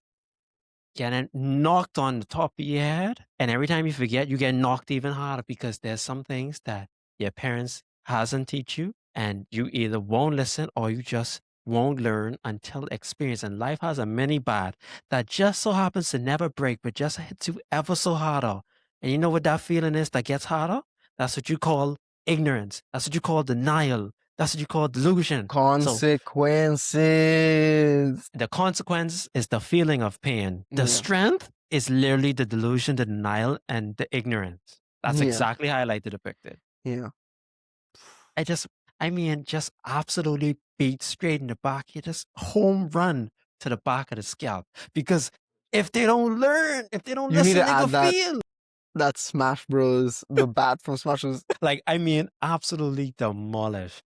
Speaker 1: getting knocked on the top of your head, and every time you forget, you get knocked even harder because there's some things that your parents hasn't teach you, and you either won't listen or you just won't learn until experience. And life has a mini bat that just so happens to never break, but just hits you ever so harder. And you know what that feeling is that gets harder? That's what you call ignorance. That's what you call denial. That's what you call delusion. So
Speaker 2: Consequences.
Speaker 1: the consequence is the feeling of pain. The
Speaker 2: Yeah.
Speaker 1: strength is literally the delusion, the denial, and the ignorance. That's
Speaker 2: Yeah.
Speaker 1: exactly how I like to depict it.
Speaker 2: Yeah.
Speaker 1: I just, I mean, just absolutely feet straight in the back. You just home run to the back of the scalp. Because if they don't learn, if they don't
Speaker 2: You need
Speaker 1: listen,
Speaker 2: to
Speaker 1: they go
Speaker 2: add
Speaker 1: feel.
Speaker 2: that Smash Bros. The bat from Smash Bros.
Speaker 1: Like, I mean, absolutely demolish.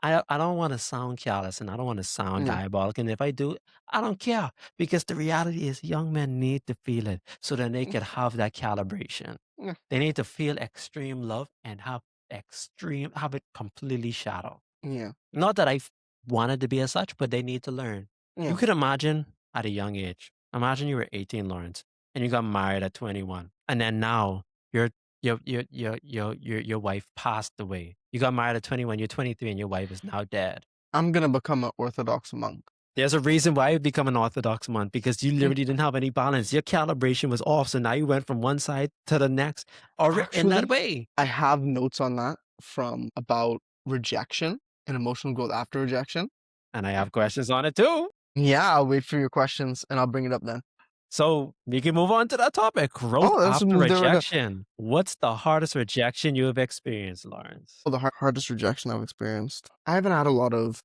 Speaker 1: I don't wanna sound callous and I don't wanna sound
Speaker 2: Yeah,
Speaker 1: diabolic, and if I do, I don't care because the reality is young men need to feel it so that they
Speaker 2: mm,
Speaker 1: can have that calibration.
Speaker 2: yeah,
Speaker 1: They need to feel extreme love and have it completely shadow.
Speaker 2: yeah,
Speaker 1: Not that I wanted to be as such, but they need to learn. You
Speaker 2: yeah.
Speaker 1: could imagine at a young age, imagine you were 18, Lawrence, and you got married at 21, and then now your your wife passed away. You got married at 21, you're 23, and your wife is now dead.
Speaker 2: I'm gonna become an Orthodox monk.
Speaker 1: There's a reason why you become an Orthodox monk because you
Speaker 2: Mm,
Speaker 1: literally didn't have any balance. Your calibration was off, so now you went from one side to the next, or in that
Speaker 2: Actually,
Speaker 1: way.
Speaker 2: I have notes on that from about rejection and emotional growth after rejection.
Speaker 1: And I have questions on it too.
Speaker 2: Yeah, I'll wait for your questions and I'll bring it up then.
Speaker 1: So we can move on to that topic. Growth
Speaker 2: Oh, let's
Speaker 1: after
Speaker 2: move there right now.
Speaker 1: rejection. What's the hardest rejection you have experienced, Lawrence?
Speaker 2: Oh, the hardest rejection I've experienced. I haven't had a lot of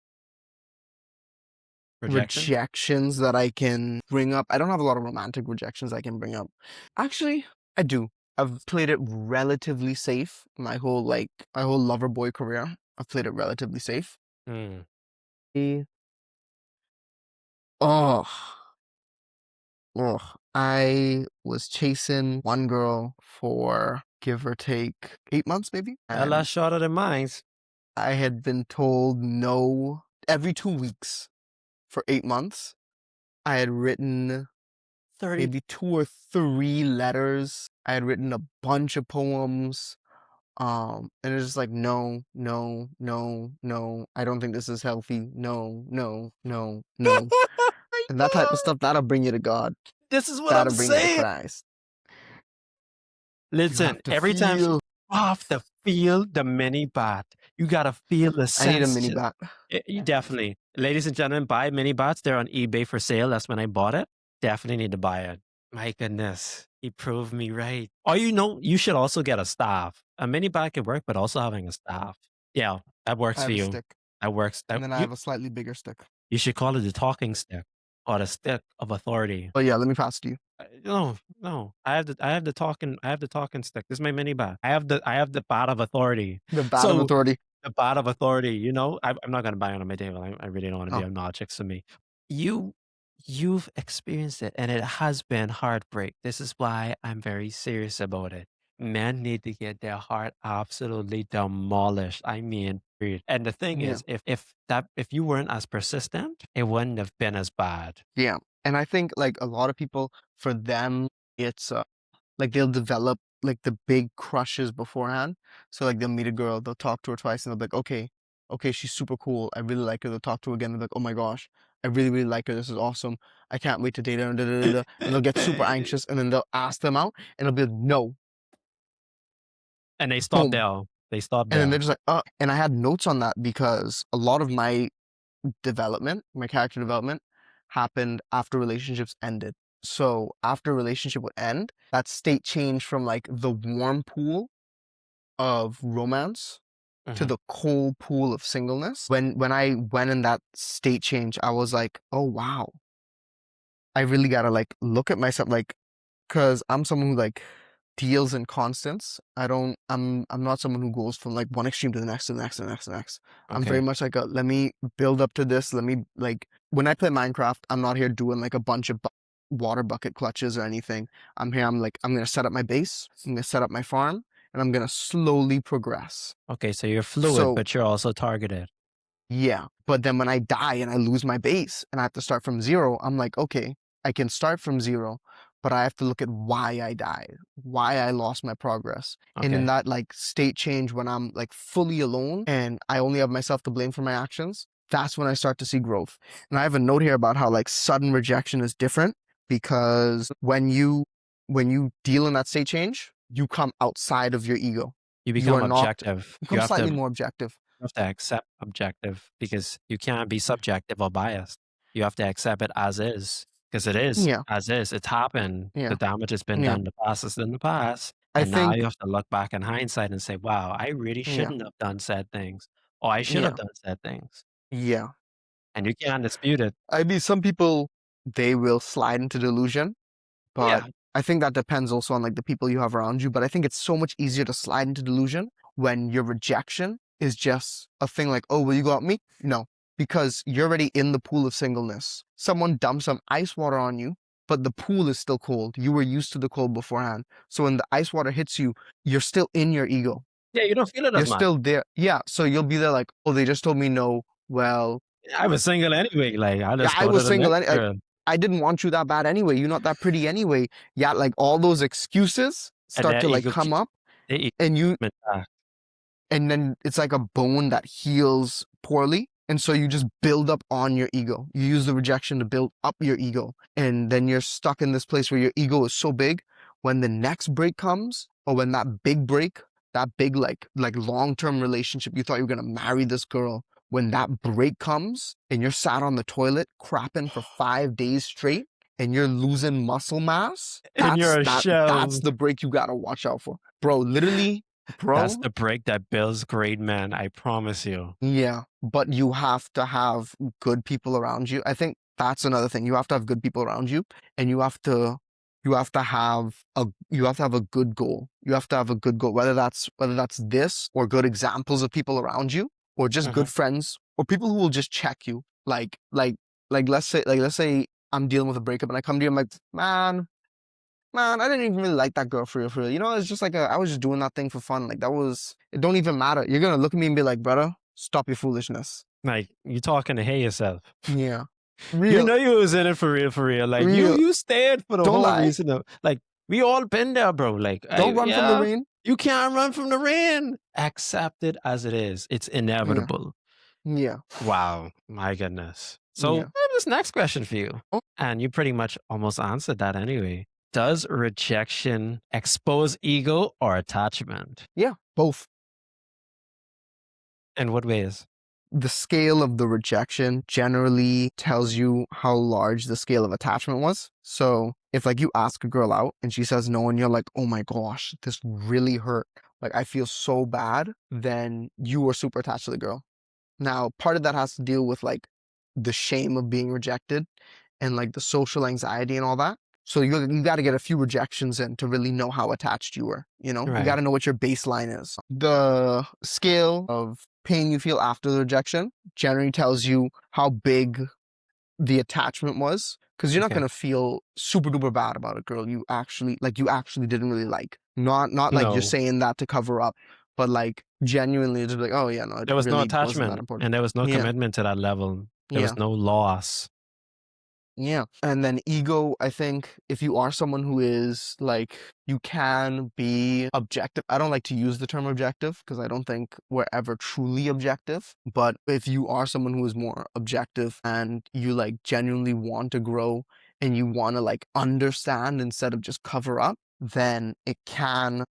Speaker 1: Rejection?
Speaker 2: rejections that I can bring up. I don't have a lot of romantic rejections I can bring up. Actually, I do. I've played it relatively safe my whole lover boy career. I've played it relatively safe.
Speaker 1: Mm.
Speaker 2: Eh, Oh, I was chasing one girl for give or take 8 months, maybe.
Speaker 1: A
Speaker 2: And
Speaker 1: lot shorter than mine.
Speaker 2: I had been told no every 2 weeks for 8 months. I had written
Speaker 1: 30.
Speaker 2: maybe 2 or 3 letters. I had written a bunch of poems. And it's just like, no, no, no, no. I don't think this is healthy. No, no, no, no.
Speaker 1: Oh my
Speaker 2: And that type of
Speaker 1: God.
Speaker 2: stuff, that'll bring you to God.
Speaker 1: This is what I'm
Speaker 2: That'll bring you to
Speaker 1: saying.
Speaker 2: Christ. You
Speaker 1: Listen,
Speaker 2: have to
Speaker 1: every time
Speaker 2: feel.
Speaker 1: you have to feel the mini bat. You gotta feel the
Speaker 2: I need a mini
Speaker 1: sense.
Speaker 2: bat.
Speaker 1: You definitely, ladies and gentlemen, buy mini bots. They're on eBay for sale. That's when I bought it. Definitely need to buy it. My goodness, he proved me right. Or you should also get a staff. A mini bot could work, but also having a staff. Yeah, that
Speaker 2: I
Speaker 1: works for
Speaker 2: have a
Speaker 1: you.
Speaker 2: stick.
Speaker 1: That works.
Speaker 2: And
Speaker 1: That
Speaker 2: then I have a slightly bigger stick.
Speaker 1: you should call it the talking stick or the stick of authority.
Speaker 2: But yeah, let me pass it to you.
Speaker 1: No, no. I have the talking stick. This is my mini bat. I have the bat of authority.
Speaker 2: The bat of
Speaker 1: So
Speaker 2: authority.
Speaker 1: the bat of authority, I'm not gonna buy it on my table. I really don't wanna be
Speaker 2: Oh,
Speaker 1: obnoxious to me. You you've experienced it, and it has been heartbreak. This is why I'm very serious about it. Men need to get their heart absolutely demolished. I mean, period. And the thing
Speaker 2: yeah.
Speaker 1: is, if you weren't as persistent, it wouldn't have been as bad.
Speaker 2: Yeah. And I think like a lot of people, for them, it's like they'll develop like the big crushes beforehand. So like they'll meet a girl, they'll talk to her twice, and they'll be like, okay, okay, she's super cool. I really like her. They'll talk to her again. They're like, oh my gosh, I really, really like her. This is awesome. I can't wait to date her. And, da, da, da, da. And they'll get super anxious, and then they'll ask them out, and they'll be like, no,
Speaker 1: And they stop
Speaker 2: boom.
Speaker 1: there. They stop
Speaker 2: And then they're
Speaker 1: there.
Speaker 2: just like, and I had notes on that because a lot of my development, my character development happened after relationships ended. So after a relationship would end, that state changed from like the warm pool of romance to
Speaker 1: Mhm.
Speaker 2: the cold pool of singleness. When I went in that state change, I was like, oh wow, I really gotta like look at myself like because I'm someone who like deals in constants. I'm not someone who goes from like one extreme to the next to the next to the next to the next. I'm very
Speaker 1: Okay.
Speaker 2: much like a let me build up to this. Let me like when I play Minecraft, I'm not here doing like a bunch of water bucket clutches or anything. I'm here, I'm like, I'm gonna set up my base, I'm gonna set up my farm, and I'm gonna slowly progress.
Speaker 1: Okay, so you're fluid,
Speaker 2: So
Speaker 1: but you're also targeted.
Speaker 2: yeah, but then when I die and I lose my base and I have to start from zero, I'm like, okay, I can start from zero, but I have to look at why I died, why I lost my progress. And in
Speaker 1: Okay.
Speaker 2: that like state change when I'm like fully alone and I only have myself to blame for my actions, that's when I start to see growth. And I have a note here about how like sudden rejection is different because when you deal in that state change, you come outside of your ego.
Speaker 1: You
Speaker 2: You
Speaker 1: become
Speaker 2: are not
Speaker 1: objective.
Speaker 2: you come slightly more objective.
Speaker 1: You have to accept objective because you can't be subjective or biased. You have to accept it as is because it is
Speaker 2: Yeah,
Speaker 1: as is. It's happened. The
Speaker 2: yeah,
Speaker 1: damage has been
Speaker 2: yeah.
Speaker 1: done. The past is in the past.
Speaker 2: I
Speaker 1: And now
Speaker 2: think
Speaker 1: you have to look back in hindsight and say, wow, I really
Speaker 2: yeah,
Speaker 1: shouldn't have done said things or I should have
Speaker 2: yeah,
Speaker 1: done said things.
Speaker 2: yeah.
Speaker 1: And you can't dispute it.
Speaker 2: I mean, some people, they will slide into delusion, but
Speaker 1: Yeah.
Speaker 2: I think that depends also on like the people you have around you. But I think it's so much easier to slide into delusion when your rejection is just a thing like, oh, well, you got me? No, because you're already in the pool of singleness. Someone dumps some ice water on you, but the pool is still cold. You were used to the cold beforehand. So when the ice water hits you, you're still in your ego.
Speaker 1: Yeah, you don't feel it
Speaker 2: You're
Speaker 1: as much.
Speaker 2: still there. Yeah. So you'll be there like, oh, they just told me no. Well,
Speaker 1: I was single anyway, like, I'll
Speaker 2: yeah,
Speaker 1: just
Speaker 2: I
Speaker 1: go to
Speaker 2: was
Speaker 1: the
Speaker 2: single.
Speaker 1: next
Speaker 2: Like,
Speaker 1: girl.
Speaker 2: I didn't want you that bad anyway. You're not that pretty anyway. Yeah, like all those excuses
Speaker 1: And
Speaker 2: start
Speaker 1: their
Speaker 2: to like
Speaker 1: ego
Speaker 2: come up,
Speaker 1: their ego
Speaker 2: and you
Speaker 1: intact.
Speaker 2: and then it's like a bone that heals poorly. And so you just build up on your ego. You use the rejection to build up your ego. And then you're stuck in this place where your ego is so big. When the next break comes, or when that big break, that big like long-term relationship, you thought you were gonna marry this girl. When that break comes and you're sat on the toilet crapping for 5 days straight and you're losing muscle mass,
Speaker 1: And you're a
Speaker 2: that's
Speaker 1: shell.
Speaker 2: the break you gotta watch out for. Bro, literally,
Speaker 1: That's
Speaker 2: bro.
Speaker 1: the break that builds great men, I promise you.
Speaker 2: Yeah, but you have to have good people around you. I think that's another thing. You have to have good people around you, and you have to have a good goal. You have to have a good goal, whether that's this or good examples of people around you, or just good
Speaker 1: Mhm.
Speaker 2: friends, or people who will just check you. Let's say I'm dealing with a breakup and I come to you, I'm like, man, I didn't even really like that girl for real, for real. You know, it's just like I was just doing that thing for fun. Like that was, it don't even matter. You're gonna look at me and be like, brother, stop your foolishness.
Speaker 1: Like, you talking to hey yourself.
Speaker 2: Yeah.
Speaker 1: You
Speaker 2: Real,
Speaker 1: know you was in it for real, for real. Like, you
Speaker 2: real.
Speaker 1: you stayed for the
Speaker 2: Don't
Speaker 1: whole
Speaker 2: lie.
Speaker 1: reason of like, we all been there, bro. Like,
Speaker 2: Don't run from the
Speaker 1: yeah,
Speaker 2: rain.
Speaker 1: you can't run from the rain. Accept it as it is. It's
Speaker 2: Yeah.
Speaker 1: inevitable.
Speaker 2: Yeah.
Speaker 1: Wow, my goodness. So,
Speaker 2: Yeah.
Speaker 1: this next question for you,
Speaker 2: Oh,
Speaker 1: and you pretty much almost answered that anyway. Does rejection expose ego or attachment?
Speaker 2: yeah. Both.
Speaker 1: In what ways?
Speaker 2: The scale of the rejection generally tells you how large the scale of attachment was. So if like you ask a girl out and she says no and you're like, oh my gosh, this really hurt. Like I feel so bad, then you were super attached to the girl. Now, part of that has to deal with like the shame of being rejected and like the social anxiety and all that. So you got to get a few rejections in to really know how attached you were. You know, you got
Speaker 1: Right.
Speaker 2: to know what your baseline is. The scale of pain you feel after the rejection generally tells you how big the attachment was, because you're not
Speaker 1: Okay.
Speaker 2: gonna feel super duper bad about a girl you actually didn't really like. Not like you're
Speaker 1: No,
Speaker 2: saying that to cover up, but like genuinely just like, oh yeah, no, it
Speaker 1: there was no
Speaker 2: really wasn't that
Speaker 1: attachment
Speaker 2: important.
Speaker 1: and there was no
Speaker 2: Yeah,
Speaker 1: commitment to that level. There was
Speaker 2: yeah.
Speaker 1: no loss.
Speaker 2: Yeah. And then ego, I think if you are someone who is like, you can be objective. I don't like to use the term objective because I don't think we're ever truly objective. But if you are someone who is more objective and you like genuinely want to grow and you want to like understand instead of just cover up, then it can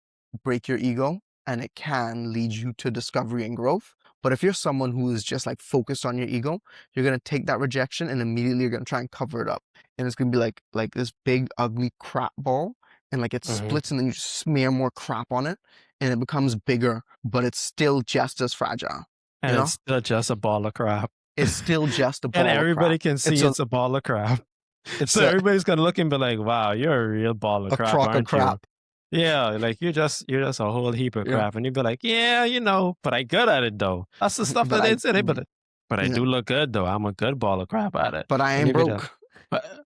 Speaker 2: break your ego and it can lead you to discovery and growth. But if you're someone who is just like focused on your ego, you're gonna take that rejection and immediately you're gonna try and cover it up. And it's gonna be like this big ugly crap ball. And like it
Speaker 1: Mhm.
Speaker 2: splits and then you just smear more crap on it and it becomes bigger, but it's still just as fragile. You
Speaker 1: And it's
Speaker 2: know?
Speaker 1: still just a ball of crap.
Speaker 2: It's still just a
Speaker 1: And
Speaker 2: ball of
Speaker 1: everybody
Speaker 2: crap.
Speaker 1: can
Speaker 2: It's
Speaker 1: see
Speaker 2: a
Speaker 1: it's a ball of crap.
Speaker 2: it's
Speaker 1: So
Speaker 2: a,
Speaker 1: everybody's gonna look and be like, "Wow, you're a real ball of
Speaker 2: a
Speaker 1: crap,
Speaker 2: crock of
Speaker 1: aren't you?"
Speaker 2: crap.
Speaker 1: Yeah, like you're just a whole heap of
Speaker 2: Yeah.
Speaker 1: crap, and you'd be like, "Yeah, but I good at it though." That's the stuff
Speaker 2: But
Speaker 1: that
Speaker 2: I
Speaker 1: they say. But I
Speaker 2: yeah.
Speaker 1: do look good though. I'm a good ball of crap at it.
Speaker 2: But I
Speaker 1: And
Speaker 2: ain't
Speaker 1: you'd be like,
Speaker 2: broke.
Speaker 1: "But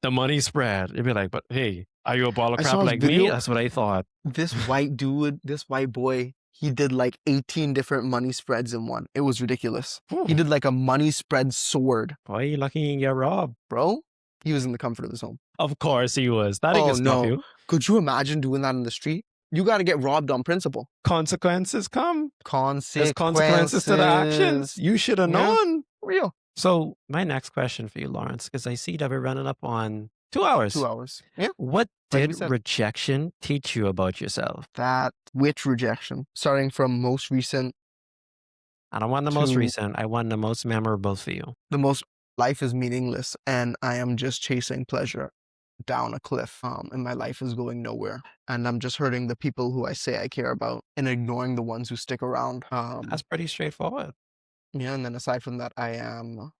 Speaker 1: the money spread." You'd be like, "But hey, are you a ball of
Speaker 2: I
Speaker 1: crap
Speaker 2: saw a
Speaker 1: like me?"
Speaker 2: video.
Speaker 1: That's what I thought.
Speaker 2: This white dude, this white boy, he did like 18 different money spreads in one. It was ridiculous. He
Speaker 1: Whew,
Speaker 2: did like a money spread sword,
Speaker 1: boy, you lucky you didn't get robbed.
Speaker 2: bro. He was in the comfort of his home.
Speaker 1: Of course he was. That ain't
Speaker 2: Oh
Speaker 1: gonna stop
Speaker 2: no.
Speaker 1: you.
Speaker 2: Could you imagine doing that in the street? You got to get robbed on principle.
Speaker 1: Consequences come. There's consequences to the actions.
Speaker 2: Consequences.
Speaker 1: You should have
Speaker 2: Yeah,
Speaker 1: known.
Speaker 2: real.
Speaker 1: So my next question for you, Lawrence, because I see that we're running up on 2
Speaker 2: 2
Speaker 1: hours.
Speaker 2: hours. Yeah,
Speaker 1: What
Speaker 2: like
Speaker 1: did
Speaker 2: we said.
Speaker 1: rejection teach you about yourself?
Speaker 2: That which rejection, starting from most recent
Speaker 1: I don't want the most
Speaker 2: to
Speaker 1: recent. I want the most memorable for you.
Speaker 2: the most, life is meaningless and I am just chasing pleasure down a cliff, and my life is going nowhere. And I'm just hurting the people who I say I care about and ignoring the ones who stick around.
Speaker 1: That's pretty straightforward.
Speaker 2: Yeah, and then aside from that, I am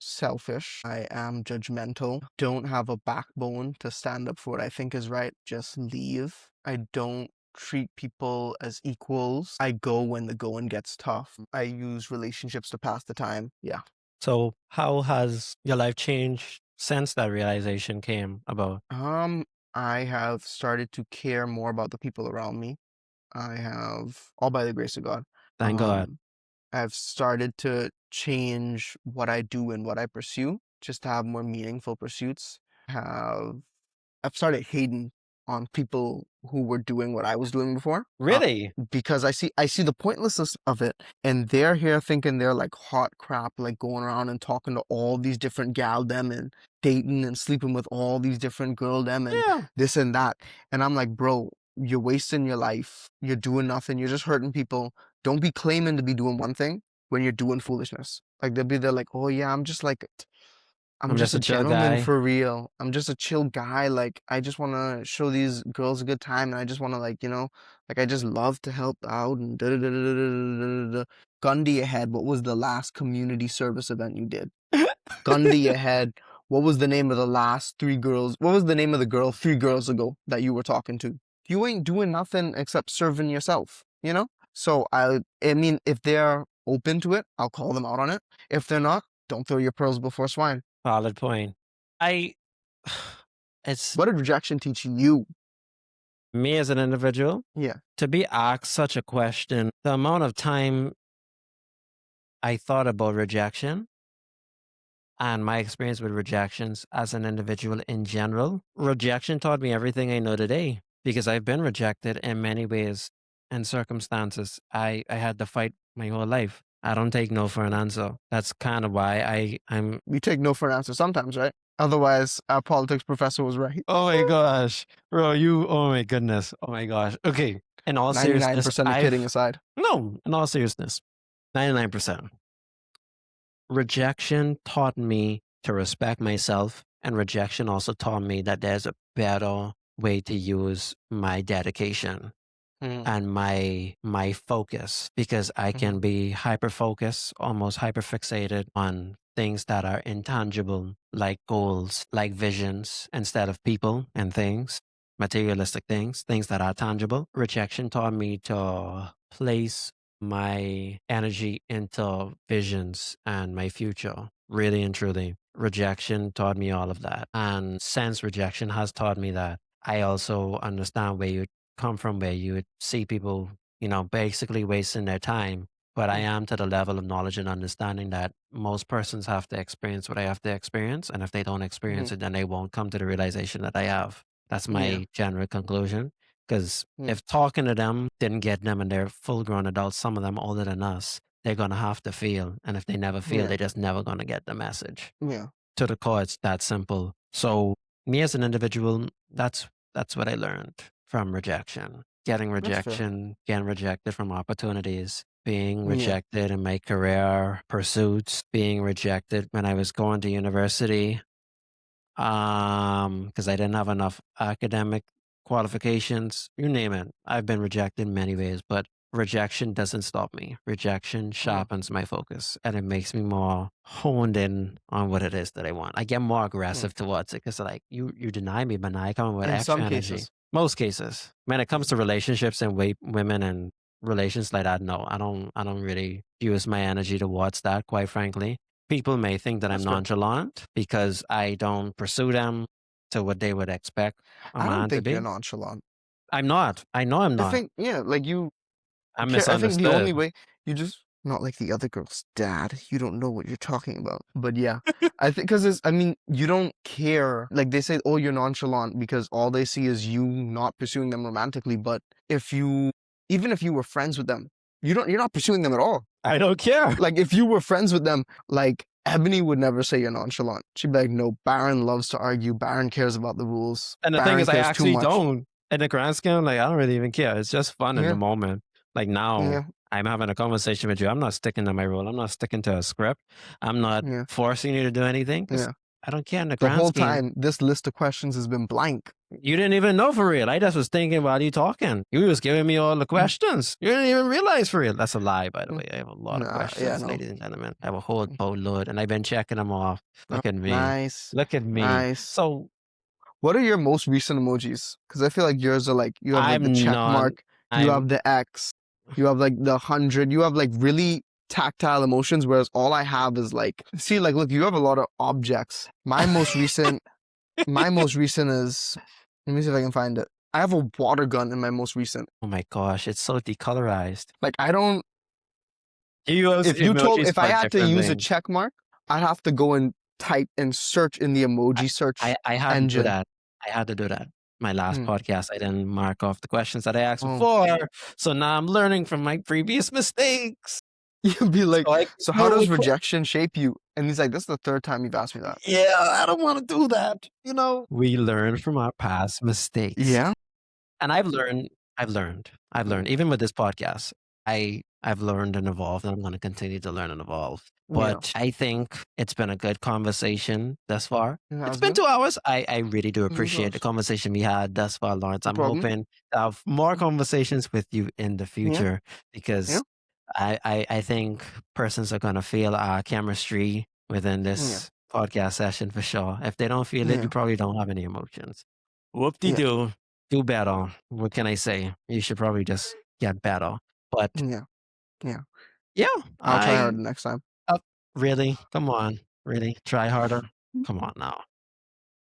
Speaker 2: selfish. I am judgmental. Don't have a backbone to stand up for what I think is right. Just leave. I don't treat people as equals. I go when the going gets tough. I use relationships to pass the time. Yeah.
Speaker 1: So, how has your life changed since that realization came about?
Speaker 2: Um, I have started to care more about the people around me. I have, all by the grace of God.
Speaker 1: Thank God.
Speaker 2: Um, I've started to change what I do and what I pursue, just to have more meaningful pursuits. Have I've started hating on people who were doing what I was doing before,
Speaker 1: Really?
Speaker 2: because I see the pointlessness of it, and they're here thinking they're like hot crap, like going around and talking to all these different gal them and dating and sleeping with all these different girl them and
Speaker 1: Yeah.
Speaker 2: this and that, and I'm like, bro, you're wasting your life. You're doing nothing. You're just hurting people. Don't be claiming to be doing one thing when you're doing foolishness. Like they'll be there like, oh yeah, I'm
Speaker 1: I'm
Speaker 2: just
Speaker 1: just
Speaker 2: a
Speaker 1: a chill
Speaker 2: gentleman
Speaker 1: guy.
Speaker 2: for real. I'm just a chill guy. Like, I just want to show these girls a good time. And I just want to, like, like, I just love to help out and da da da da da da da da. Gun to your head. What was the last community service event you did? Gun to your head. What was the name of the last three girls? What was the name of the girl 3 girls ago that you were talking to? You ain't doing nothing except serving yourself, you know? So I mean, if they're open to it, I'll call them out on it. If they're not, don't throw your pearls before swine.
Speaker 1: Valid point. I it's
Speaker 2: What did rejection teach you?
Speaker 1: me as an individual
Speaker 2: Yeah.
Speaker 1: to be asked such a question, the amount of time I thought about rejection and my experience with rejections as an individual in general. Rejection taught me everything I know today because I've been rejected in many ways and circumstances. I had to fight my whole life. I don't take no for an answer. That's kind of why I'm
Speaker 2: We take no for an answer sometimes, right? Otherwise, our politics professor was right.
Speaker 1: oh my gosh, bro, oh my goodness. Oh my gosh. Okay. In all seriousness,
Speaker 2: 99% of kidding aside.
Speaker 1: no, in all seriousness, 99%. Rejection taught me to respect myself, and rejection also taught me that there's a better way to use my dedication
Speaker 2: Mm,
Speaker 1: and my focus because I
Speaker 2: mhm,
Speaker 1: can be hyper focused, almost hyper fixated on things that are intangible, like goals, like visions, instead of people and things, materialistic things, things that are tangible. Rejection taught me to place my energy into visions and my future. Really and truly. Rejection taught me all of that. And since rejection has taught me that, I also understand where you come from, where you would see people, basically wasting their time. But I
Speaker 2: mm,
Speaker 1: am to the level of knowledge and understanding that most persons have to experience what I have to experience. And if they don't experience
Speaker 2: mhm.
Speaker 1: it, then they won't come to the realization that I have. That's
Speaker 2: Yeah,
Speaker 1: my general conclusion. Because
Speaker 2: yeah,
Speaker 1: if talking to them didn't get them and they're full grown adults, some of them older than us, they're going to have to feel. And if they never feel,
Speaker 2: yeah,
Speaker 1: they're just never going to get the message.
Speaker 2: yeah.
Speaker 1: To the core, it's that simple. So, me as an individual, that's what I learned from rejection.
Speaker 2: That's fair.
Speaker 1: Getting rejected from opportunities, being
Speaker 2: Yeah.
Speaker 1: rejected in my career pursuits, being rejected when I was going to university, because I didn't have enough academic qualifications, you name it. I've been rejected in many ways, but rejection doesn't stop me. Rejection
Speaker 2: Uh,
Speaker 1: sharpens my focus and it makes me more honed in on what it is that I want. I get more
Speaker 2: mm.
Speaker 1: aggressive towards it because like you deny me, but now I come with
Speaker 2: In
Speaker 1: extra
Speaker 2: some
Speaker 1: energy.
Speaker 2: cases.
Speaker 1: Most cases. When it comes
Speaker 2: Yeah.
Speaker 1: to relationships and women and relations like that, no, I don't really use my energy towards that, quite frankly. People may think that I'm
Speaker 2: That's fair.
Speaker 1: nonchalant because I don't pursue them to what they would expect a
Speaker 2: I don't
Speaker 1: man to
Speaker 2: think you're
Speaker 1: be.
Speaker 2: nonchalant.
Speaker 1: I'm not. I know I'm
Speaker 2: I
Speaker 1: not.
Speaker 2: think, yeah, like you
Speaker 1: I'm
Speaker 2: care. I think the only
Speaker 1: misunderstood.
Speaker 2: way you just not like the other girl's dad. You don't know what you're talking about. But yeah, I think because I mean, you don't care. Like they say, oh, you're nonchalant because all they see is you not pursuing them romantically. But if you, even if you were friends with them, you're not pursuing them at all.
Speaker 1: I don't care.
Speaker 2: Like if you were friends with them, like Ebony would never say you're nonchalant. She'd be like, no, Baron loves to argue. Baron cares about the rules.
Speaker 1: And the thing
Speaker 2: Baron
Speaker 1: is, I
Speaker 2: cares too
Speaker 1: actually
Speaker 2: much.
Speaker 1: don't. In the grand scheme, like I don't really even care. It's just fun in the
Speaker 2: Yeah,
Speaker 1: moment. Like now,
Speaker 2: yeah,
Speaker 1: I'm having a conversation with you. I'm not sticking to my rule. I'm not sticking to a script. I'm not
Speaker 2: yeah,
Speaker 1: forcing you to do anything because
Speaker 2: yeah.
Speaker 1: I don't care in the
Speaker 2: The
Speaker 1: grand
Speaker 2: whole
Speaker 1: scheme.
Speaker 2: time, this list of questions has been blank.
Speaker 1: You didn't even know for real. I just was thinking while you talking. You was giving me all the
Speaker 2: Mm,
Speaker 1: questions. You didn't even realize for real. That's a lie, by the
Speaker 2: mm.
Speaker 1: way. I have a lot of
Speaker 2: Nah, yeah,
Speaker 1: questions,
Speaker 2: no.
Speaker 1: ladies and gentlemen. I have a whole
Speaker 2: Mm,
Speaker 1: boatload, and I've been checking them off.
Speaker 2: no.
Speaker 1: Look at me.
Speaker 2: Nice,
Speaker 1: Look at me.
Speaker 2: nice.
Speaker 1: So
Speaker 2: What are your most recent emojis? Because I feel like yours are like you have like the
Speaker 1: I'm
Speaker 2: check
Speaker 1: not.
Speaker 2: mark, you have
Speaker 1: I'm.
Speaker 2: the X, you have like the 100, you have like really tactile emotions, whereas all I have is like see, like look, you have a lot of objects. My most recent is let me see if I can find it. I have a water gun in my most recent.
Speaker 1: Oh my gosh, it's so decolorized.
Speaker 2: Like I don't
Speaker 1: You use emojis
Speaker 2: if I
Speaker 1: for
Speaker 2: had to
Speaker 1: different
Speaker 2: use a
Speaker 1: things.
Speaker 2: check mark, I'd have to go and type and search in the
Speaker 1: I,
Speaker 2: emoji search
Speaker 1: I had to do
Speaker 2: engine.
Speaker 1: that. I had to do that. My last
Speaker 2: Mm.
Speaker 1: podcast, I didn't mark off the questions that I asked
Speaker 2: Oh.
Speaker 1: before. So now I'm learning from my previous mistakes.
Speaker 2: You'd be like,
Speaker 1: So I can
Speaker 2: so how
Speaker 1: deal
Speaker 2: does
Speaker 1: with
Speaker 2: rejection shape you? And he's like, this is the third time you've asked me that.
Speaker 1: yeah, I don't want to do that. We learn from our past mistakes.
Speaker 2: Yeah.
Speaker 1: And I've learned, even with this podcast, I've learned and evolved, and I'm going to continue to learn and evolve.
Speaker 2: Yeah.
Speaker 1: But I think it's been a good conversation thus far.
Speaker 2: It
Speaker 1: It's
Speaker 2: has
Speaker 1: been
Speaker 2: been.
Speaker 1: 2 hours. I really do
Speaker 2: It's been
Speaker 1: appreciate the
Speaker 2: 2 hours.
Speaker 1: conversation we had thus far, Lawrence.
Speaker 2: No
Speaker 1: I'm
Speaker 2: problem.
Speaker 1: hoping to have more conversations with you in the
Speaker 2: Yeah.
Speaker 1: future
Speaker 2: Yeah.
Speaker 1: because I think persons are going to feel our chemistry within
Speaker 2: Yeah.
Speaker 1: this podcast session for sure. If they don't feel it, you
Speaker 2: Yeah.
Speaker 1: probably don't have any emotions. Whoop de
Speaker 2: Yeah.
Speaker 1: doo. Do better. What can I say? You should probably just get better. But
Speaker 2: Yeah. Yeah.
Speaker 1: yeah,
Speaker 2: I'll try
Speaker 1: I
Speaker 2: harder next time.
Speaker 1: really come on, really try harder. Come on now.